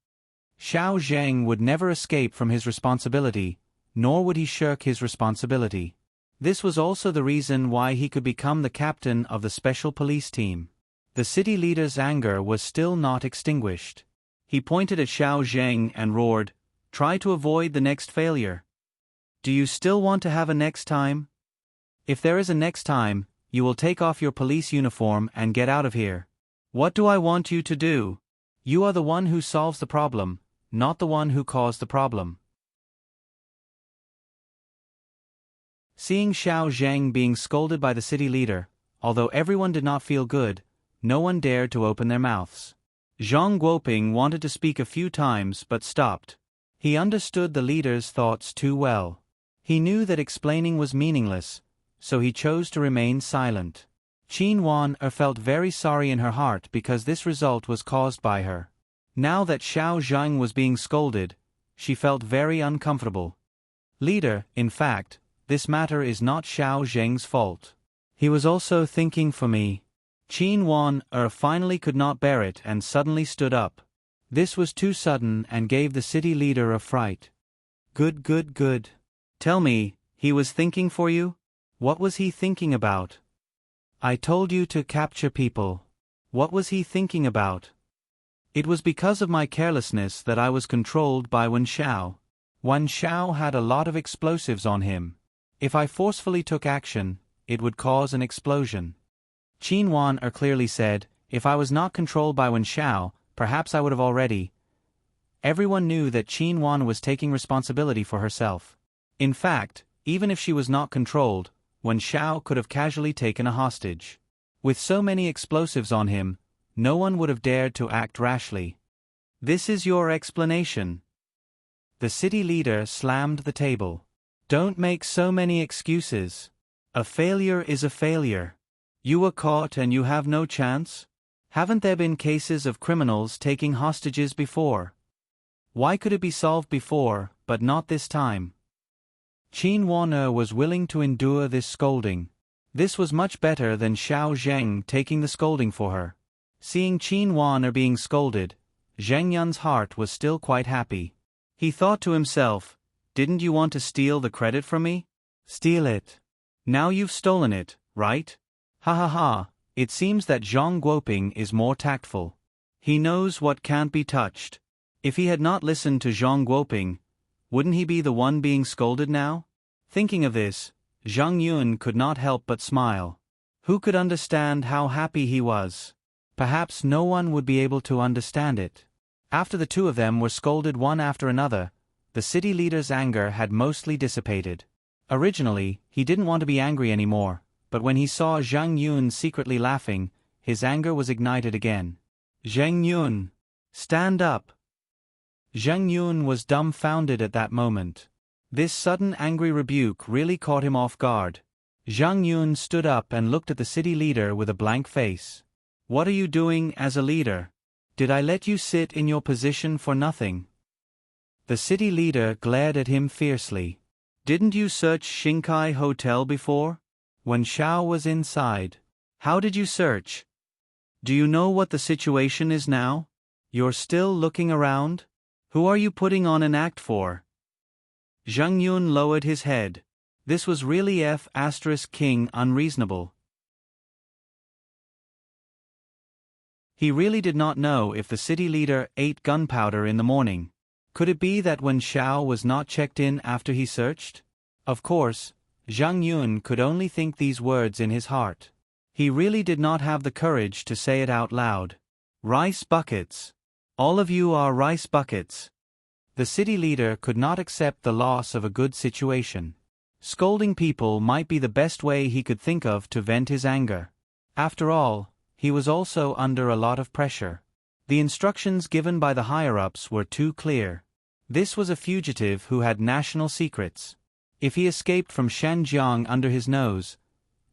Xiao Zheng would never escape from his responsibility, nor would he shirk his responsibility. This was also the reason why he could become the captain of the special police team. The city leader's anger was still not extinguished. He pointed at Xiao Zheng and roared, "Try to avoid the next failure. Do you still want to have a next time? If there is a next time, you will take off your police uniform and get out of here. What do I want you to do? You are the one who solves the problem, not the one who caused the problem." Seeing Xiao Zheng being scolded by the city leader, although everyone did not feel good, no one dared to open their mouths. Zhang Guoping wanted to speak a few times but stopped. He understood the leader's thoughts too well. He knew that explaining was meaningless, so he chose to remain silent. Qin Wan felt very sorry in her heart because this result was caused by her. Now that Xiao Zheng was being scolded, she felt very uncomfortable. Leader, in fact, this matter is not Xiao Zheng's fault. He was also thinking for me. Qin Wan finally could not bear it and suddenly stood up. This was too sudden and gave the city leader a fright. Good. Tell me, he was thinking for you? What was he thinking about? I told you to capture people. What was he thinking about? It was because of my carelessness that I was controlled by Wen Xiao. Wen Xiao had a lot of explosives on him. If I forcefully took action, it would cause an explosion. Qin Wan clearly said, if I was not controlled by Wen Xiao, perhaps I would have already. Everyone knew that Qin Wan was taking responsibility for herself. In fact, even if she was not controlled, Wen Xiao could have casually taken a hostage. With so many explosives on him, no one would have dared to act rashly. This is your explanation. The city leader slammed the table. Don't make so many excuses. A failure is a failure. You were caught and you have no chance? Haven't there been cases of criminals taking hostages before? Why could it be solved before, but not this time? Qin Wan was willing to endure this scolding. This was much better than Xiao Zheng taking the scolding for her. Seeing Qin Wan being scolded, Zheng Yun's heart was still quite happy. He thought to himself, didn't you want to steal the credit from me? Steal it. Now you've stolen it, right? Ha ha ha, it seems that Zhang Guoping is more tactful. He knows what can't be touched. If he had not listened to Zhang Guoping, wouldn't he be the one being scolded now? Thinking of this, Zhang Yun could not help but smile. Who could understand how happy he was? Perhaps no one would be able to understand it. After the two of them were scolded one after another, the city leader's anger had mostly dissipated. Originally, he didn't want to be angry anymore, but when he saw Zhang Yun secretly laughing, his anger was ignited again. Zhang Yun! Stand up! Zhang Yun was dumbfounded at that moment. This sudden angry rebuke really caught him off guard. Zhang Yun stood up and looked at the city leader with a blank face. What are you doing as a leader? Did I let you sit in your position for nothing? The city leader glared at him fiercely. Didn't you search Xingkai Hotel before? When Xiao was inside. How did you search? Do you know what the situation is now? You're still looking around? Who are you putting on an act for? Zhang Yun lowered his head. This was really King unreasonable. He really did not know if the city leader ate gunpowder in the morning. Could it be that when Xiao was not checked in after he searched? Of course, Zhang Yun could only think these words in his heart. He really did not have the courage to say it out loud. Rice buckets. All of you are rice buckets. The city leader could not accept the loss of a good situation. Scolding people might be the best way he could think of to vent his anger. After all, he was also under a lot of pressure. The instructions given by the higher-ups were too clear. This was a fugitive who had national secrets. If he escaped from Shanjiang under his nose,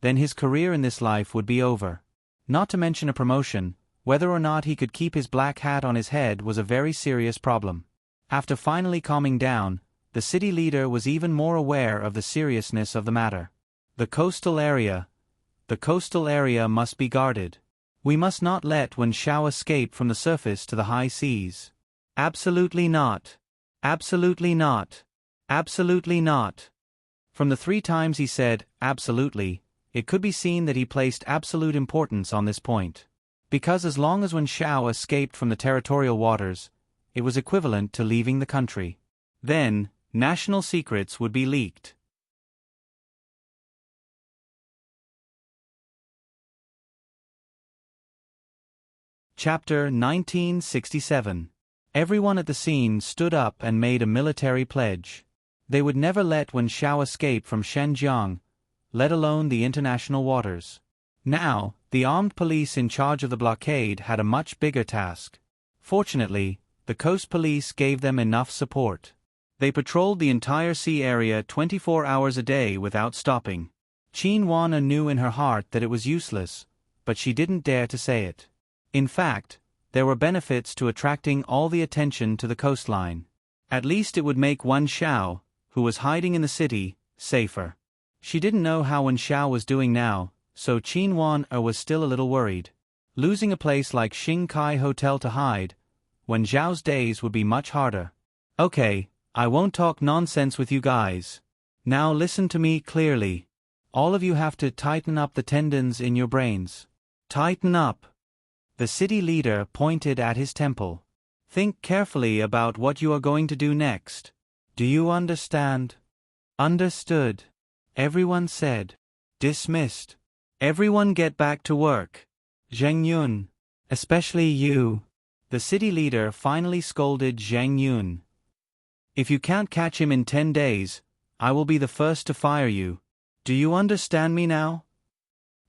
then his career in this life would be over. Not to mention a promotion, whether or not he could keep his black hat on his head was a very serious problem. After finally calming down, the city leader was even more aware of the seriousness of the matter. The coastal area must be guarded. We must not let Wen Xiao escape from the surface to the high seas. Absolutely not. Absolutely not. Absolutely not. From the 3 times he said, absolutely, it could be seen that he placed absolute importance on this point. Because as long as Wen Xiao escaped from the territorial waters, it was equivalent to leaving the country. Then, national secrets would be leaked. Chapter 1967. Everyone at the scene stood up and made a military pledge. They would never let Wen Xiao escape from Shenzhen, let alone the international waters. Now, the armed police in charge of the blockade had a much bigger task. Fortunately, the coast police gave them enough support. They patrolled the entire sea area 24 hours a day without stopping. Qin Wana knew in her heart that it was useless, but she didn't dare to say it. In fact, there were benefits to attracting all the attention to the coastline. At least it would make Wen Xiao, who was hiding in the city, safer. She didn't know how Wen Xiao was doing now, so Qin Wana was still a little worried. Losing a place like Xingkai Hotel to hide, Wen Xiao's days would be much harder. Okay, I won't talk nonsense with you guys. Now listen to me clearly. All of you have to tighten up the tendons in your brains. Tighten up. The city leader pointed at his temple. Think carefully about what you are going to do next. Do you understand? Understood. Everyone said. Dismissed. Everyone get back to work. Zhang Yun. Especially you. The city leader finally scolded Zhang Yun. If you can't catch him in 10 days, I will be the first to fire you. Do you understand me now?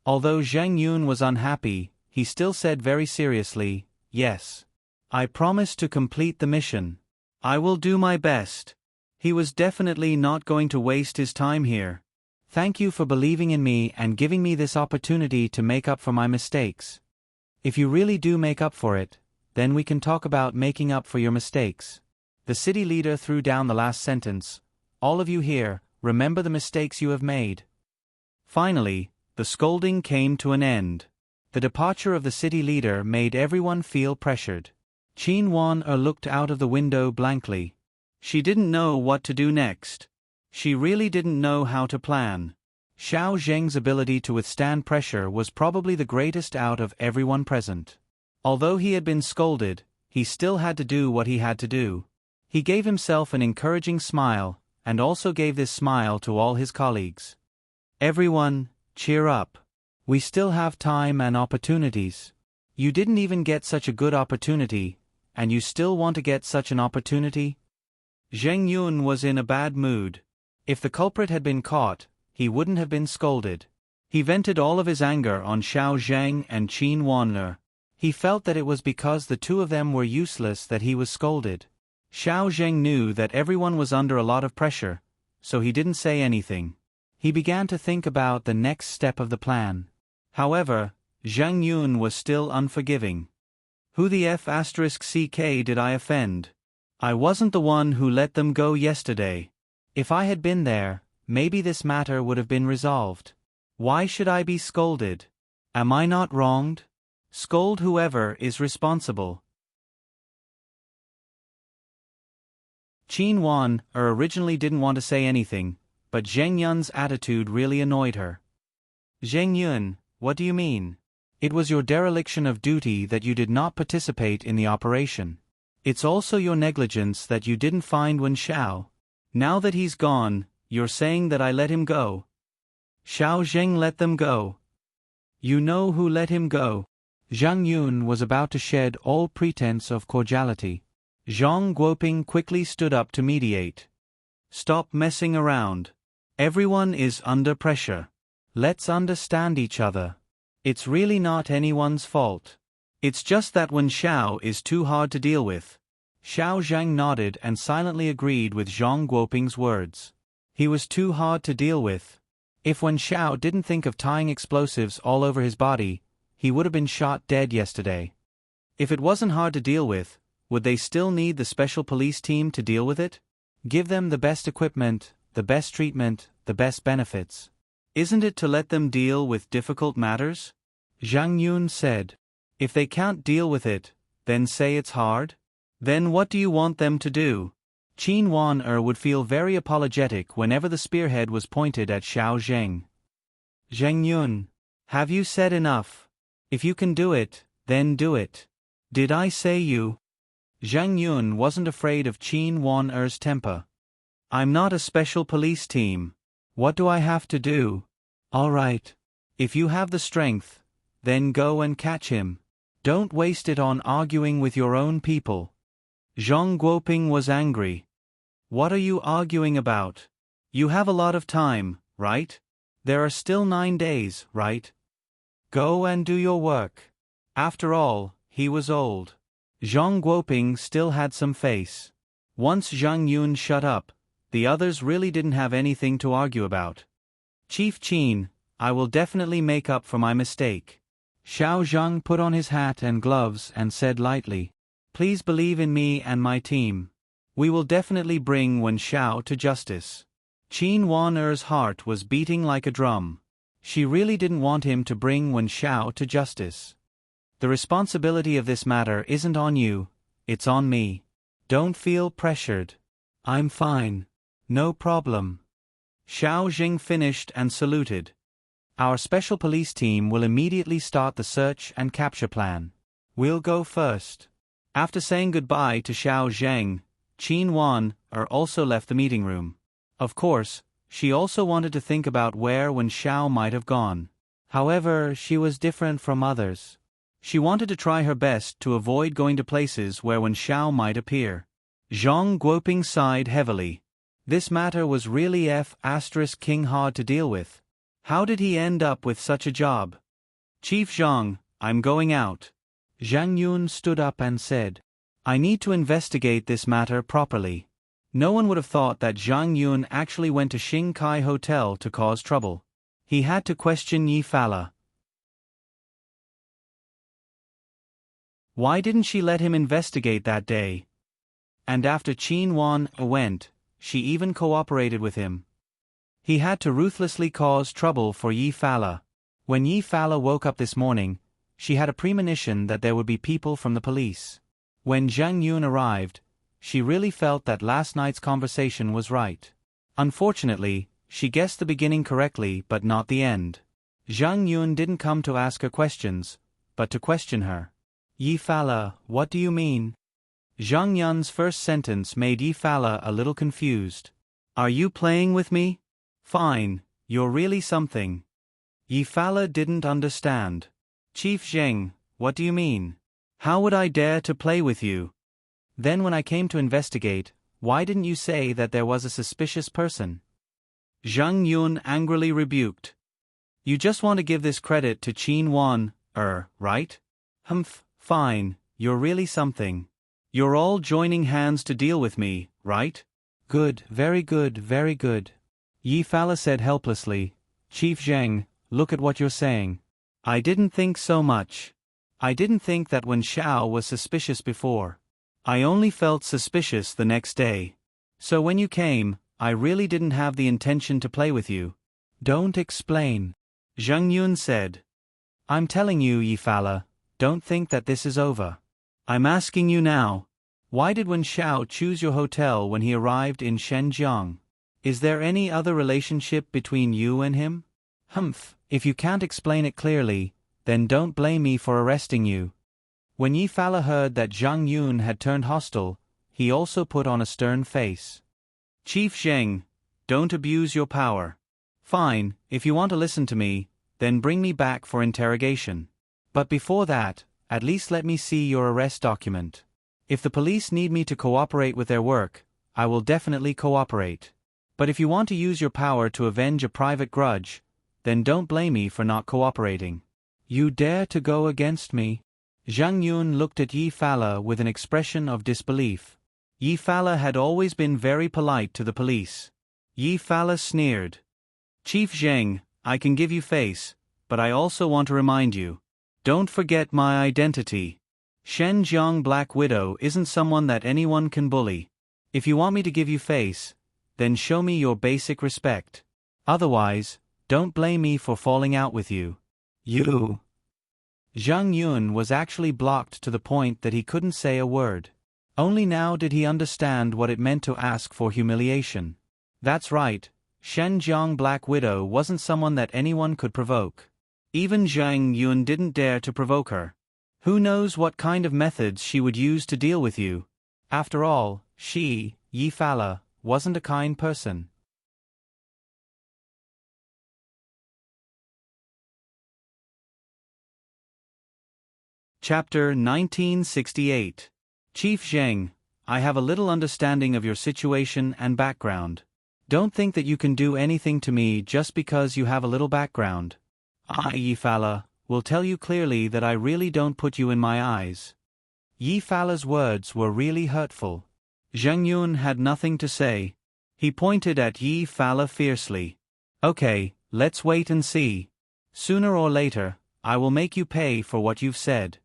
Although Zhang Yun was unhappy, he still said very seriously, yes. I promise to complete the mission. I will do my best. He was definitely not going to waste his time here. Thank you for believing in me and giving me this opportunity to make up for my mistakes. If you really do make up for it, then we can talk about making up for your mistakes. The city leader threw down the last sentence. All of you here, remember the mistakes you have made. Finally, the scolding came to an end. The departure of the city leader made everyone feel pressured. Qin Wana looked out of the window blankly. She didn't know what to do next. She really didn't know how to plan. Xiao Zheng's ability to withstand pressure was probably the greatest out of everyone present. Although he had been scolded, he still had to do what he had to do. He gave himself an encouraging smile, and also gave this smile to all his colleagues. Everyone, cheer up. We still have time and opportunities. You didn't even get such a good opportunity, and you still want to get such an opportunity? Zhang Yun was in a bad mood. If the culprit had been caught, he wouldn't have been scolded. He vented all of his anger on Xiao Zhang and Qin Wana. He felt that it was because the two of them were useless that he was scolded. Xiao Zhang knew that everyone was under a lot of pressure, so he didn't say anything. He began to think about the next step of the plan. However, Zhang Yun was still unforgiving. Who the F***ck did I offend? I wasn't the one who let them go yesterday. If I had been there, maybe this matter would have been resolved. Why should I be scolded? Am I not wronged? Scold whoever is responsible. Qin Wan originally didn't want to say anything, but Zheng Yun's attitude really annoyed her. Zheng Yun, what do you mean? It was your dereliction of duty that you did not participate in the operation. It's also your negligence that you didn't find Wen Xiao. Now that he's gone, you're saying that I let him go. Xiao Zheng let them go. You know who let him go. Zhang Yun was about to shed all pretense of cordiality. Zhang Guoping quickly stood up to mediate. Stop messing around. Everyone is under pressure. Let's understand each other. It's really not anyone's fault. It's just that Wen Xiao is too hard to deal with. Xiao Zhang nodded and silently agreed with Zhang Guoping's words. He was too hard to deal with. If Wen Xiao didn't think of tying explosives all over his body, he would have been shot dead yesterday. If it wasn't hard to deal with, would they still need the special police team to deal with it? Give them the best equipment, the best treatment, the best benefits. Isn't it to let them deal with difficult matters? Zhang Yun said. If they can't deal with it, then say it's hard? Then what do you want them to do? Qin Wan would feel very apologetic whenever the spearhead was pointed at Xiao Zheng. Zheng Yun, have you said enough? If you can do it, then do it. Did I say you? Zhang Yun wasn't afraid of Qin Wan's temper. I'm not a special police team. What do I have to do? All right. If you have the strength, then go and catch him. Don't waste it on arguing with your own people. Zhang Guoping was angry. What are you arguing about? You have a lot of time, right? There are still 9 days, right? Go and do your work. After all, he was old. Zhang Guoping still had some face. Once Zhang Yun shut up, the others really didn't have anything to argue about. Chief Qin, I will definitely make up for my mistake. Xiao Zhang put on his hat and gloves and said lightly, please believe in me and my team. We will definitely bring Wen Xiao to justice. Qin Wan's heart was beating like a drum. She really didn't want him to bring Wen Xiao to justice. The responsibility of this matter isn't on you, it's on me. Don't feel pressured. I'm fine. No problem. Xiao Jing finished and saluted. Our special police team will immediately start the search and capture plan. We'll go first. After saying goodbye to Xiao Zheng, Qin Wan also left the meeting room. Of course, she also wanted to think about where Wen Xiao might have gone. However, she was different from others. She wanted to try her best to avoid going to places where Wen Xiao might appear. Zhang Guoping sighed heavily. This matter was really King hard to deal with. How did he end up with such a job? Chief Zhang, I'm going out. Zhang Yun stood up and said, I need to investigate this matter properly. No one would have thought that Zhang Yun actually went to Xingkai Hotel to cause trouble. He had to question Yi Fala. Why didn't she let him investigate that day? And after Qin Wan went, she even cooperated with him. He had to ruthlessly cause trouble for Yi Fala. When Yi Fala woke up this morning, she had a premonition that there would be people from the police. When Zhang Yun arrived, she really felt that last night's conversation was right. Unfortunately, she guessed the beginning correctly but not the end. Zhang Yun didn't come to ask her questions, but to question her. Yi Fala, what do you mean? Zhang Yun's first sentence made Yi Fala a little confused. Are you playing with me? Fine, you're really something. Yi Fala didn't understand. Chief Zheng, what do you mean? How would I dare to play with you? Then when I came to investigate, why didn't you say that there was a suspicious person? Zhang Yun angrily rebuked. You just want to give this credit to Qin Wan, right? Humph, fine, you're really something. You're all joining hands to deal with me, right? Good, very good, very good. Yi Fala said helplessly. Chief Zheng, look at what you're saying. I didn't think so much. I didn't think that when Xiao was suspicious before. I only felt suspicious the next day. So when you came, I really didn't have the intention to play with you. Don't explain. Zheng Yun said. I'm telling you, Yi Fala, don't think that this is over. I'm asking you now. Why did Wen Xiao choose your hotel when he arrived in Shenzhen? Is there any other relationship between you and him? Humph, if you can't explain it clearly, then don't blame me for arresting you. When Yi Fala heard that Zhang Yun had turned hostile, he also put on a stern face. Chief Zheng, don't abuse your power. Fine, if you want to listen to me, then bring me back for interrogation. But before that, at least let me see your arrest document. If the police need me to cooperate with their work, I will definitely cooperate. But if you want to use your power to avenge a private grudge, then don't blame me for not cooperating. You dare to go against me? Zhang Yun looked at Yi Fala with an expression of disbelief. Yi Fala had always been very polite to the police. Yi Fala sneered. Chief Zheng, I can give you face, but I also want to remind you. Don't forget my identity. Shenzhen Black Widow isn't someone that anyone can bully. If you want me to give you face, then show me your basic respect. Otherwise, don't blame me for falling out with you. You. Zhang Yun was actually blocked to the point that he couldn't say a word. Only now did he understand what it meant to ask for humiliation. That's right, Shenzhen Black Widow wasn't someone that anyone could provoke. Even Zhang Yun didn't dare to provoke her. Who knows what kind of methods she would use to deal with you? After all, she, Yi Fala, wasn't a kind person. Chapter 1968. Chief Zheng, I have a little understanding of your situation and background. Don't think that you can do anything to me just because you have a little background. I, Yi Fala, will tell you clearly that I really don't put you in my eyes. Yi Fala's words were really hurtful. Zheng Yun had nothing to say. He pointed at Yi Fala fiercely. Okay, let's wait and see. Sooner or later, I will make you pay for what you've said.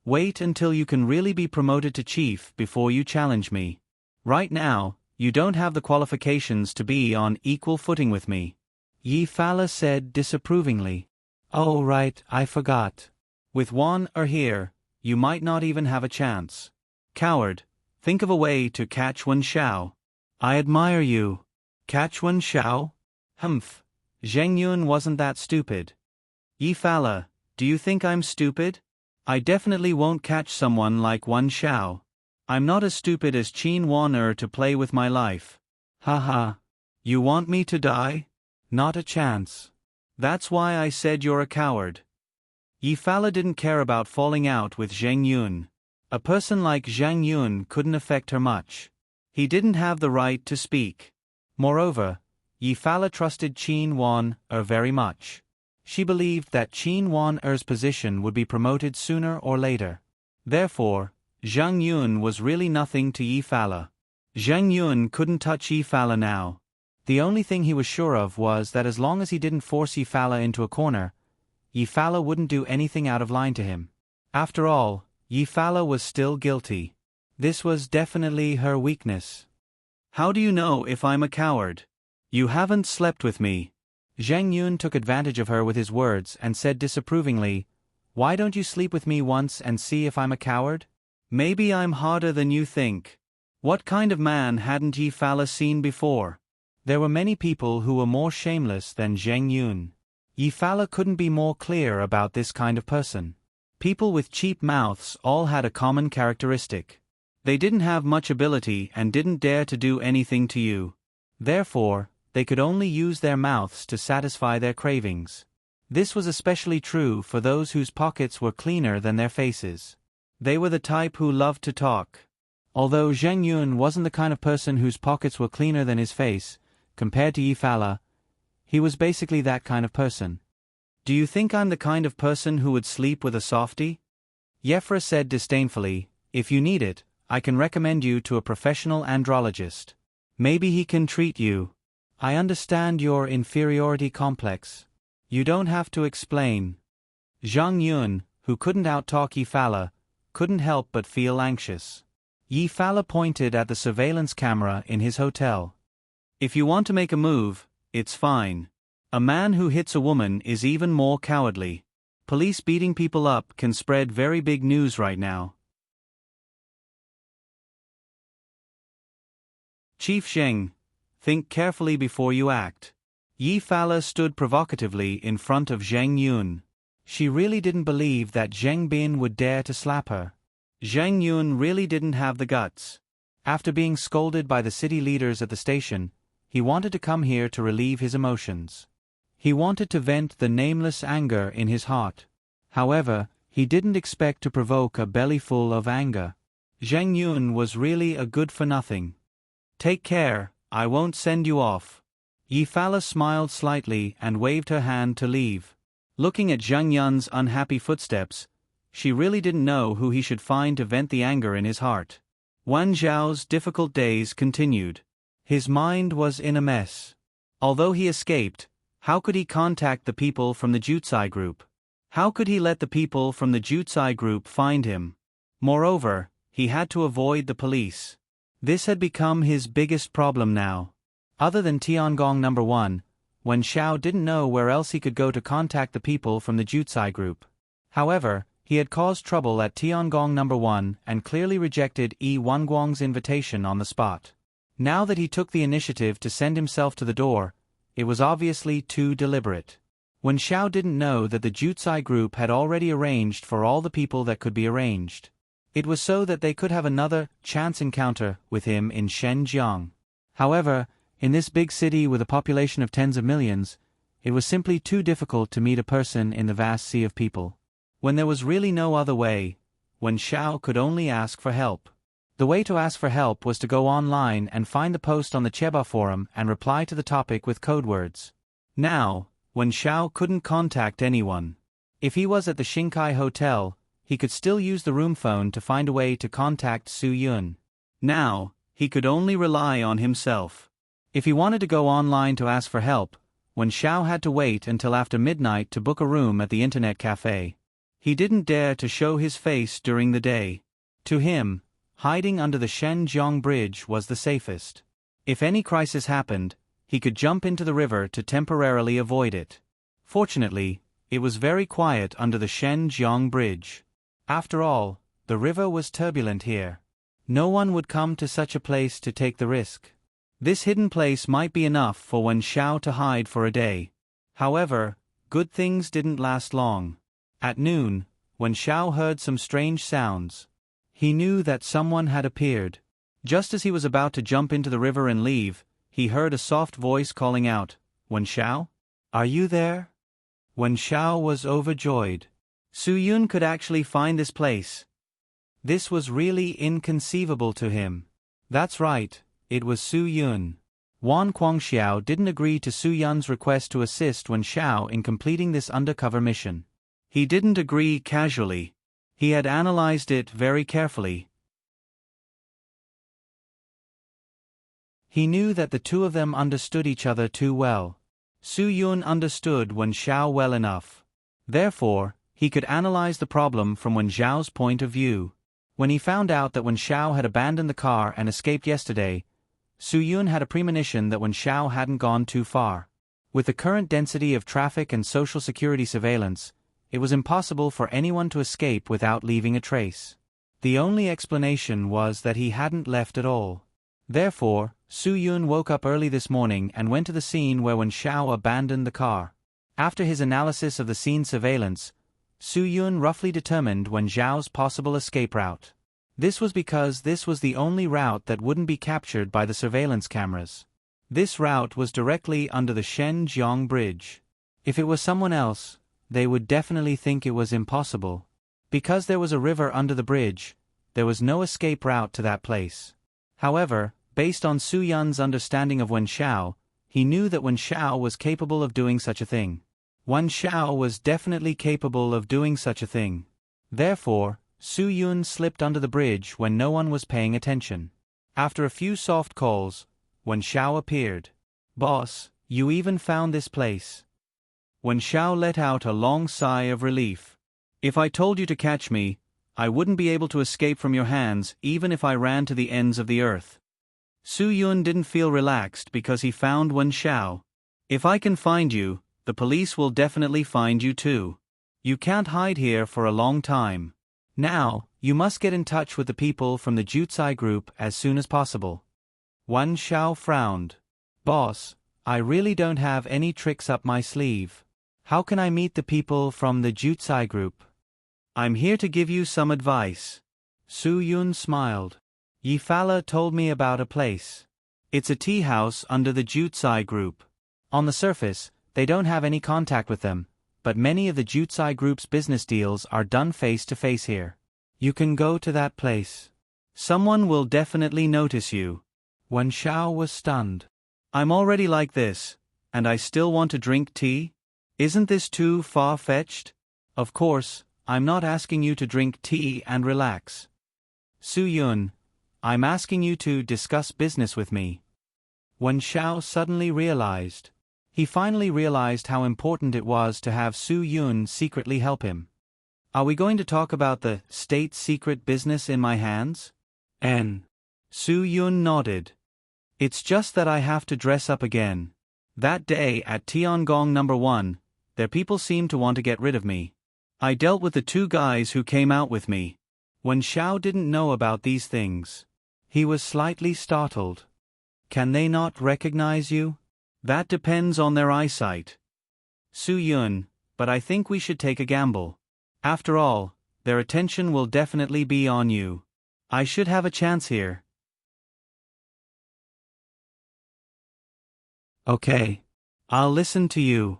Wait until you can really be promoted to chief before you challenge me. Right now, you don't have the qualifications to be on equal footing with me. Yi Fala said disapprovingly. Oh right, I forgot. With Wan Er here, you might not even have a chance. Coward, think of a way to catch Wen Xiao. I admire you. Catch Wen Xiao? Humph. Zheng Yun wasn't that stupid. Yi Fala, do you think I'm stupid? I definitely won't catch someone like Wen Xiao. I'm not as stupid as Qin Wan Er to play with my life. Haha. You want me to die? Not a chance. That's why I said you're a coward. Yi Fala didn't care about falling out with Zheng Yun. A person like Zheng Yun couldn't affect her much. He didn't have the right to speak. Moreover, Yi Fala trusted Qin Wan Er very much. She believed that Qin Wan Er's position would be promoted sooner or later. Therefore, Zheng Yun was really nothing to Yi Fala. Zheng Yun couldn't touch Yi Fala now. The only thing he was sure of was that as long as he didn't force Yi Fala into a corner, Yi Fala wouldn't do anything out of line to him. After all, Yi Fala was still guilty. This was definitely her weakness. How do you know if I'm a coward? You haven't slept with me. Zheng Yun took advantage of her with his words and said disapprovingly, Why don't you sleep with me once and see if I'm a coward? Maybe I'm harder than you think. What kind of man hadn't Yi Fala seen before? There were many people who were more shameless than Zheng Yun. Yi Fala couldn't be more clear about this kind of person. People with cheap mouths all had a common characteristic. They didn't have much ability and didn't dare to do anything to you. Therefore, they could only use their mouths to satisfy their cravings. This was especially true for those whose pockets were cleaner than their faces. They were the type who loved to talk. Although Zheng Yun wasn't the kind of person whose pockets were cleaner than his face, compared to Yi Fala, he was basically that kind of person. Do you think I'm the kind of person who would sleep with a softie? Yefra said disdainfully, If you need it, I can recommend you to a professional andrologist. Maybe he can treat you. I understand your inferiority complex. You don't have to explain. Zhang Yun, who couldn't outtalk Yi Fala, couldn't help but feel anxious. Yi Fala pointed at the surveillance camera in his hotel. If you want to make a move, it's fine. A man who hits a woman is even more cowardly. Police beating people up can spread very big news right now. Chief Zheng, think carefully before you act. Yi Fala stood provocatively in front of Zheng Yun. She really didn't believe that Zheng Bin would dare to slap her. Zheng Yun really didn't have the guts. After being scolded by the city leaders at the station, he wanted to come here to relieve his emotions. He wanted to vent the nameless anger in his heart. However, he didn't expect to provoke a bellyful of anger. Zheng Yun was really a good-for-nothing. Take care, I won't send you off. Yi Fala smiled slightly and waved her hand to leave. Looking at Zheng Yun's unhappy footsteps, she really didn't know who he should find to vent the anger in his heart. Wan Zhao's difficult days continued. His mind was in a mess. Although he escaped, how could he contact the people from the Jutsai group? How could he let the people from the Jutsai group find him? Moreover, he had to avoid the police. This had become his biggest problem now. Other than Tiangong No. 1, Wen Xiao didn't know where else he could go to contact the people from the Jutsai group. However, he had caused trouble at Tiangong No. 1 and clearly rejected Yi Wanguang's invitation on the spot. Now that he took the initiative to send himself to the door, it was obviously too deliberate. Wen Xiao didn't know that the Jutsai group had already arranged for all the people that could be arranged. It was so that they could have another chance encounter with him in Shenzhen. However, in this big city with a population of tens of millions, it was simply too difficult to meet a person in the vast sea of people. When there was really no other way, Wen Xiao could only ask for help. The way to ask for help was to go online and find the post on the Cheba forum and reply to the topic with code words. Now, Wen Xiao couldn't contact anyone. If he was at the Xinkai Hotel, he could still use the room phone to find a way to contact Su Yun. Now, he could only rely on himself. If he wanted to go online to ask for help, Wen Xiao had to wait until after midnight to book a room at the internet cafe. He didn't dare to show his face during the day. To him, hiding under the Shenzhong Bridge was the safest. If any crisis happened, he could jump into the river to temporarily avoid it. Fortunately, it was very quiet under the Shenzhong Bridge. After all, the river was turbulent here. No one would come to such a place to take the risk. This hidden place might be enough for Wen Xiao to hide for a day. However, good things didn't last long. At noon, Wen Xiao heard some strange sounds. He knew that someone had appeared. Just as he was about to jump into the river and leave, he heard a soft voice calling out, "Wen Xiao? Are you there?" Wen Xiao was overjoyed. Su Yun could actually find this place. This was really inconceivable to him. That's right, it was Su Yun. Wan Guangxiao didn't agree to Su Yun's request to assist Wen Xiao in completing this undercover mission. He didn't agree casually. He had analyzed it very carefully. He knew that the two of them understood each other too well. Su Yun understood Wen Xiao well enough. Therefore, he could analyze the problem from Wen Xiao's point of view. When he found out that Wen Xiao had abandoned the car and escaped yesterday, Su Yun had a premonition that Wen Xiao hadn't gone too far. With the current density of traffic and social security surveillance, it was impossible for anyone to escape without leaving a trace. The only explanation was that he hadn't left at all. Therefore, Su Yun woke up early this morning and went to the scene where Wen Xiao abandoned the car. After his analysis of the scene surveillance, Su Yun roughly determined Wen Xiao's possible escape route. This was because this was the only route that wouldn't be captured by the surveillance cameras. This route was directly under the Shenzhong Bridge. If it was someone else, they would definitely think it was impossible. Because there was a river under the bridge, there was no escape route to that place. However, based on Su Yun's understanding of Wen Xiao, he knew that Wen Xiao was capable of doing such a thing. Wen Xiao was definitely capable of doing such a thing. Therefore, Su Yun slipped under the bridge when no one was paying attention. After a few soft calls, Wen Xiao appeared. Boss, you even found this place. Wen Xiao let out a long sigh of relief. If I told you to catch me, I wouldn't be able to escape from your hands even if I ran to the ends of the earth. Su Yun didn't feel relaxed because he found Wen Xiao. If I can find you, the police will definitely find you too. You can't hide here for a long time. Now, you must get in touch with the people from the Jutsai group as soon as possible. Wen Xiao frowned. Boss, I really don't have any tricks up my sleeve. How can I meet the people from the Jutsai group? I'm here to give you some advice. Su Yun smiled. Yi Fala told me about a place. It's a tea house under the Jutsai group. On the surface, they don't have any contact with them, but many of the Jutsai group's business deals are done face to face here. You can go to that place. Someone will definitely notice you. Wen Xiao was stunned. I'm already like this, and I still want to drink tea? Isn't this too far-fetched? Of course, I'm not asking you to drink tea and relax. Su Yun, I'm asking you to discuss business with me. Wen Xiao suddenly realized. He finally realized how important it was to have Su Yun secretly help him. Are we going to talk about the state secret business in my hands? Su Yun nodded. It's just that I have to dress up again. That day at Tiangong No. 1, their people seemed to want to get rid of me. I dealt with the two guys who came out with me. Wen Xiao didn't know about these things. He was slightly startled. Can they not recognize you? That depends on their eyesight. Su Yun, but I think we should take a gamble. After all, their attention will definitely be on you. I should have a chance here. Okay. I'll listen to you.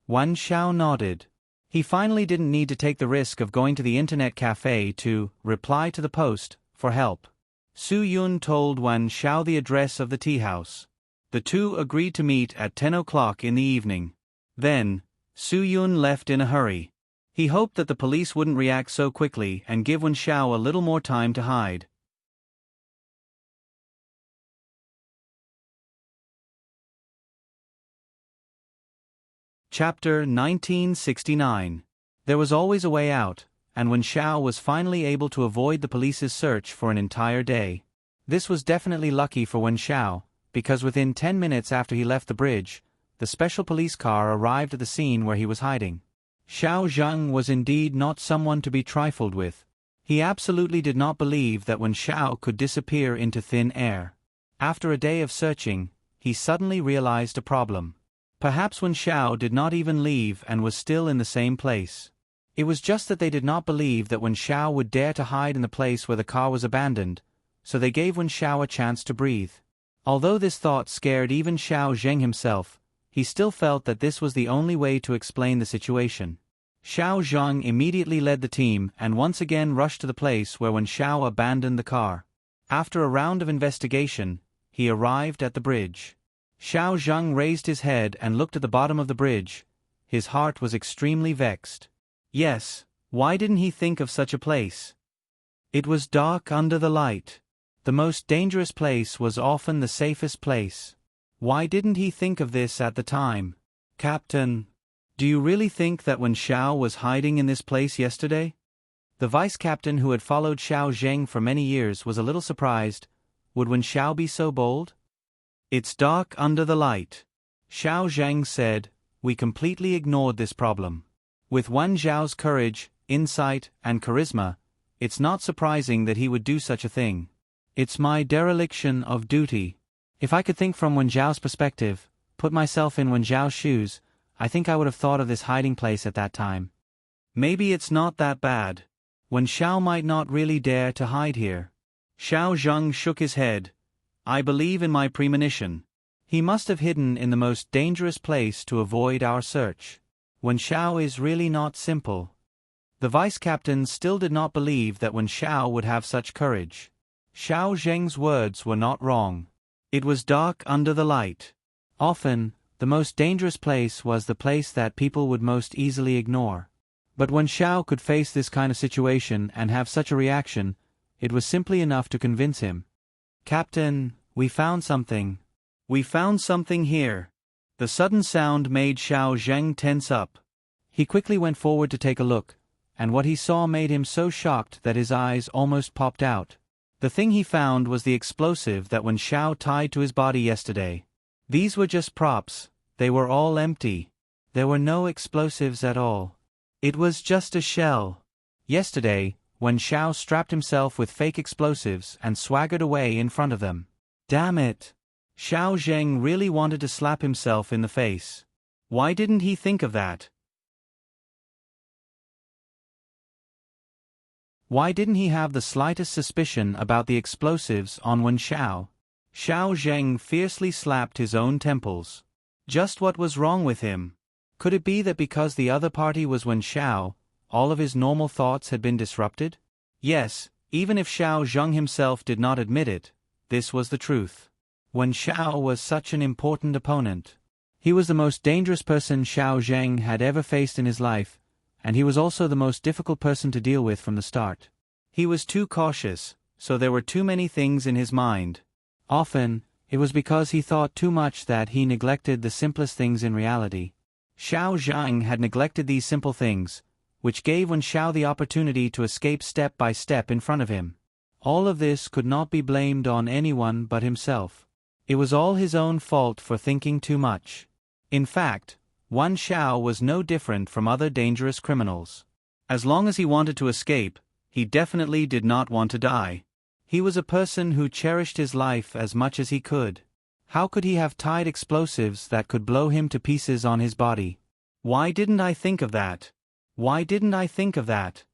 Wen Xiao nodded. He finally didn't need to take the risk of going to the internet cafe to reply to the post for help. Su Yun told Wen Xiao the address of the tea house. The two agreed to meet at 10 o'clock in the evening. Then, Su Yun left in a hurry. He hoped that the police wouldn't react so quickly and give Wen Xiao a little more time to hide. Chapter 1969. There was always a way out, and Wen Xiao was finally able to avoid the police's search for an entire day. This was definitely lucky for Wen Xiao, because within 10 minutes after he left the bridge, the special police car arrived at the scene where he was hiding. Xiao Zheng was indeed not someone to be trifled with. He absolutely did not believe that Wen Xiao could disappear into thin air. After a day of searching, he suddenly realized a problem. Perhaps Wen Xiao did not even leave and was still in the same place. It was just that they did not believe that Wen Xiao would dare to hide in the place where the car was abandoned, so they gave Wen Xiao a chance to breathe. Although this thought scared even Xiao Zheng himself, he still felt that this was the only way to explain the situation. Xiao Zheng immediately led the team and once again rushed to the place where Wen Xiao abandoned the car. After a round of investigation, he arrived at the bridge. Xiao Zheng raised his head and looked at the bottom of the bridge. His heart was extremely vexed. Yes, why didn't he think of such a place? It was dark under the light. The most dangerous place was often the safest place. Why didn't he think of this at the time? Captain, do you really think that Wen Xiao was hiding in this place yesterday? The vice-captain who had followed Xiao Zheng for many years was a little surprised. Would Wen Xiao be so bold? It's dark under the light. Xiao Zheng said. We completely ignored this problem. With Wen Xiao's courage, insight, and charisma, it's not surprising that he would do such a thing. It's my dereliction of duty. If I could think from Wen Xiao's perspective, put myself in Wen Xiao's shoes, I think I would have thought of this hiding place at that time. Maybe it's not that bad. Wen Xiao might not really dare to hide here. Xiao Zheng shook his head. I believe in my premonition. He must have hidden in the most dangerous place to avoid our search. Wen Xiao is really not simple. The vice-captain still did not believe that Wen Xiao would have such courage. Xiao Zheng's words were not wrong. It was dark under the light. Often, the most dangerous place was the place that people would most easily ignore. But when Xiao could face this kind of situation and have such a reaction, it was simply enough to convince him. Captain, we found something. We found something here. The sudden sound made Xiao Zheng tense up. He quickly went forward to take a look, and what he saw made him so shocked that his eyes almost popped out. The thing he found was the explosive that Wen Xiao tied to his body yesterday. These were just props, they were all empty. There were no explosives at all. It was just a shell. Yesterday, Wen Xiao strapped himself with fake explosives and swaggered away in front of them. Damn it! Xiao Zheng really wanted to slap himself in the face. Why didn't he think of that? Why didn't he have the slightest suspicion about the explosives on Wen Xiao? Xiao Zheng fiercely slapped his own temples. Just what was wrong with him? Could it be that because the other party was Wen Xiao, all of his normal thoughts had been disrupted? Yes, even if Xiao Zheng himself did not admit it, this was the truth. Wen Xiao was such an important opponent. He was the most dangerous person Xiao Zheng had ever faced in his life, and he was also the most difficult person to deal with from the start. He was too cautious, so there were too many things in his mind. Often, it was because he thought too much that he neglected the simplest things in reality. Xiao Zheng had neglected these simple things, which gave Wen Xiao the opportunity to escape step by step in front of him. All of this could not be blamed on anyone but himself. It was all his own fault for thinking too much. In fact, Wen Xiao was no different from other dangerous criminals. As long as he wanted to escape, he definitely did not want to die. He was a person who cherished his life as much as he could. How could he have tied explosives that could blow him to pieces on his body? Why didn't I think of that? Why didn't I think of that?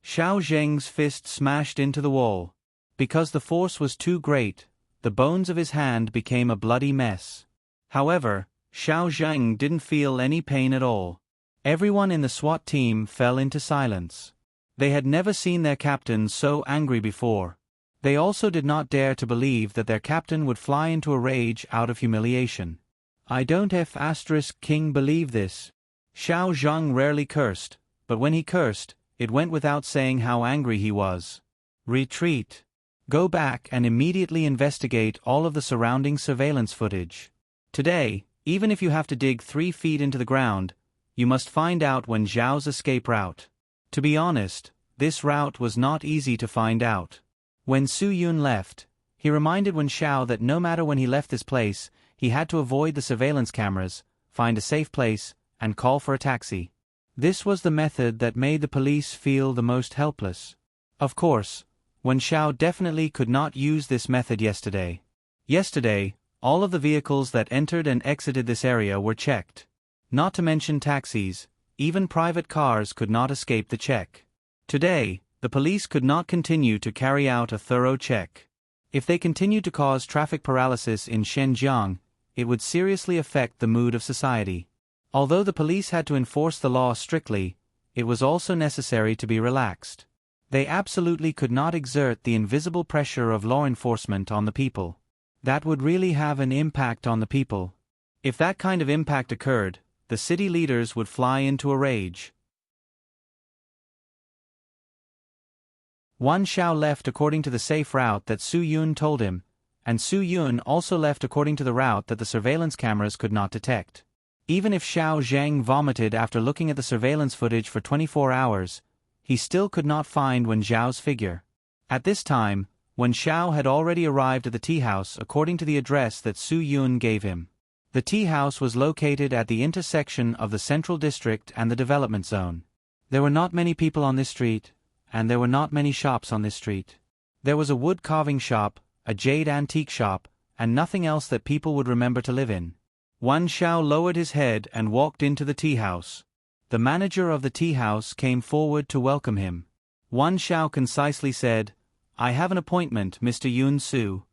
Xiao Zheng's fist smashed into the wall. Because the force was too great, the bones of his hand became a bloody mess. However, Xiao Zheng didn't feel any pain at all. Everyone in the SWAT team fell into silence. They had never seen their captain so angry before. They also did not dare to believe that their captain would fly into a rage out of humiliation. I don't King believe this. Xiao Zheng rarely cursed, but when he cursed, it went without saying how angry he was. Retreat. Go back and immediately investigate all of the surrounding surveillance footage. Today, even if you have to dig 3 feet into the ground, you must find out Wen Xiao's escape route. To be honest, this route was not easy to find out. When Su Yun left, he reminded Wen Xiao that no matter when he left this place, he had to avoid the surveillance cameras, find a safe place, and call for a taxi. This was the method that made the police feel the most helpless. Of course, Wen Xiao definitely could not use this method yesterday. Yesterday, all of the vehicles that entered and exited this area were checked. Not to mention taxis, even private cars could not escape the check. Today, the police could not continue to carry out a thorough check. If they continued to cause traffic paralysis in Shenzhen, it would seriously affect the mood of society. Although the police had to enforce the law strictly, it was also necessary to be relaxed. They absolutely could not exert the invisible pressure of law enforcement on the people. That would really have an impact on the people. If that kind of impact occurred, the city leaders would fly into a rage. Wen Xiao left according to the safe route that Su Yun told him, and Su Yun also left according to the route that the surveillance cameras could not detect. Even if Xiao Zheng vomited after looking at the surveillance footage for 24 hours, he still could not find Wen Xiao's figure. At this time, Wen Xiao had already arrived at the tea house according to the address that Su Yun gave him. The tea house was located at the intersection of the Central District and the Development Zone. There were not many people on this street, and there were not many shops on this street. There was a wood carving shop, a jade antique shop, and nothing else that people would remember to live in. Wen Xiao lowered his head and walked into the tea house. The manager of the tea house came forward to welcome him. Wen Xiao concisely said, "I have an appointment, Mr. Yun Su."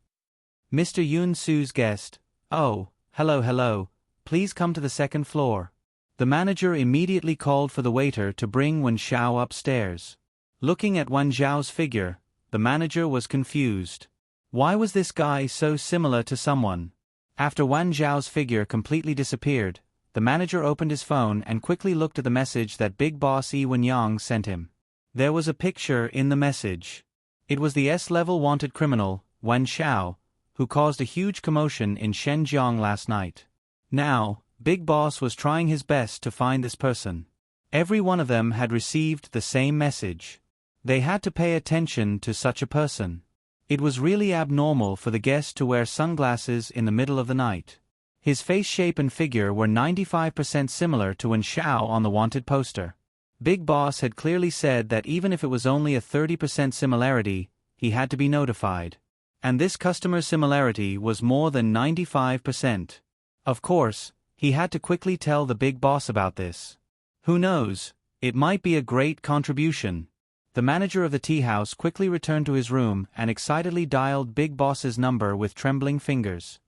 Mr. Yun Su's guest. "Oh, hello, please come to the second floor." The manager immediately called for the waiter to bring Wen Xiao upstairs. Looking at Wen Xiao's figure, the manager was confused. Why was this guy so similar to someone? After Wen Xiao's figure completely disappeared, the manager opened his phone and quickly looked at the message that Big Boss Yi Wenyang sent him. There was a picture in the message. It was the S-level wanted criminal, Wen Xiao, who caused a huge commotion in Shenzhen last night. Now, Big Boss was trying his best to find this person. Every one of them had received the same message. They had to pay attention to such a person. It was really abnormal for the guest to wear sunglasses in the middle of the night. His face shape and figure were 95% similar to Wen Xiao on the wanted poster. Big Boss had clearly said that even if it was only a 30% similarity, he had to be notified. And this customer similarity was more than 95%. Of course, he had to quickly tell the Big Boss about this. Who knows, it might be a great contribution. The manager of the tea house quickly returned to his room and excitedly dialed Big Boss's number with trembling fingers.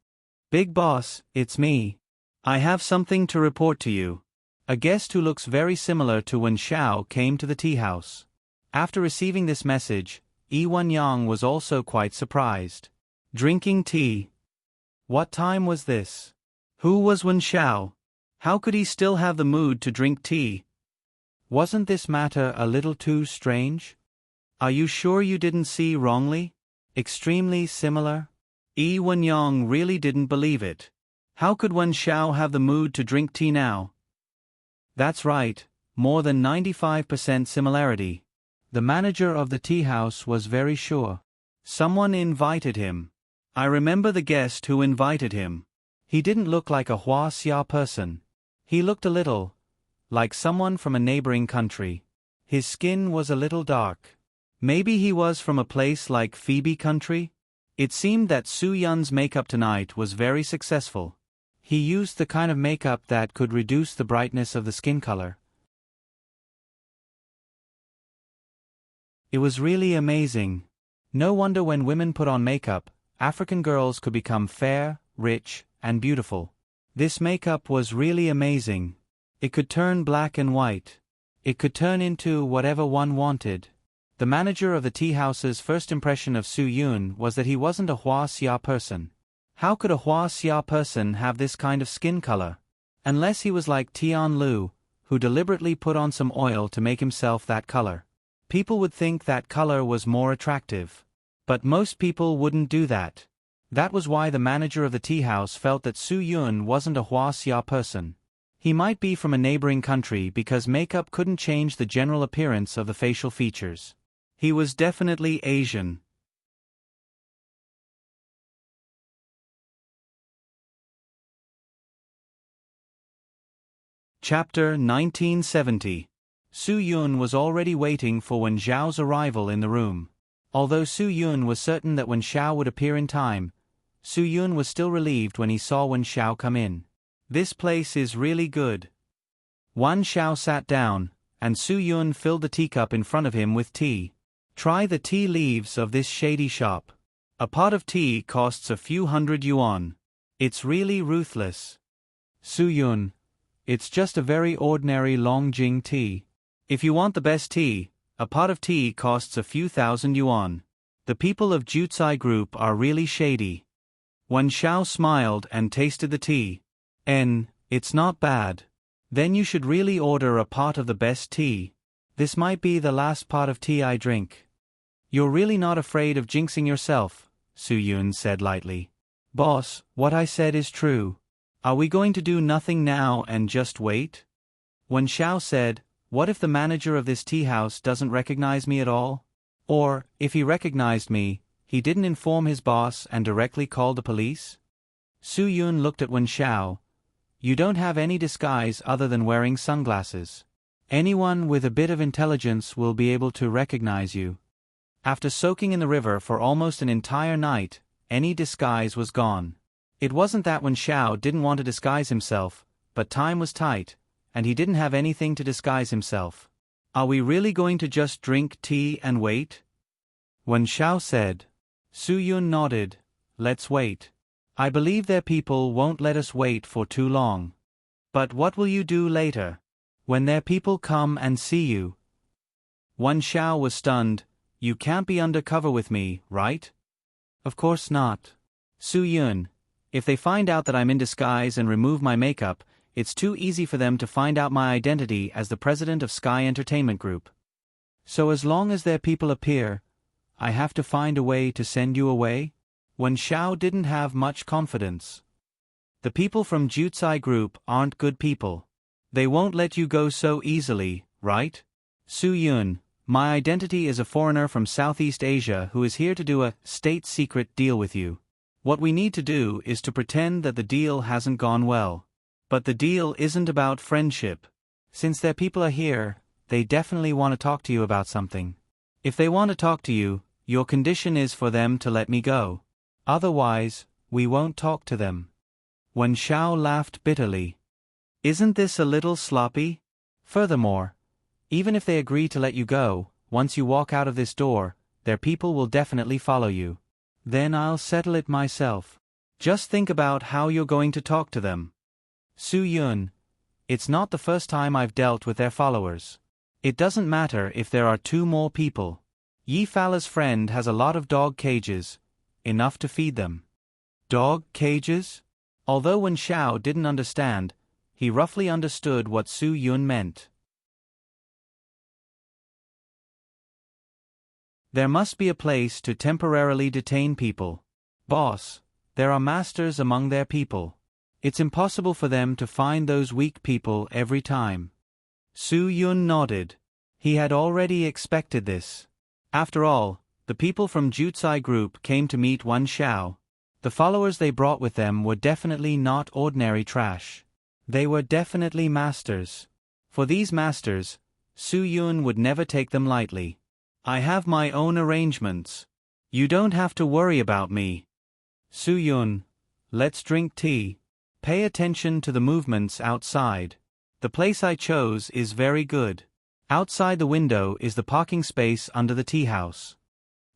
Big Boss, it's me. I have something to report to you. A guest who looks very similar to Wen Xiao came to the tea house. After receiving this message, Yi Wenyang was also quite surprised. Drinking tea. What time was this? Who was Wen Xiao? How could he still have the mood to drink tea? Wasn't this matter a little too strange? Are you sure you didn't see wrongly? Extremely similar? Yi Wenyang really didn't believe it. How could Wen Xiao have the mood to drink tea now? That's right, more than 95% similarity. The manager of the tea house was very sure. Someone invited him. I remember the guest who invited him. He didn't look like a Hua Xia person. He looked a little like someone from a neighboring country. His skin was a little dark. Maybe he was from a place like Phoebe country? It seemed that Su Yun's makeup tonight was very successful. He used the kind of makeup that could reduce the brightness of the skin color. It was really amazing. No wonder when women put on makeup, African girls could become fair, rich, and beautiful. This makeup was really amazing. It could turn black and white. It could turn into whatever one wanted. The manager of the tea house's first impression of Su Yun was that he wasn't a Hua Xia person. How could a Hua Xia person have this kind of skin color? Unless he was like Tian Lu, who deliberately put on some oil to make himself that color. People would think that color was more attractive. But most people wouldn't do that. That was why the manager of the tea house felt that Su Yun wasn't a Hua Xia person. He might be from a neighboring country because makeup couldn't change the general appearance of the facial features. He was definitely Asian. Chapter 1970. Su Yun was already waiting for Wen Xiao's arrival in the room. Although Su Yun was certain that Wen Xiao would appear in time, Su Yun was still relieved when he saw Wen Xiao come in. This place is really good. Wen Xiao sat down, and Su Yun filled the teacup in front of him with tea. Try the tea leaves of this shady shop. A pot of tea costs a few hundred yuan. It's really ruthless. Su Yun, it's just a very ordinary Longjing tea. If you want the best tea, a pot of tea costs a few thousand yuan. The people of Jutsai Group are really shady. Wen Xiao smiled and tasted the tea. It's not bad. Then you should really order a pot of the best tea. This might be the last pot of tea I drink. You're really not afraid of jinxing yourself, Su Yun said lightly. Boss, what I said is true. Are we going to do nothing now and just wait? Wen Xiao said, what if the manager of this tea house doesn't recognize me at all? Or, if he recognized me, he didn't inform his boss and directly called the police? Su Yun looked at Wen Xiao. You don't have any disguise other than wearing sunglasses. Anyone with a bit of intelligence will be able to recognize you. After soaking in the river for almost an entire night, any disguise was gone. It wasn't that Wen Xiao didn't want to disguise himself, but time was tight, and he didn't have anything to disguise himself. Are we really going to just drink tea and wait? Wen Xiao said. Su Yun nodded. Let's wait. I believe their people won't let us wait for too long. But what will you do later? When their people come and see you? Wen Xiao was stunned. You can't be undercover with me, right? Of course not. Su Yun, if they find out that I'm in disguise and remove my makeup, it's too easy for them to find out my identity as the president of Sky Entertainment Group. So as long as their people appear, I have to find a way to send you away? Wen Xiao didn't have much confidence. The people from Jutsai Group aren't good people. They won't let you go so easily, right? Su Yun, my identity is a foreigner from Southeast Asia who is here to do a state-secret deal with you. What we need to do is to pretend that the deal hasn't gone well. But the deal isn't about friendship. Since their people are here, they definitely want to talk to you about something. If they want to talk to you, your condition is for them to let me go. Otherwise, we won't talk to them. Wen Xiao laughed bitterly. Isn't this a little sloppy? Furthermore, even if they agree to let you go, once you walk out of this door, their people will definitely follow you. Then I'll settle it myself. Just think about how you're going to talk to them. Su Yun, it's not the first time I've dealt with their followers. It doesn't matter if there are 2 more people. Yi Fala's friend has a lot of dog cages, enough to feed them. Dog cages? Although Wen Xiao didn't understand, he roughly understood what Su Yun meant. There must be a place to temporarily detain people. Boss, there are masters among their people. It's impossible for them to find those weak people every time. Su Yun nodded. He had already expected this. After all, the people from Jutsai Group came to meet Wen Xiao. The followers they brought with them were definitely not ordinary trash. They were definitely masters. For these masters, Su Yun would never take them lightly. I have my own arrangements. You don't have to worry about me. Su Yun, let's drink tea. Pay attention to the movements outside. The place I chose is very good. Outside the window is the parking space under the tea house.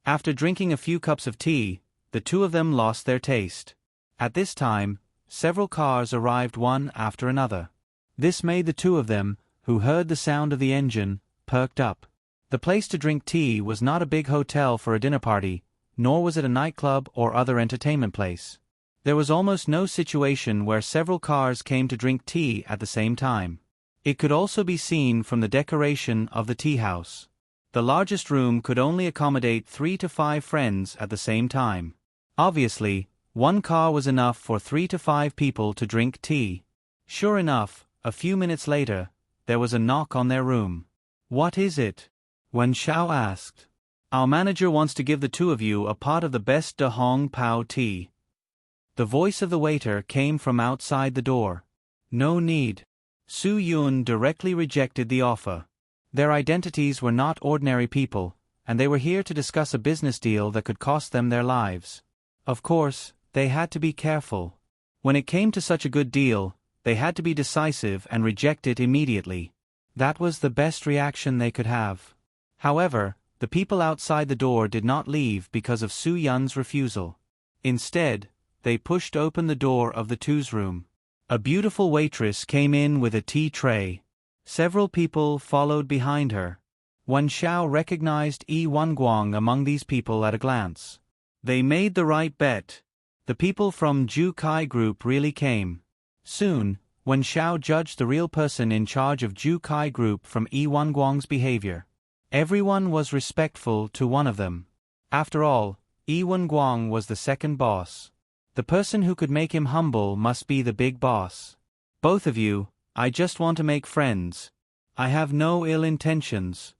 After drinking a few cups of tea, the 2 of them lost their taste. At this time, several cars arrived one after another. This made the 2 of them, who heard the sound of the engine, perked up. The place to drink tea was not a big hotel for a dinner party, nor was it a nightclub or other entertainment place. There was almost no situation where several cars came to drink tea at the same time. It could also be seen from the decoration of the tea house. The largest room could only accommodate 3 to 5 friends at the same time. Obviously, 1 car was enough for 3 to 5 people to drink tea. Sure enough, a few minutes later, there was a knock on their room. What is it? Wen Xiao asked. Our manager wants to give the 2 of you a pot of the best De Hong Pao tea. The voice of the waiter came from outside the door. No need. Su Yun directly rejected the offer. Their identities were not ordinary people, and they were here to discuss a business deal that could cost them their lives. Of course, they had to be careful. When it came to such a good deal, they had to be decisive and reject it immediately. That was the best reaction they could have. However, the people outside the door did not leave because of Su Yun's refusal. Instead, they pushed open the door of the 2's room. A beautiful waitress came in with a tea tray. Several people followed behind her. Wen Xiao recognized Yi Wanguang among these people at a glance. They made the right bet. The people from Ju Kai Group really came. Soon, Wen Xiao judged the real person in charge of Ju Kai Group from Yi Wanguang's behavior. Everyone was respectful to one of them. After all, Yi Wanguang was the second boss. The person who could make him humble must be the big boss. Both of you, I just want to make friends. I have no ill intentions.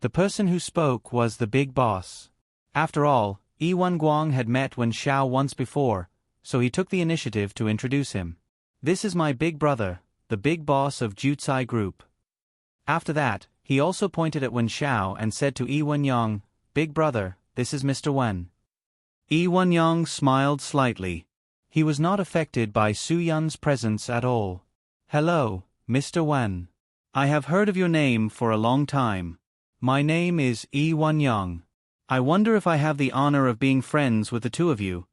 The person who spoke was the big boss. After all, Yi Wanguang had met Wen Xiao once before, so he took the initiative to introduce him. This is my big brother, the big boss of Jutsai Group. After that, he also pointed at Wen Xiao and said to Yi Wenyang, Big brother, this is Mr. Wen. Yi Wenyang smiled slightly. He was not affected by Su Yun's presence at all. Hello, Mr. Wen. I have heard of your name for a long time. My name is Yi Wenyang. I wonder if I have the honor of being friends with the 2 of you.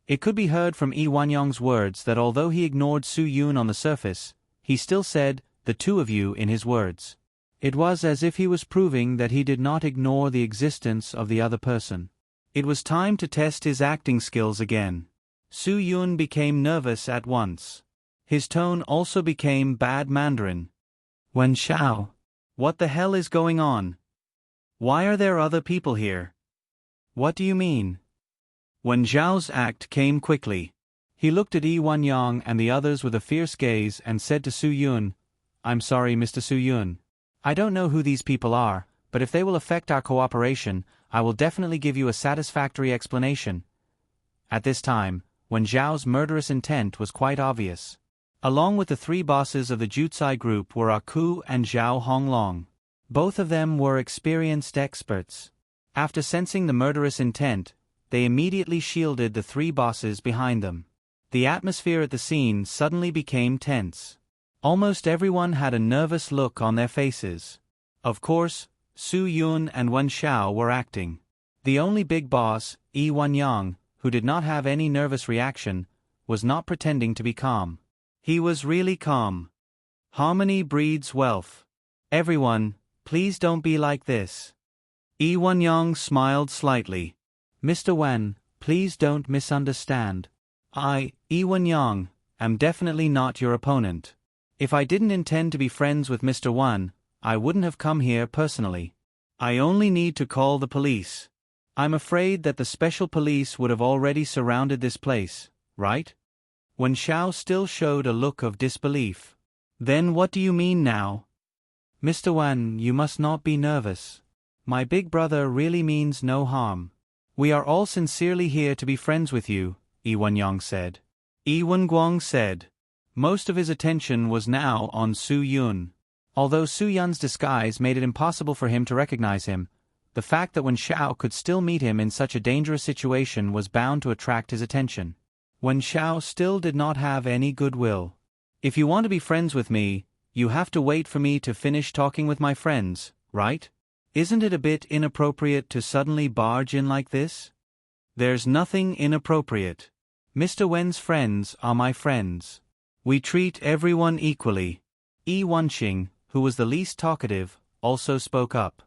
It could be heard from Yi Wenyang's words that although he ignored Su Yun on the surface, he still said, the 2 of you in his words. It was as if he was proving that he did not ignore the existence of the other person. It was time to test his acting skills again. Su Yun became nervous at once. His tone also became bad Mandarin. Wen Xiao. What the hell is going on? Why are there other people here? What do you mean? Wen Zhao's act came quickly. He looked at Yi Wanyang and the others with a fierce gaze and said to Su Yun, "I'm sorry, Mr. Su Yun. I don't know who these people are, but if they will affect our cooperation, I will definitely give you a satisfactory explanation." At this time, Wen Zhao's murderous intent was quite obvious. Along with the three bosses of the Jutsai group were Aku and Zhao Honglong. Both of them were experienced experts. After sensing the murderous intent, they immediately shielded the three bosses behind them. The atmosphere at the scene suddenly became tense. Almost everyone had a nervous look on their faces. Of course, Su Yun and Wen Xiao were acting. The only big boss, Yi Wanyang, who did not have any nervous reaction, was not pretending to be calm. He was really calm. Harmony breeds wealth. Everyone, please don't be like this. Yi Wanyang smiled slightly. Mr. Wen, please don't misunderstand. I, Yi Wanyang, am definitely not your opponent. If I didn't intend to be friends with Mr. Wen, I wouldn't have come here personally. I only need to call the police. I'm afraid that the special police would have already surrounded this place, right? Wen Xiao still showed a look of disbelief. Then what do you mean now? Mr. Wen, you must not be nervous. My big brother really means no harm. We are all sincerely here to be friends with you, Yi Wanyang said. Yi Wenguang said. Most of his attention was now on Su Yun. Although Su Yun's disguise made it impossible for him to recognize him, the fact that Wen Xiao could still meet him in such a dangerous situation was bound to attract his attention. Wen Xiao still did not have any goodwill. If you want to be friends with me, you have to wait for me to finish talking with my friends, right? Isn't it a bit inappropriate to suddenly barge in like this? There's nothing inappropriate. Mr. Wen's friends are my friends. We treat everyone equally. Yi Wenqing, who was the least talkative, also spoke up.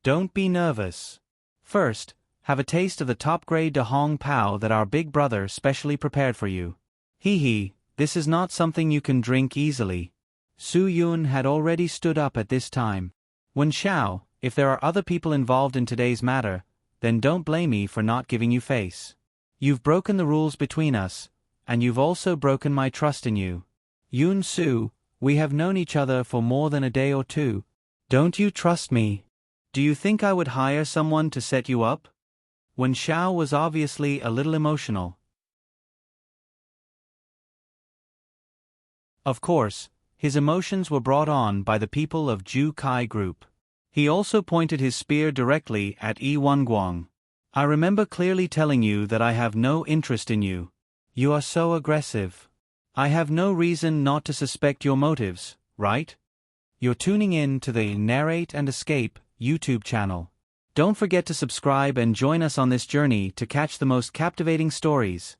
Don't be nervous. First, have a taste of the top-grade De Hong Pao that our big brother specially prepared for you. Hee, this is not something you can drink easily. Su Yun had already stood up at this time. Wen Xiao, if there are other people involved in today's matter, then don't blame me for not giving you face. You've broken the rules between us, and you've also broken my trust in you. Yun Su, we have known each other for more than a day or two. Don't you trust me? Do you think I would hire someone to set you up? Wen Xiao was obviously a little emotional. Of course, his emotions were brought on by the people of Ju Kai Group. He also pointed his spear directly at Yi Wenguang. I remember clearly telling you that I have no interest in you. You are so aggressive. I have no reason not to suspect your motives, right? You're tuning in to the Narrate and Escape YouTube channel. Don't forget to subscribe and join us on this journey to catch the most captivating stories.